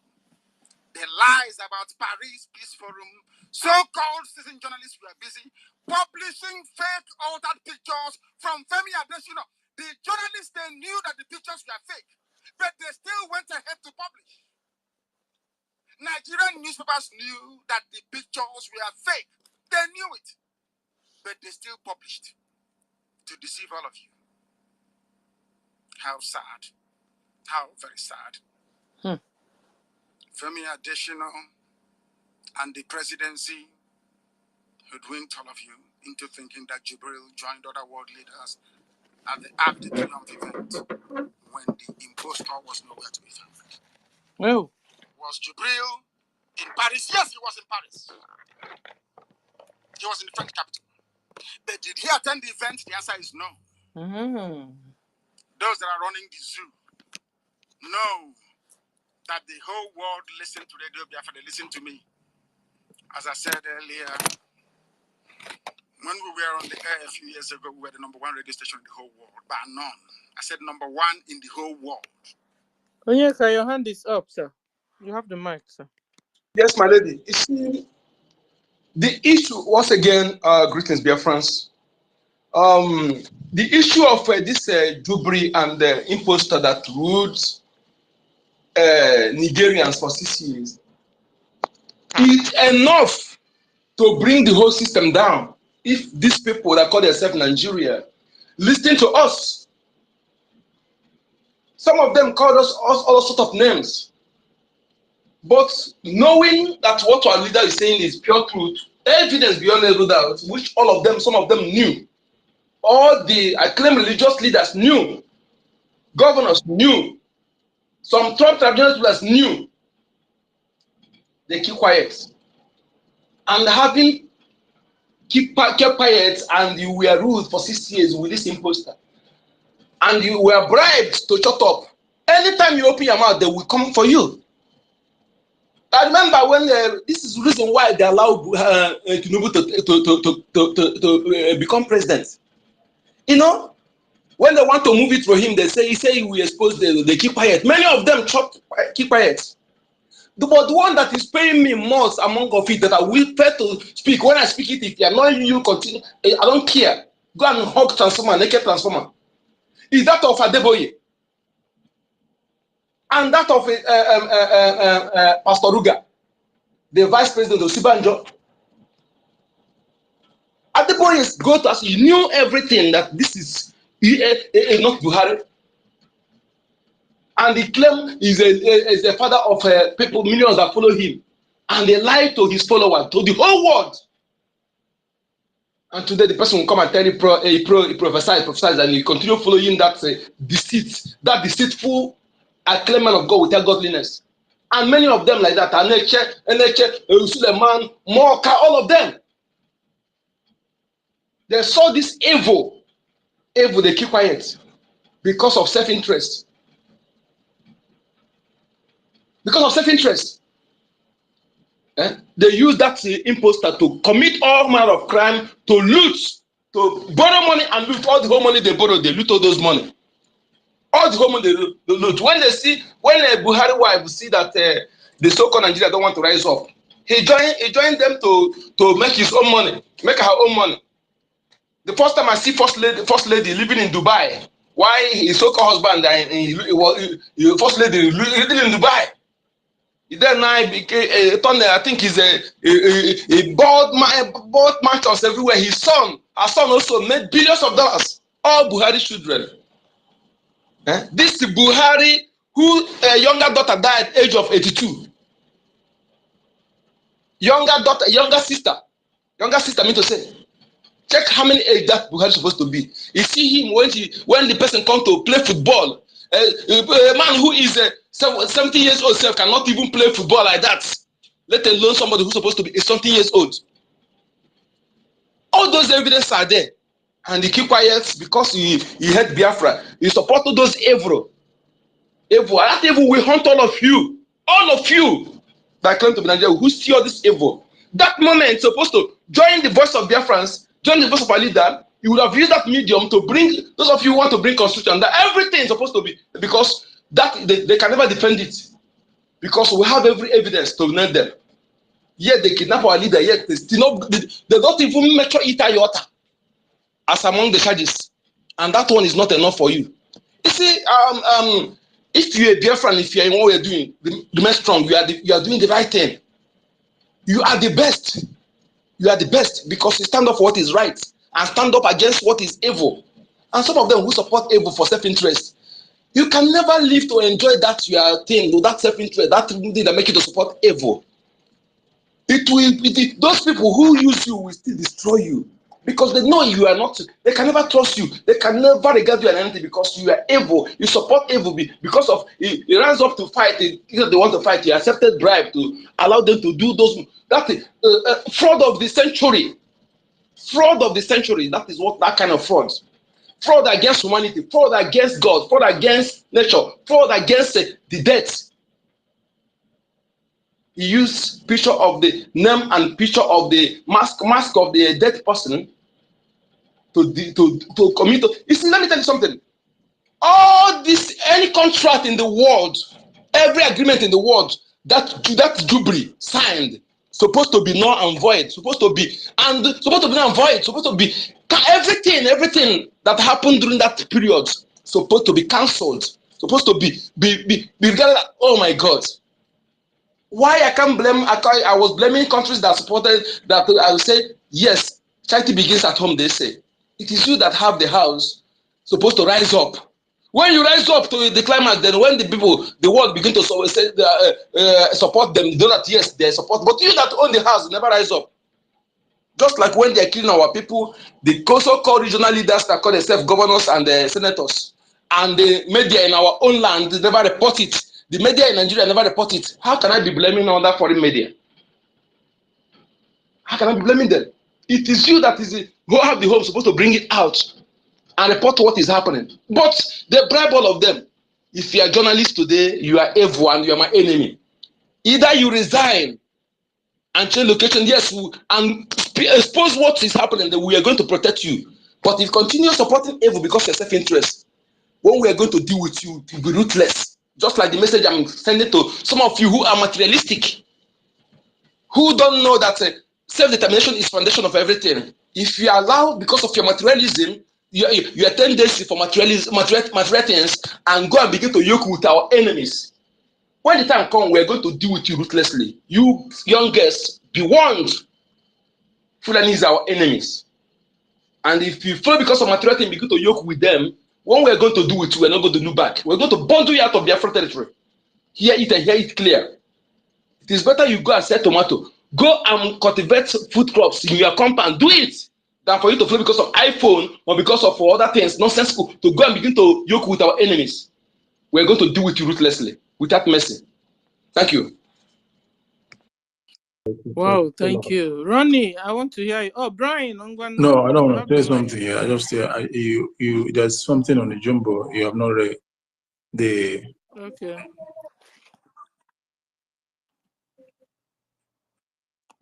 Speaker 17: the lies about Paris Peace Forum, so-called citizen journalists were busy publishing fake altered pictures from Femi Adesina. The journalists, they knew that the pictures were fake, but they still went ahead to publish. Nigerian newspapers knew that the pictures were fake. They knew it, but they still published to deceive all of you. How sad. How very sad. Femi Adesina and the presidency hoodwinked all of you into thinking that Jibril joined other world leaders at the Arc de Triomphe event when the impostor was nowhere to be found.
Speaker 7: Oh.
Speaker 17: Was Jibril in Paris? Yes, he was in Paris. He was in the French capital. But did he attend the event? The answer is no. Those that are running the zoo know that the whole world listened to Radio Biafra. They listened to me. As I said earlier, when we were on the air a few years ago, we were the #1 radio station in the whole world, by none. I said #1 in the whole world.
Speaker 7: Oh, yes, sir, your hand is up, sir. You have the mic, sir.
Speaker 13: Yes, my lady. You see, the issue, once again, greetings, Biafrans. The issue of this Jubri and the imposter that ruled Nigerians for 6 years is enough to bring the whole system down. If these people that call themselves Nigeria listen to us, some of them called us all sorts of names. But knowing that what our leader is saying is pure truth, evidence beyond every doubt, which all of them, some of them knew. All the acclaimed religious leaders knew. Governors knew. Some top traditional leaders knew. They keep quiet. And having kept quiet and you were ruled for 6 years with this imposter, and you were bribed to shut up, anytime you open your mouth, they will come for you. I remember when this is the reason why they allow Tinubu to become president. You know, when they want to move it for him, they say we expose they keep quiet. Many of them keep quiet. But the one that is paying me most among of it that I will try to speak. When I speak it, if you are not you continue, I don't care. Go and hug transformer, naked transformer. Is that of Adeboye and that of Pastor Ruga, the vice president of Sibanjo. Adeboye go to us. He knew everything that this is not Buhari. And he claimed he's the father of people, millions that follow him. And they lied to his followers, to the whole world. And today the person will come and tell you, he prophesies, and he continue following that deceit, that deceitful acclaimant of God without godliness. And many of them like that, Aneche, Suleiman, Moka, all of them. They saw this evil, they keep quiet because of self-interest. Because of self-interest. They use that imposter to commit all manner of crime, to loot, to borrow money and loot. All the whole money they borrow, they loot all those money. All the whole money they loot. When Buhari wife see that the so-called Nigeria don't want to rise up, he joined them to make his own money, make her own money. The first time I see first lady living in Dubai, why his so-called husband and first lady living in Dubai. Then I became I think he's a bought mansions everywhere. Her son also made billions of dollars. All Buhari children. This Buhari, who younger daughter died at the age of 82. Younger sister, mean to say. Check how many age that Buhari is supposed to be. You see him when the person come to play football. A man who is 70 years old self cannot even play football like that. Let alone somebody who's supposed to be 70 years old. All those evidence are there. And he keep quiet because he hate Biafra. He supported those evil. And that evil will hunt all of you. All of you that claim to be Nigeria who see all this evil. That moment supposed to join the voice of Biafrans, join the voice of our leader. You would have used that medium to bring those of you who want to bring constitution. That everything is supposed to be because that they can never defend it because we have every evidence to nail them. Yet they kidnap our leader. Yet they don't even measure it iota as among the charges, and that one is not enough for you. You see, if you're a Biafran, if you're in what we're doing, the most strong, you are doing the right thing. You are the best. You are the best because you stand up for what is right and stand up against what is evil. And some of them who support evil for self-interest, You can never live to enjoy that your thing, that self-interest, that thing that make you to support evil. Those people who use you will still destroy you because they know you are not. They can never trust you. They can never regard you as anything because you are evil. You support evil because of he runs up to fight. They want to fight. He accepted bribe to allow them to do those. That is fraud of the century. Fraud of the century. That is what that kind of fraud. Fraud against humanity. Fraud against God. Fraud against nature. Fraud against the dead. He used picture of the name and picture of the mask of the dead person to commit. You see, let me tell you something. All this, any contract in the world, every agreement in the world that Jubilee signed, supposed to be null and void, supposed to be null and void, supposed to be everything that happened during that period, supposed to be cancelled, supposed to be regarded. Oh my God. Why I can't blame? I was blaming countries that supported that. I would say yes. Charity begins at home. They say it is you that have the house supposed to rise up. When you rise up to the climax, then when the world begin to say support them, do not yes they support. But you that own the house never rise up. Just like when they are killing our people, the so-called regional leaders that call themselves governors and senators, and the media in our own land never report it. The media in Nigeria never report it. How can I be blaming other foreign media? How can I be blaming them? It is you that is who have the home supposed to bring it out and report what is happening. But they bribe all of them. If you are a journalist today, you are evil and you are my enemy. Either you resign and change location, yes, and expose what is happening, then we are going to protect you. But if you continue supporting evil because of your self-interest, when we are going to deal with you, to be ruthless. Just like the message I'm sending to some of you who are materialistic, who don't know that self-determination is foundation of everything. If you allow, because of your materialism, your tendency for materialism, material things, and go and begin to yoke with our enemies. When the time comes, we're going to deal with you ruthlessly. You young girls, be warned. Fulani is our enemies. And if you feel because of material things, begin to yoke with them, when we're going to do with you, we're not going to do back. We're going to bundle you out of Biafra territory. Hear it and hear it clear. It is better you go and sell tomato. Go and cultivate food crops in your compound. Do it than for you to feel because of iPhone or because of other things, nonsensical, to go and begin to yoke with our enemies. We're going to deal with you ruthlessly, without mercy. Thank you.
Speaker 7: Wow, thank you. Ronnie, I want to hear you. Oh, Brian,
Speaker 12: No, I don't
Speaker 7: you
Speaker 12: want
Speaker 7: have
Speaker 12: to
Speaker 7: the
Speaker 12: say
Speaker 7: mic.
Speaker 12: something here. I just you there's something on the jumbo you have not read.
Speaker 7: Okay.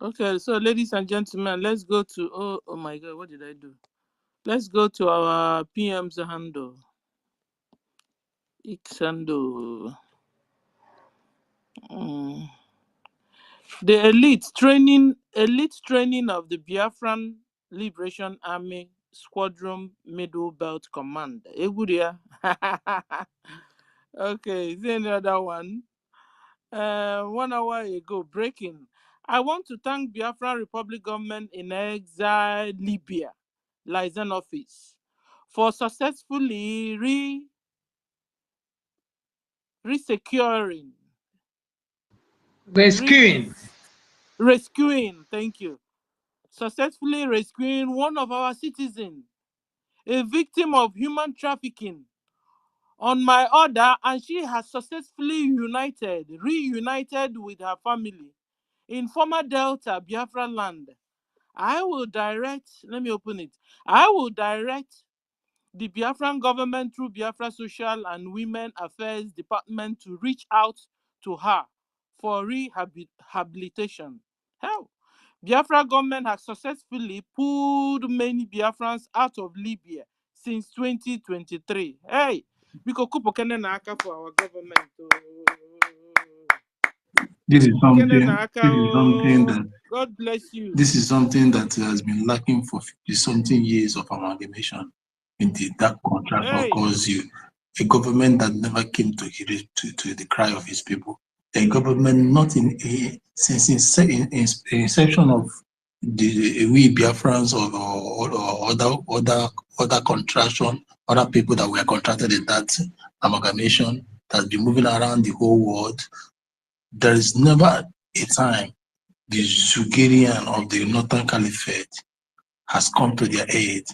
Speaker 7: Okay, so ladies and gentlemen, let's go to oh my God, what did I do? Let's go to our PM's handle. X handle. The elite training of the Biafran Liberation Army Squadron Middle Belt Command. Eguria. Okay, is there another one? 1 hour ago, breaking. I want to thank Biafran Republic Government in Exile, Libya, liaison office, for successfully rescuing, thank you, successfully rescuing one of our citizens, a victim of human trafficking, on my order, and she has successfully reunited with her family in former Delta Biafra land. I will direct the Biafran government through Biafra Social and Women Affairs Department to reach out to her for rehabilitation. Hell, Biafra government has successfully pulled many Biafrans out of Libya since 2023. Hey, we could keep aka for our government.
Speaker 12: This is something that
Speaker 7: God bless you.
Speaker 12: this is something that has been lacking for 50-something years of amalgamation in that contract occurs you. A government that never came to the cry of his people. A government not since inception of we Biafrans or other contraction other people that were contracted in that amalgamation that's been moving around the whole world. There is never a time the Zugerian of the Northern Caliphate has come to their aid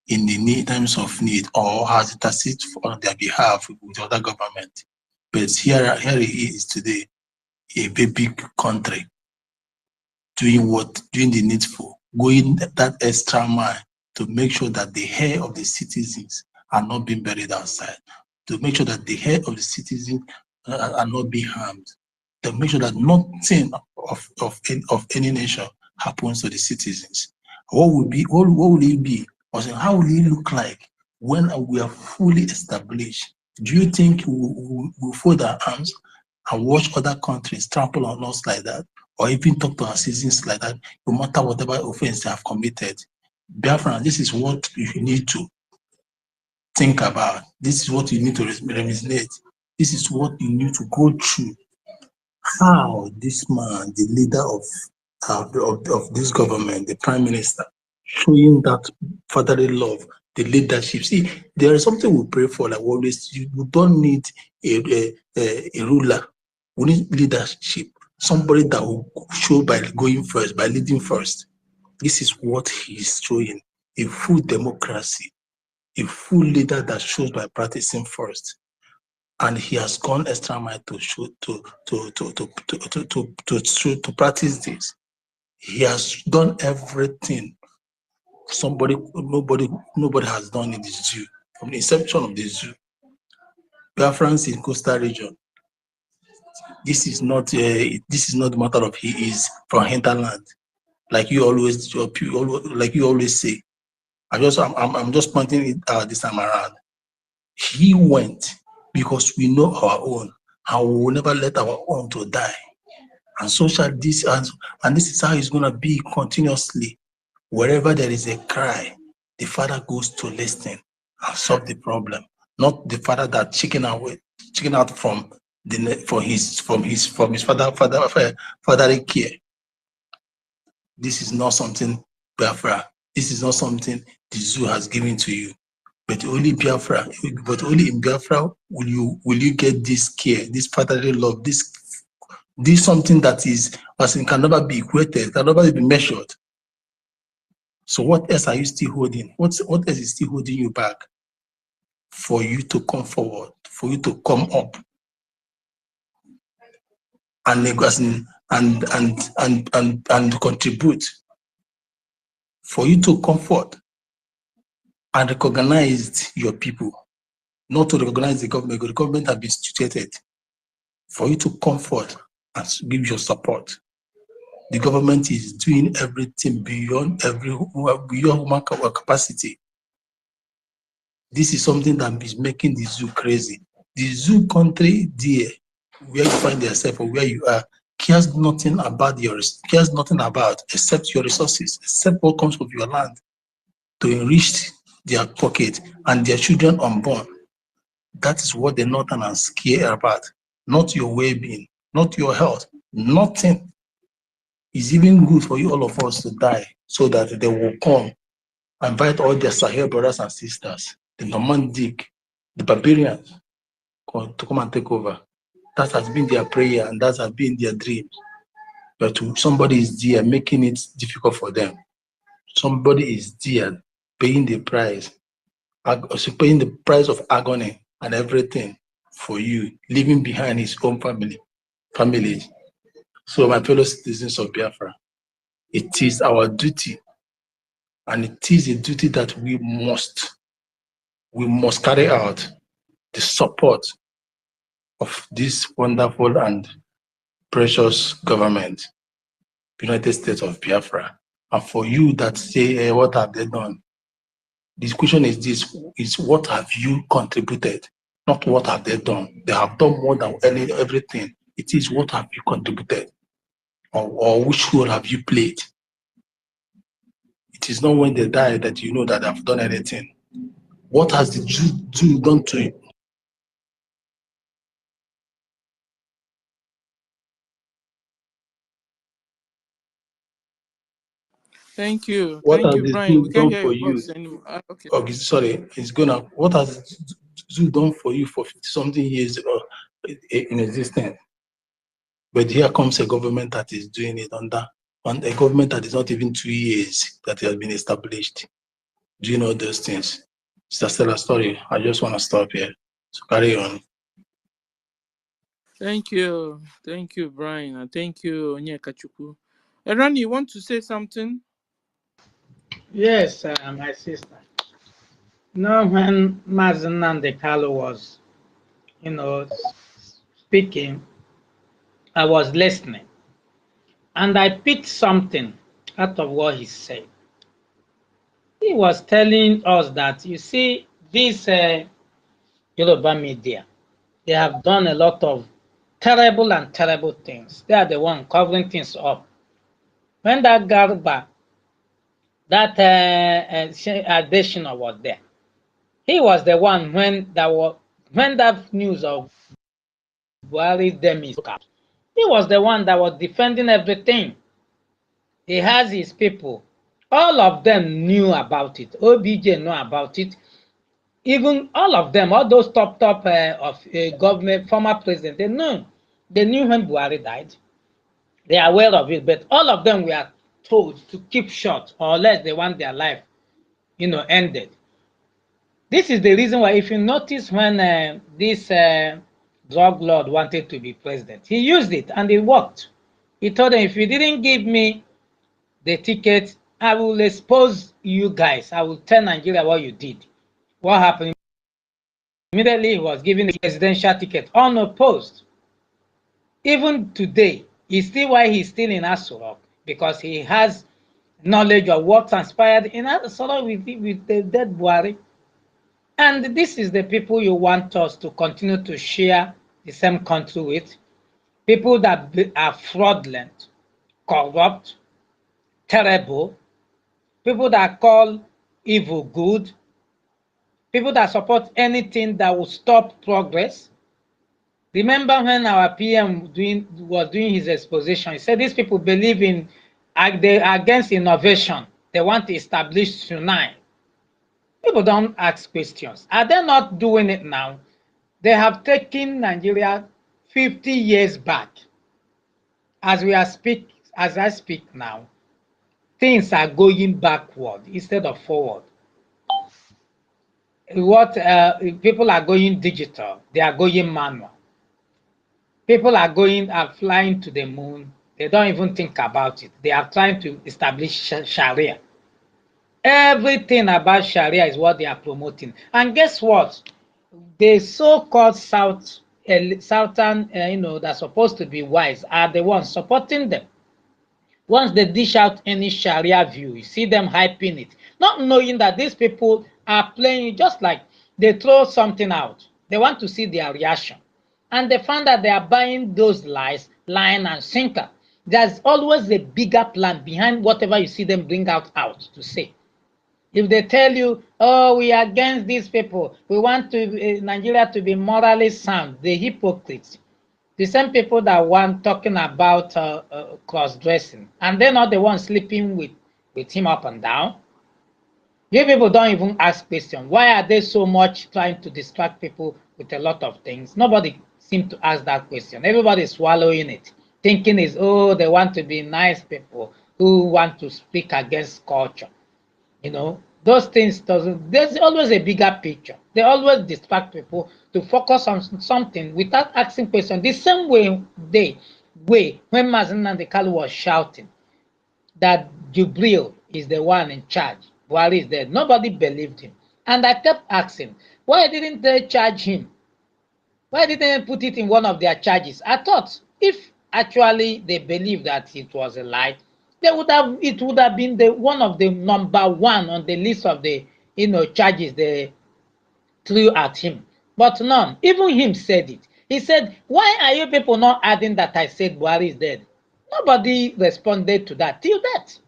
Speaker 12: in the times of need or has interceded on their behalf with the other government. But here it is today, a very big country doing the needful, going that extra mile to make sure that the hair of the citizens are not being buried outside, to make sure that the hair of the citizens are not being harmed, to make sure that nothing of any nation happens to the citizens. What will it be? Or how will it look like when we are fully established? Do you think we'll fold our arms and watch other countries trample on us like that, or even talk to our citizens like that, no matter whatever offense they have committed? Biafran, this is what you need to think about. This is what you need to resonate. This is what you need to go through. How this man, the leader of this government, the prime minister, showing that fatherly love, the leadership. See, there is something we pray for. Like always, you don't need a ruler. We need leadership. Somebody that will show by going first, by leading first. This is what he is showing: a full democracy, a full leader that shows by practicing first. And he has gone extra mile to show to practice this. He has done everything nobody has done in the zoo from the inception of the zoo. Biafrans in coastal region. This is not the matter of he is from hinterland, like you always say. I'm just pointing it out this time around. He went because we know our own, and we will never let our own to die. And so shall this, and this is how it's going to be continuously. Wherever there is a cry, the father goes to listen and solve the problem. Not the father that chicken out from his fatherly care. This is not something Biafra. This is not something the zoo has given to you. But only in Biafra will you get this care, this fatherly love, this something that is can never be equated, can never be measured. So what else are you still holding? What else is still holding you back for you to come forward, for you to come up and contribute, for you to comfort and recognize your people, not to recognize the government, because the government has been situated, for you to comfort and give your support. The government is doing everything beyond human capacity. This is something that is making the zoo crazy. The zoo country there, where you find yourself or where you are, cares nothing about except your resources, except what comes from your land to enrich their pocket and their children unborn. That is what the Northerners care about, not your well-being, not your health, nothing. It's even good for you, all of us, to die so that they will come and invite all their Sahel brothers and sisters, the Normandic, the barbarians, to come and take over. That has been their prayer and that has been their dream. But somebody is there making it difficult for them. Somebody is there paying the price, paying the price of agony and everything for you, leaving behind his own family. So my fellow citizens of Biafra, it is our duty, and it is a duty that we must carry out, the support of this wonderful and precious government, United States of Biafra. And for you that say, what have they done? The question is this: is what have you contributed, not what have they done. They have done more than everything. It is what have you contributed, or which role have you played. It is not when they die that you know that they've done anything. What has the Jew done to you?
Speaker 7: Thank you.
Speaker 12: What
Speaker 7: Thank
Speaker 12: has
Speaker 7: you,
Speaker 12: the
Speaker 7: Brian. We
Speaker 12: zoo
Speaker 7: can't
Speaker 12: done
Speaker 7: hear
Speaker 12: for
Speaker 7: your
Speaker 12: you?
Speaker 7: voice anymore. Okay.
Speaker 12: Okay, sorry, it's gonna. What has the zoo done for you for 50 something years in existence? But here comes a government that is doing it under a government that is not even 2 years that has been established. Do you know those things? It's still a story. I just want to stop here. So carry on.
Speaker 7: Thank you. Thank you, Brian. And thank you, Onyekachuku. Eran, you want to say something?
Speaker 16: Yes, my sister. No, when Mazen Nandekalo was, speaking, I was listening, and I picked something out of what he said. He was telling us that, you see, this Yoruba media, they have done a lot of terrible and terrible things. They are the one covering things up. When that Garba, that Additional was there, he was the one when that news of Buhari demise broke out. He was the one that was defending everything. He has his people. All of them knew about it. OBJ knew about it. Even all of them, all those top of government, former president, they knew when Buhari died. They are aware of it, but all of them were told to keep short, or else they want their life, ended. This is the reason why, if you notice, when this drug lord wanted to be president, he used it and it worked. He told them, if you didn't give me the ticket, I will expose you guys. I will tell Nigeria what you did. What happened? Immediately, he was given the presidential ticket unopposed. Even today, he's still why he's still in Asurok, because he has knowledge of what transpired in Asurok with the dead Buhari. And this is the people you want us to continue to share the same country with. People that are fraudulent, corrupt, terrible, people that call evil good, people that support anything that will stop progress. Remember when our PM was doing his exposition, he said these people believe in, they are against innovation. They want to establish tsunami. People don't ask questions. Are they not doing it now? They have taken Nigeria 50 years back. As I speak now, things are going backward instead of forward. What people are going digital, they are going manual. People are flying to the moon. They don't even think about it. They are trying to establish Sharia. Everything about Sharia is what they are promoting. And guess what? The so-called Southern, that's supposed to be wise, are the ones supporting them. Once they dish out any Sharia view, you see them hyping it, not knowing that these people are playing just like they throw something out. They want to see their reaction. And they found that they are buying those lies, line and sinker. There's always a bigger plan behind whatever you see them bring out to say. If they tell you, oh, we are against these people, we want Nigeria to be morally sound, the hypocrites, the same people that want talking about cross-dressing, and they're not the ones sleeping with him up and down. You people don't even ask questions. Why are they so much trying to distract people with a lot of things? Nobody seems to ask that question. Everybody's swallowing it, thinking they want to be nice people who want to speak against culture. Those things there's always a bigger picture. They always distract people to focus on something without asking questions. The same way when Mazen Nandekalo was shouting that Jubril is the one in charge, Buhari is there, nobody believed him. And I kept asking, why didn't they charge him? Why didn't they put it in one of their charges? I thought if actually they believed that it was a lie, it would have been one of the number one on the list of the charges they threw at him. But none. Even him said it. He said, why are you people not adding that I said Buhari is dead? Nobody responded to that till that.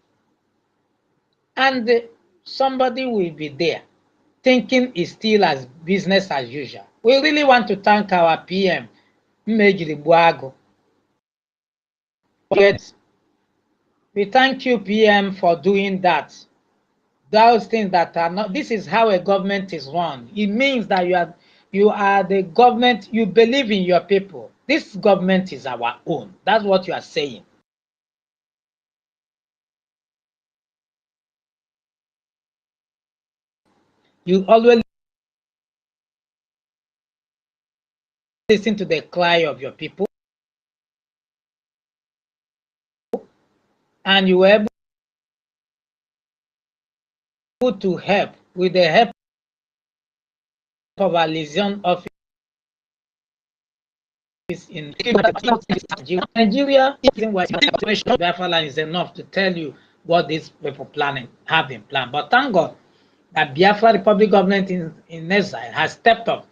Speaker 16: And somebody will be there thinking it's still as business as usual. We really want to thank our PM, Mmejiri Buago. Yes. We thank you, PM, for doing that. Those things that are not, this is how a government is run. It means that you are the government, you believe in your people. This government is our own. That's what you are saying. You always listen to the cry of your people, and you were able to help with the help of our liaison office in Nigeria. Biafra land is enough to tell you what these people have been planned. But thank God that Biafra Republic government in exile has stepped up,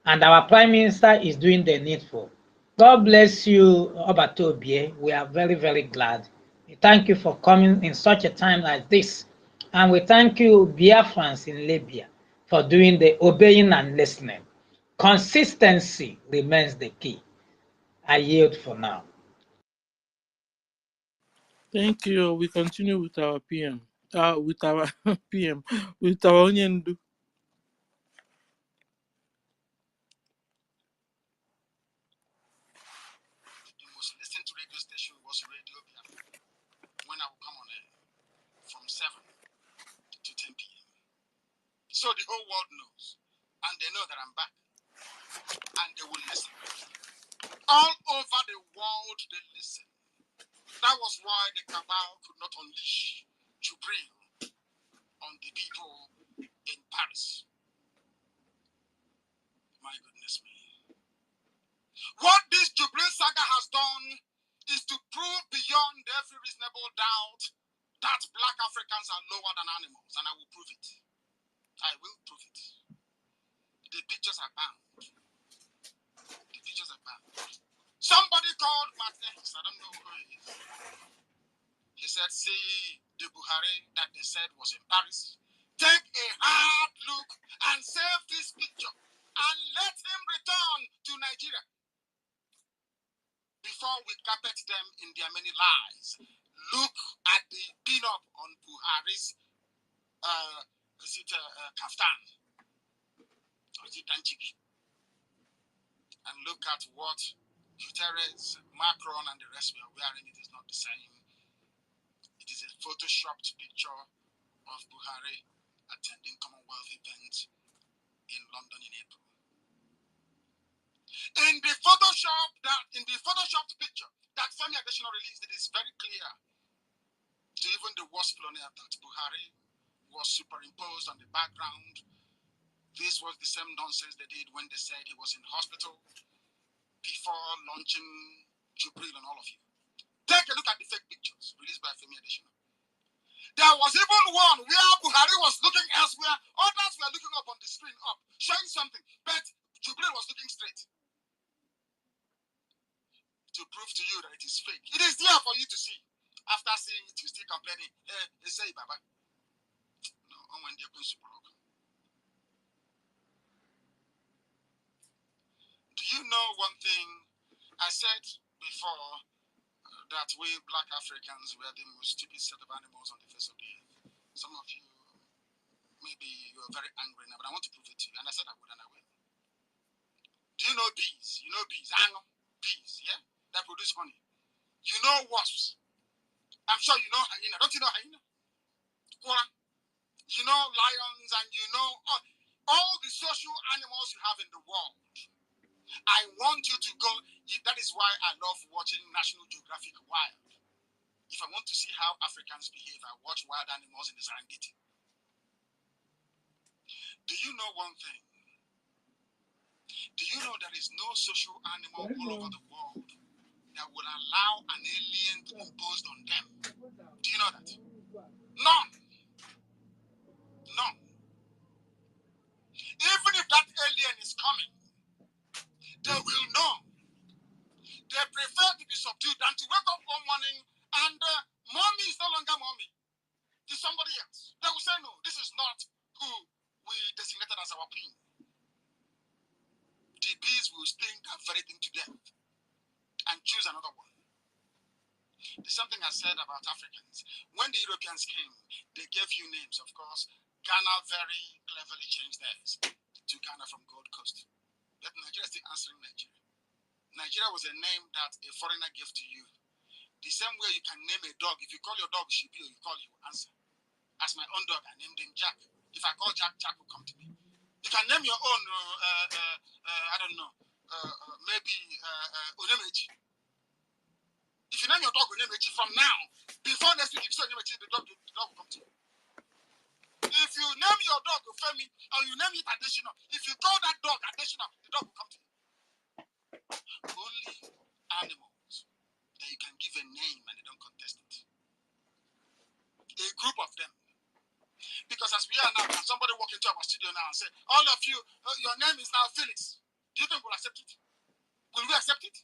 Speaker 16: and our Prime Minister is doing the needful. God bless you, Obatobie. We are very, very glad. We thank you for coming in such a time like this. And we thank you, Biafrans in Libya, for doing the obeying and listening. Consistency remains the key. I yield for now.
Speaker 7: Thank you. We continue with our PM. With our PM, with our Onyendu.
Speaker 17: The most listened to radio station was Radio Biafra. When I will come on air from 7 to 10 p.m. So the whole world knows. And they know that I'm back. And they will listen. All over the world, they listen. That was why the cabal could not unleash Jubril on the people in Paris. My goodness me. What this Jubril saga has done is to prove beyond every reasonable doubt that black Africans are lower than animals, and I will prove it. I will prove it. The pictures are bound. The pictures are bound. Somebody called Martinez, I don't know who he is. He said, see the Buhari that they said was in Paris. Take a hard look and save this picture and let him return to Nigeria before we carpet them in their many lies. Look at the pin-up on Buhari's kaftan, and look at what Guterres, Macron, and the rest were wearing. It is not the same. It is a photoshopped picture of Buhari attending Commonwealth event in London in April. In the photoshopped picture that Femi Adesina released, it is very clear to even the worst colonial that Buhari was superimposed on the background. This was the same nonsense they did when they said he was in hospital before launching Jubril and all of you. Take a look at the fake pictures released by Femi Adesina. There was even one where Buhari was looking elsewhere, others were looking up on the screen, showing something, but Jubril was looking straight. To prove to you that it is fake. It is there for you to see. After seeing it, you still complaining. Hey, say Baba. No, when they go super. Do you know one thing? I said before that we black Africans were the most stupid set of animals on the face of the earth. Some of you, maybe you are very angry now, but I want to prove it to you. And I said I would, and I will. Do you know bees? You know bees? Bees, yeah? That produce honey. You know wasps. I'm sure you know hyena. Don't you know hyena? Quora. You know lions, and you know all the social animals you have in the world. I want you to go. That is why I love watching National Geographic Wild. If I want to see how Africans behave, I watch wild animals in the Serengeti. Do you know one thing? Do you know there is no social animal all over the world that will allow an alien to impose on them? Do you know that? None. None. Even if that alien is coming, they will know. They prefer to be subdued than to wake up one morning and mommy is no longer mommy. It's somebody else. They will say, no, this is not who we designated as our queen. The bees will sting that very thing to death and choose another one. There's something I said about Africans. When the Europeans came, they gave you names. Of course, Ghana very cleverly changed theirs to Ghana from Gold Coast. But Nigeria is still answering Nigeria. Nigeria was a name that a foreigner gave to you. The same way you can name a dog. If you call your dog Shibio, you call, he will answer. As my own dog, I named him Jack. If I call Jack, Jack will come to me. You can name your own, I don't know, maybe Onemeji. If you name your dog Onemeji from now, before next week, if you say Onemeji, the dog will come to you. If you name your dog Femi, or you name it additional, if you call that dog additional, the dog will come to you. Only animals that you can give a name and they don't contest it. A group of them. Because as we are now, can somebody walk into our studio now and say, all of you, your name is now Felix. Do you think we'll accept it? Will we accept it?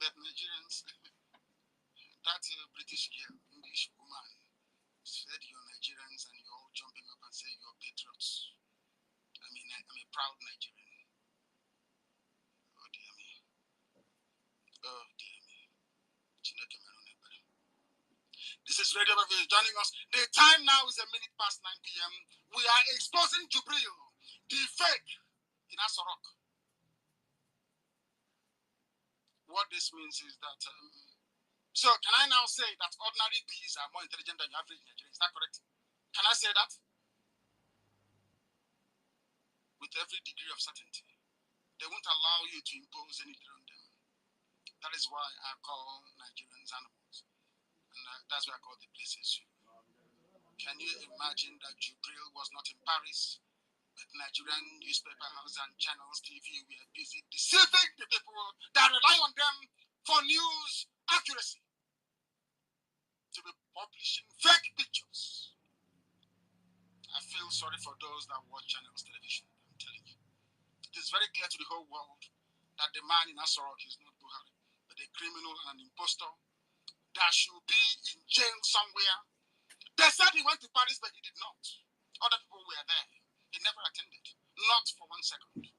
Speaker 17: But Nigerians, that British girl, English woman, said you're Nigerians and you're all jumping up and saying you're patriots. I mean, I'm a proud Nigerian. Oh dear me. Oh dear me. This is Radio Biafra joining us. The time now is 9 p.m. We are exposing Jubril, the fake in Asorok. What this means is that, so can I now say that ordinary bees are more intelligent than your average Nigerian? Is that correct? Can I say that? With every degree of certainty. They won't allow you to impose anything on them. That is why I call Nigerians animals. And that's why I call the places. Can you imagine that Jubril was not in Paris? But Nigerian newspaper house and channels, TV, we are busy deceiving the people that rely on them for news accuracy. To be publishing fake pictures. I feel sorry for those that watch channels television, I'm telling you. It is very clear to the whole world that the man in Asorok is not Buhari, but a criminal and an impostor that should be in jail somewhere. They said he went to Paris, but he did not. Other people were there. He never attended. Not for 1 second.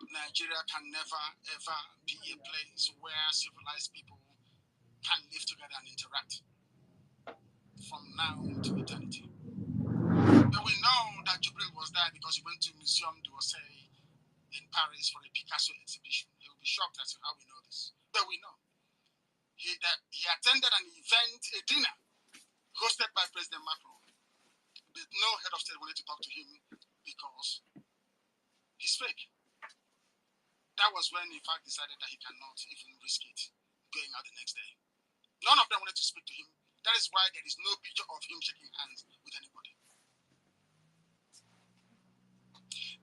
Speaker 17: Nigeria can never, ever be a place where civilized people can live together and interact from now to eternity. But we know that Jubril was there because he went to Museum d'Orsay in Paris for a Picasso exhibition. He will be shocked as to how we know this. But we know. He attended an event, a dinner, hosted by President Macron. But no head of state wanted to talk to him because he's fake. That was when, in fact, decided that he cannot even risk it going out the next day. None of them wanted to speak to him. That is why there is no picture of him shaking hands with anybody.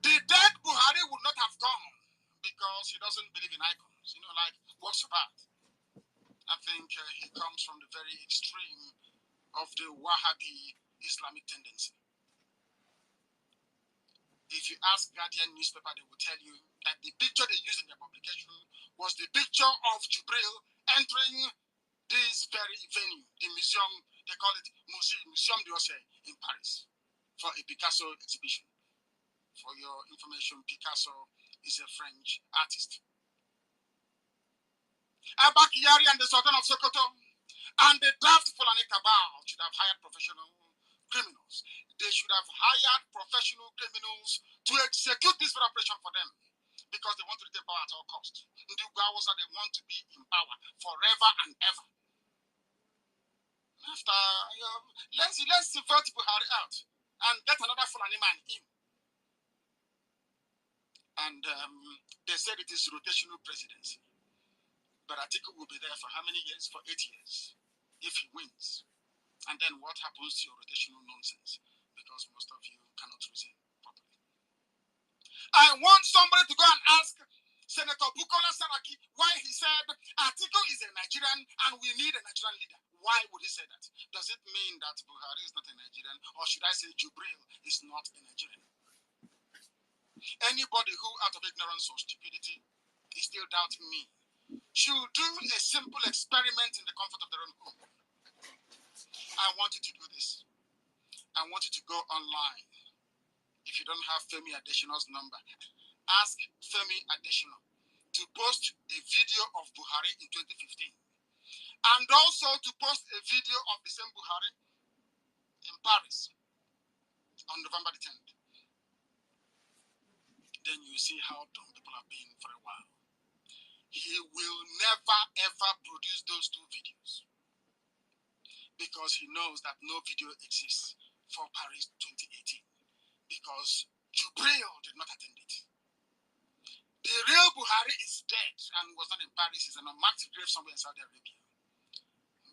Speaker 17: The dead Buhari would not have gone because he doesn't believe in icons. You know, like works of art. I think he comes from the very extreme of the Wahhabi Islamic tendency. If you ask Guardian newspaper, they will tell you that the picture they used in their publication was the picture of Jubril entering this very venue, the museum, they call it Museum d'Orsay in Paris, for a Picasso exhibition. For your information, Picasso is a French artist. Abak Yari and the Sultan of Sokoto and the draft Fulani Cabal should have hired professional criminals. They should have hired professional criminals to execute this very operation for them because they want to retain power at all costs. They want to be in power forever and ever. After, let's vote Buhari out and get another Fulani man in. And they said it is rotational presidency. But Atiku will be there for how many years? For 8 years, if he wins. And then what happens to your rotational nonsense? Because most of you cannot reason properly. I want somebody to go and ask Senator Bukola Saraki why he said Atiku is a Nigerian and we need a Nigerian leader. Why would he say that? Does it mean that Buhari is not a Nigerian, or should I say Jubril is not a Nigerian? Anybody who, out of ignorance or stupidity, is still doubting me should do a simple experiment in the comfort of their own home. I want you to do this. I want you to go online. If you don't have Femi Adesina's number, ask Femi Adesina to to post a video of Buhari in 2015 and also to post a video of the same Buhari in Paris on November the 10th. Then you see how dumb people have been for a while. He will never ever produce those two videos because he knows that no video exists for Paris 2018 because Jubril did not attend it. The real Buhari is dead and was not in Paris. He's in a marked grave somewhere in Saudi Arabia.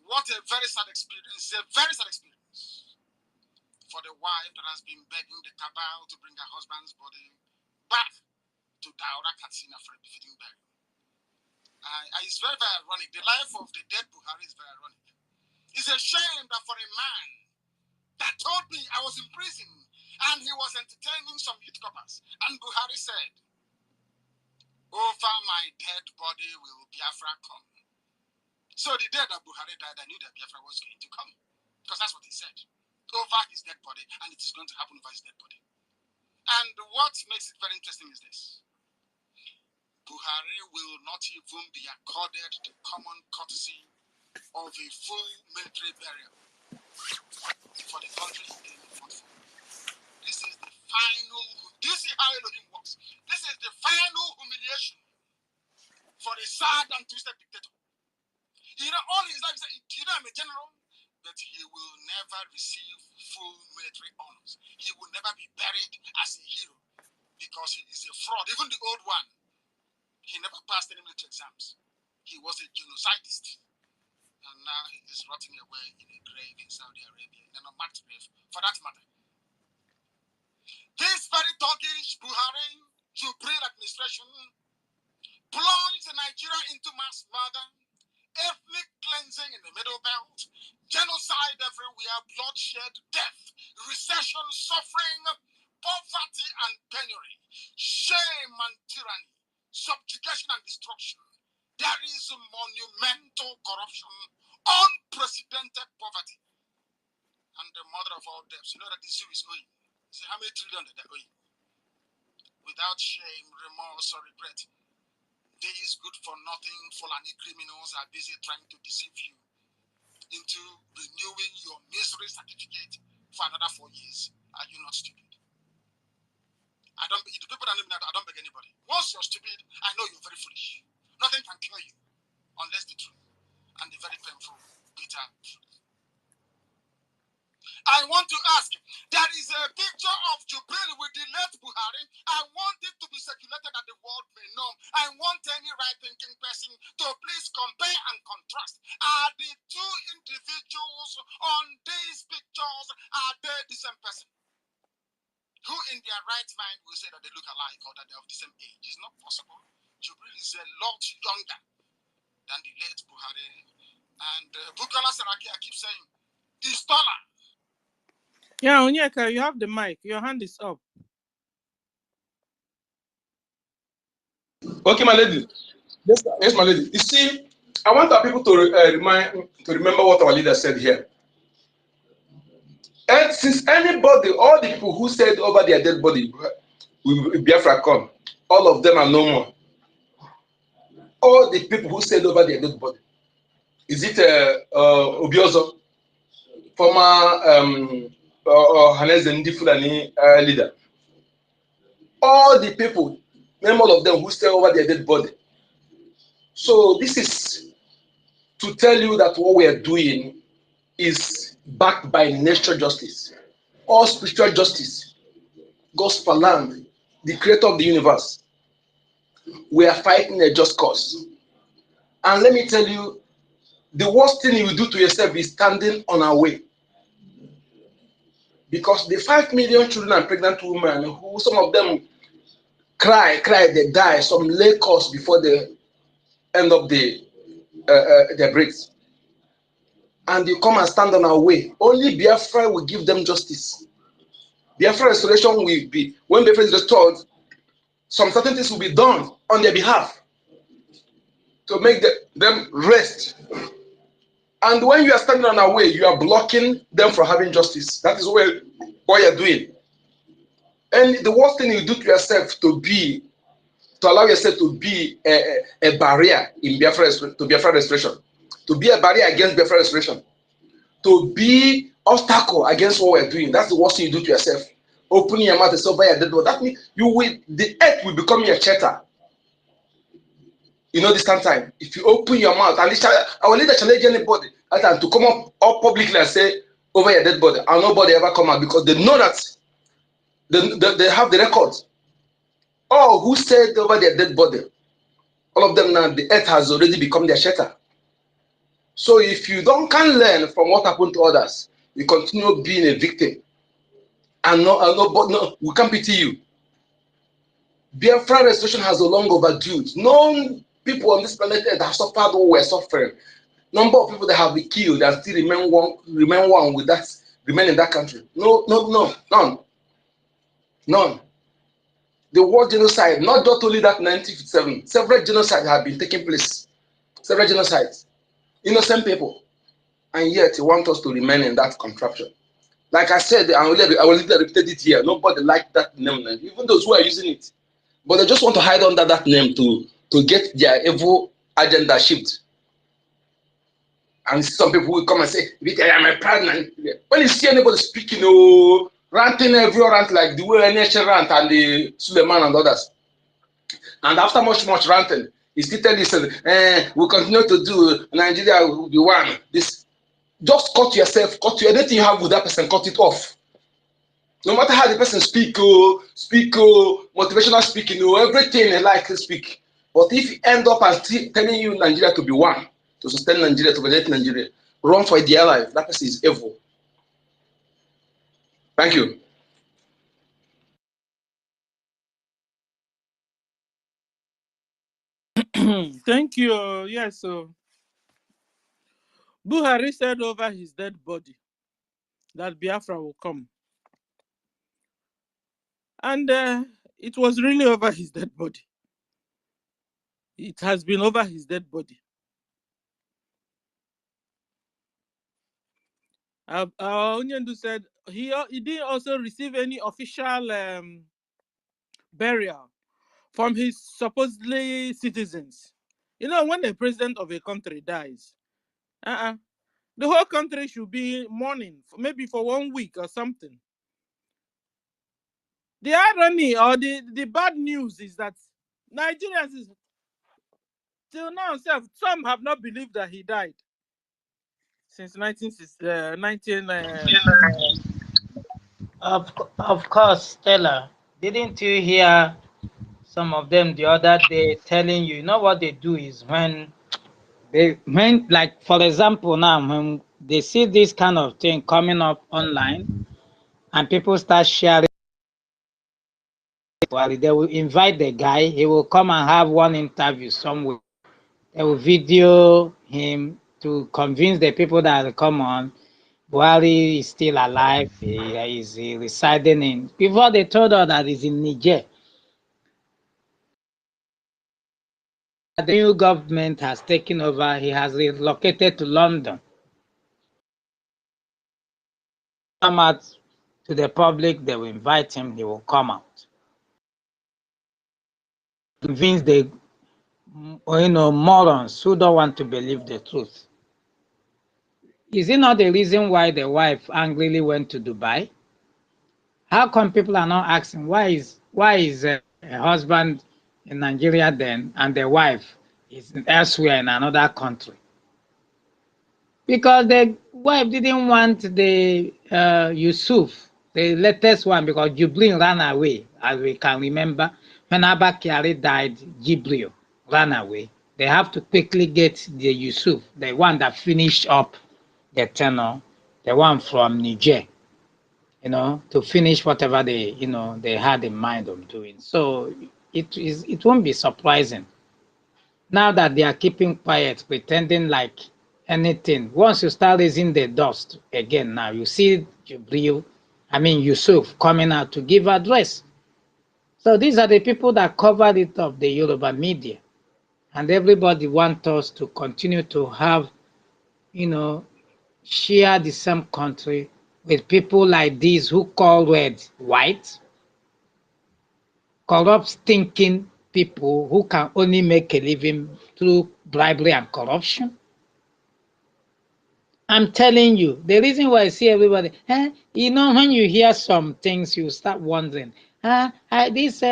Speaker 17: What a very sad experience. A very sad experience for the wife that has been begging the cabal to bring her husband's body back to Daura Katsina for a befitting burial. It's very, very ironic. The life of the dead Buhari is very ironic. It's a shame that for a man that told me I was in prison and he was entertaining some youth coppers, and Buhari said, over my dead body will Biafra come. So the day that Buhari died, I knew that Biafra was going to come because that's what he said. Over his dead body, and it is going to happen over his dead body. And what makes it very interesting is this. Buhari will not even be accorded the common courtesy of a full military burial for the country he came and fought for. This is the final, do you see how Elohim works? This is the final humiliation for a sad and twisted dictator. You know, all his life, you know, I'm a general, but he will never receive full military honors. He will never be buried as a hero because he is a fraud. Even the old one, he never passed any military exams. He was a genocidist. And now he is rotting away in a grave in Saudi Arabia, in a marked grave, for that matter. This very thuggish Buhari, Jubril administration plunged Nigeria into mass murder, ethnic cleansing in the Middle Belt, genocide everywhere, bloodshed, death, recession, suffering, poverty and penury, shame and tyranny, subjugation and destruction. There is monumental corruption, unprecedented poverty, and the mother of all debts. You know that the zoo is owing. See how many trillion they're owing? Without shame, remorse, or regret. These good-for-nothing Fulani criminals are busy trying to deceive you into renewing your misery certificate for another 4 years. Are you not stupid? The people that know me, I don't beg anybody. Once you're stupid, I know you're very foolish. Nothing can cure you unless the truth and the very painful, bitter truth. I want to ask, there is a picture of Jubril with the late Buhari. I want it to be circulated that the world may know. I want any right-thinking person to please compare and contrast. Are the two individuals on these pictures, are they the same person? Who in their right mind will say that they look alike or that they're of the same age? It's not possible. Jubril is a lot younger than the late Buhari. And Bukola Saraki, I keep saying, is taller.
Speaker 7: Yeah, Onyeka, you have the mic. Your hand is up.
Speaker 13: Okay, my lady. Yes, my lady. You see, I want our people to remember what our leader said here. And since anybody, all the people who said over their dead body, Biafracoin, all of them are no more. All the people who said over their dead body. Is it Obiozo, former Hanez Ndi Fulani leader? All the people, name all of them who said over their dead body. So this is to tell you that what we are doing is backed by natural justice or spiritual justice, gospel land, the creator of the universe. We are fighting a just cause. And let me tell you, the worst thing you will do to yourself is standing on our way. Because the 5 million children and pregnant women, who some of them cry, they die, some lay costs before the end of their breaks. And you come and stand on our way. Only Biafra will give them justice. Biafra restoration will be, when Biafra is restored, some certain things will be done on their behalf to make them rest. And when you are standing on our way, you are blocking them from having justice. That is what you're doing. And the worst thing you do to yourself to be to allow yourself to be a barrier in Biafra restoration, to be a barrier against Biafra restoration, to be obstacle against what we're doing. That's the worst thing you do to yourself. Opening your mouth and say, "By dead body," that means the earth will become your shelter. You know this time. If you open your mouth, and I will leader challenge anybody to come up publicly and say over your dead body, and nobody ever come out because they know that they have the record. Oh, who said over their dead body? All of them now, the earth has already become their shelter. So if you can't learn from what happened to others, you continue being a victim. And no, we can't pity you. Biafra restoration has a long overdue. No people on this planet Earth have suffered what we're suffering. Number of people that have been killed and still remain one with that, remain in that country. No, none. The war genocide, not just only that 1957, several genocides have been taking place. Several genocides. Innocent people. And yet you want us to remain in that contraption. Like I said, I will repeat it here. Nobody liked that name, even those who are using it. But they just want to hide under that name to get their evil agenda shipped. And some people will come and say, I am a partner. When you see anybody speaking, ranting every rant like the way NHL rant and the Suleiman and others. And after much ranting, he still tell you, we'll continue to do, Nigeria will be one. This, just cut yourself, anything you have with that person, cut it off. No matter how the person speak, motivational speaking, everything they like to speak. But if you end up and telling you Nigeria to be one, to sustain Nigeria, to protect Nigeria, run for dear life, that person is evil. Thank you.
Speaker 7: Thank you. Yes, so Buhari said over his dead body that Biafra will come. And it was really over his dead body. It has been over his dead body. Our Onyendu said he didn't also receive any official burial from his supposedly citizens. You know, when the president of a country dies, the whole country should be mourning, maybe for 1 week or something. The irony or the bad news is that Nigerians, till now, some have not believed that he died since 19.
Speaker 16: Of course, Stella. Didn't you hear some of them the other day telling you know what they do is when like for example now when they see this kind of thing coming up online and people start sharing, well, they will invite the guy, he will come and have one interview somewhere. They will video him to convince the people that will come on while he is still alive, he is residing in, before they told us that he's in Niger. The new government has taken over, he has relocated to London. Come out to the public, they will invite him, he will come out. Convince the morons who don't want to believe the truth. Is it not the reason why the wife angrily went to Dubai? How come people are not asking why is a husband in Nigeria then and the wife is elsewhere in another country? Because the wife didn't want the Yusuf, the latest one, because Jubril ran away, as we can remember. When Abba Kyari died, Jibril ran away. They have to quickly get the Yusuf, the one that finished up the tenor, the one from Niger, to finish whatever they had in mind of doing. So it won't be surprising. Now that they are keeping quiet, pretending like anything, once you start raising the dust again, now you see Yusuf coming out to give address. So these are the people that covered it up, the Yoruba media. And everybody wants us to continue to have, share the same country with people like these who call red white, corrupt, stinking people who can only make a living through bribery and corruption? I'm telling you, the reason why I see everybody, you know, when you hear some things, you start wondering, this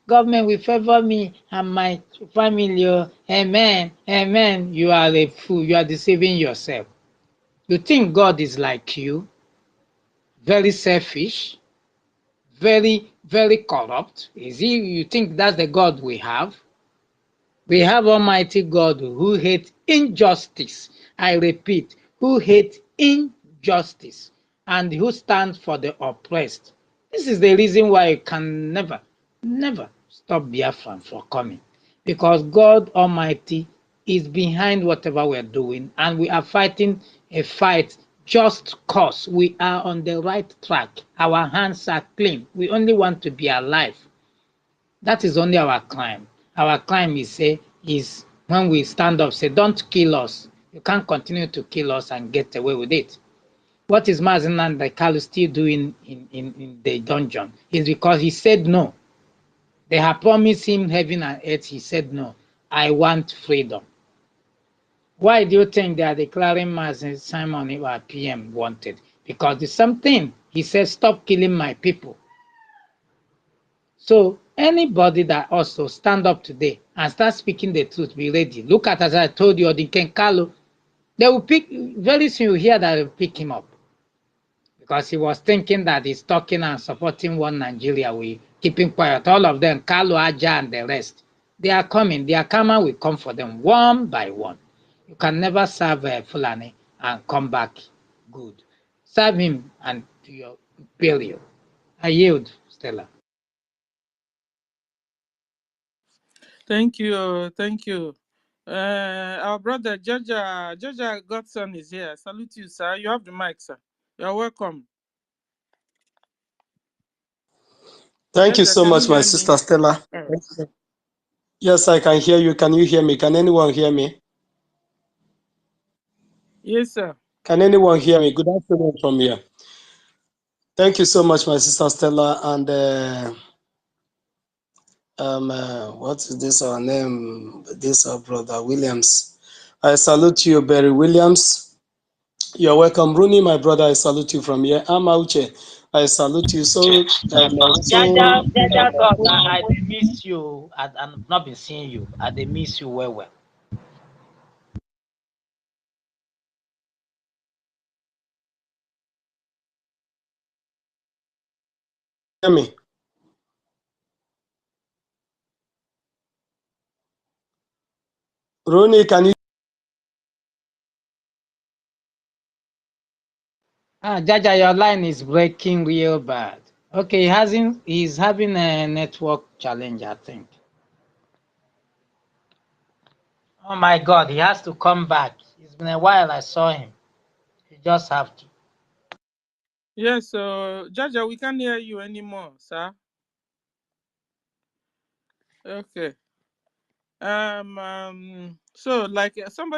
Speaker 16: government will favor me and my family. Amen, amen. You are a fool. You are deceiving yourself. You think God is like you, very selfish, very, very corrupt? Is he? You think that's the God we have? We have Almighty God who hates injustice. I repeat, who hates injustice and who stands for the oppressed. This is the reason why you can never, never stop Biafran from coming. Because God Almighty is behind whatever we're doing, and we are fighting a fight just cause we are on the right track. Our hands are clean. We only want to be alive. That is only our crime. Our crime is when we stand up, say, don't kill us. You can't continue to kill us and get away with it. What is Mazen Kalu still doing in the dungeon? Is because he said no. They have promised him heaven and earth. He said no. I want freedom. Why do you think they are declaring Mazen Simon our PM wanted? Because the same thing. He said, stop killing my people. So anybody that also stand up today and start speaking the truth, be ready. Look at, as I told you, the Kenkalo, they will pick, very soon you hear that they'll pick him up. Because he was thinking that he's talking and supporting one Nigeria, we keeping quiet. All of them, Kalu, Aja, and the rest, they are coming. Their karma will come for them one by one. You can never serve Fulani and come back good. Serve him and to your burial. I yield, Stella.
Speaker 7: Thank you. Thank you. Our brother Jaja Godson is here. Salute you, sir. You have the mic, sir. You're welcome.
Speaker 15: Thank you
Speaker 7: Jaja,
Speaker 15: so
Speaker 7: can you
Speaker 15: much, my
Speaker 7: hear me?
Speaker 15: sister Stella. Yes, I can hear you. Can you hear me? Can anyone hear me?
Speaker 7: Yes, sir.
Speaker 15: Can anyone hear me? Good afternoon from here. Thank you so much, my sister Stella. And what is this our name? This our brother Williams. I salute you, Barry Williams. You're welcome, Rooney, my brother. I salute you from here. Amauche, I salute you.
Speaker 16: Jaja God, I dey miss you. I've not been seeing you. I dey miss you well.
Speaker 15: Hear me? Rooney, can you?
Speaker 16: Jaja, your line is breaking real bad. Okay, he's having a network challenge, I think. Oh my God, he has to come back. It's been a while I saw him. He just have to.
Speaker 7: Yes, so Jaja, we can't hear you anymore, sir. Okay. So like somebody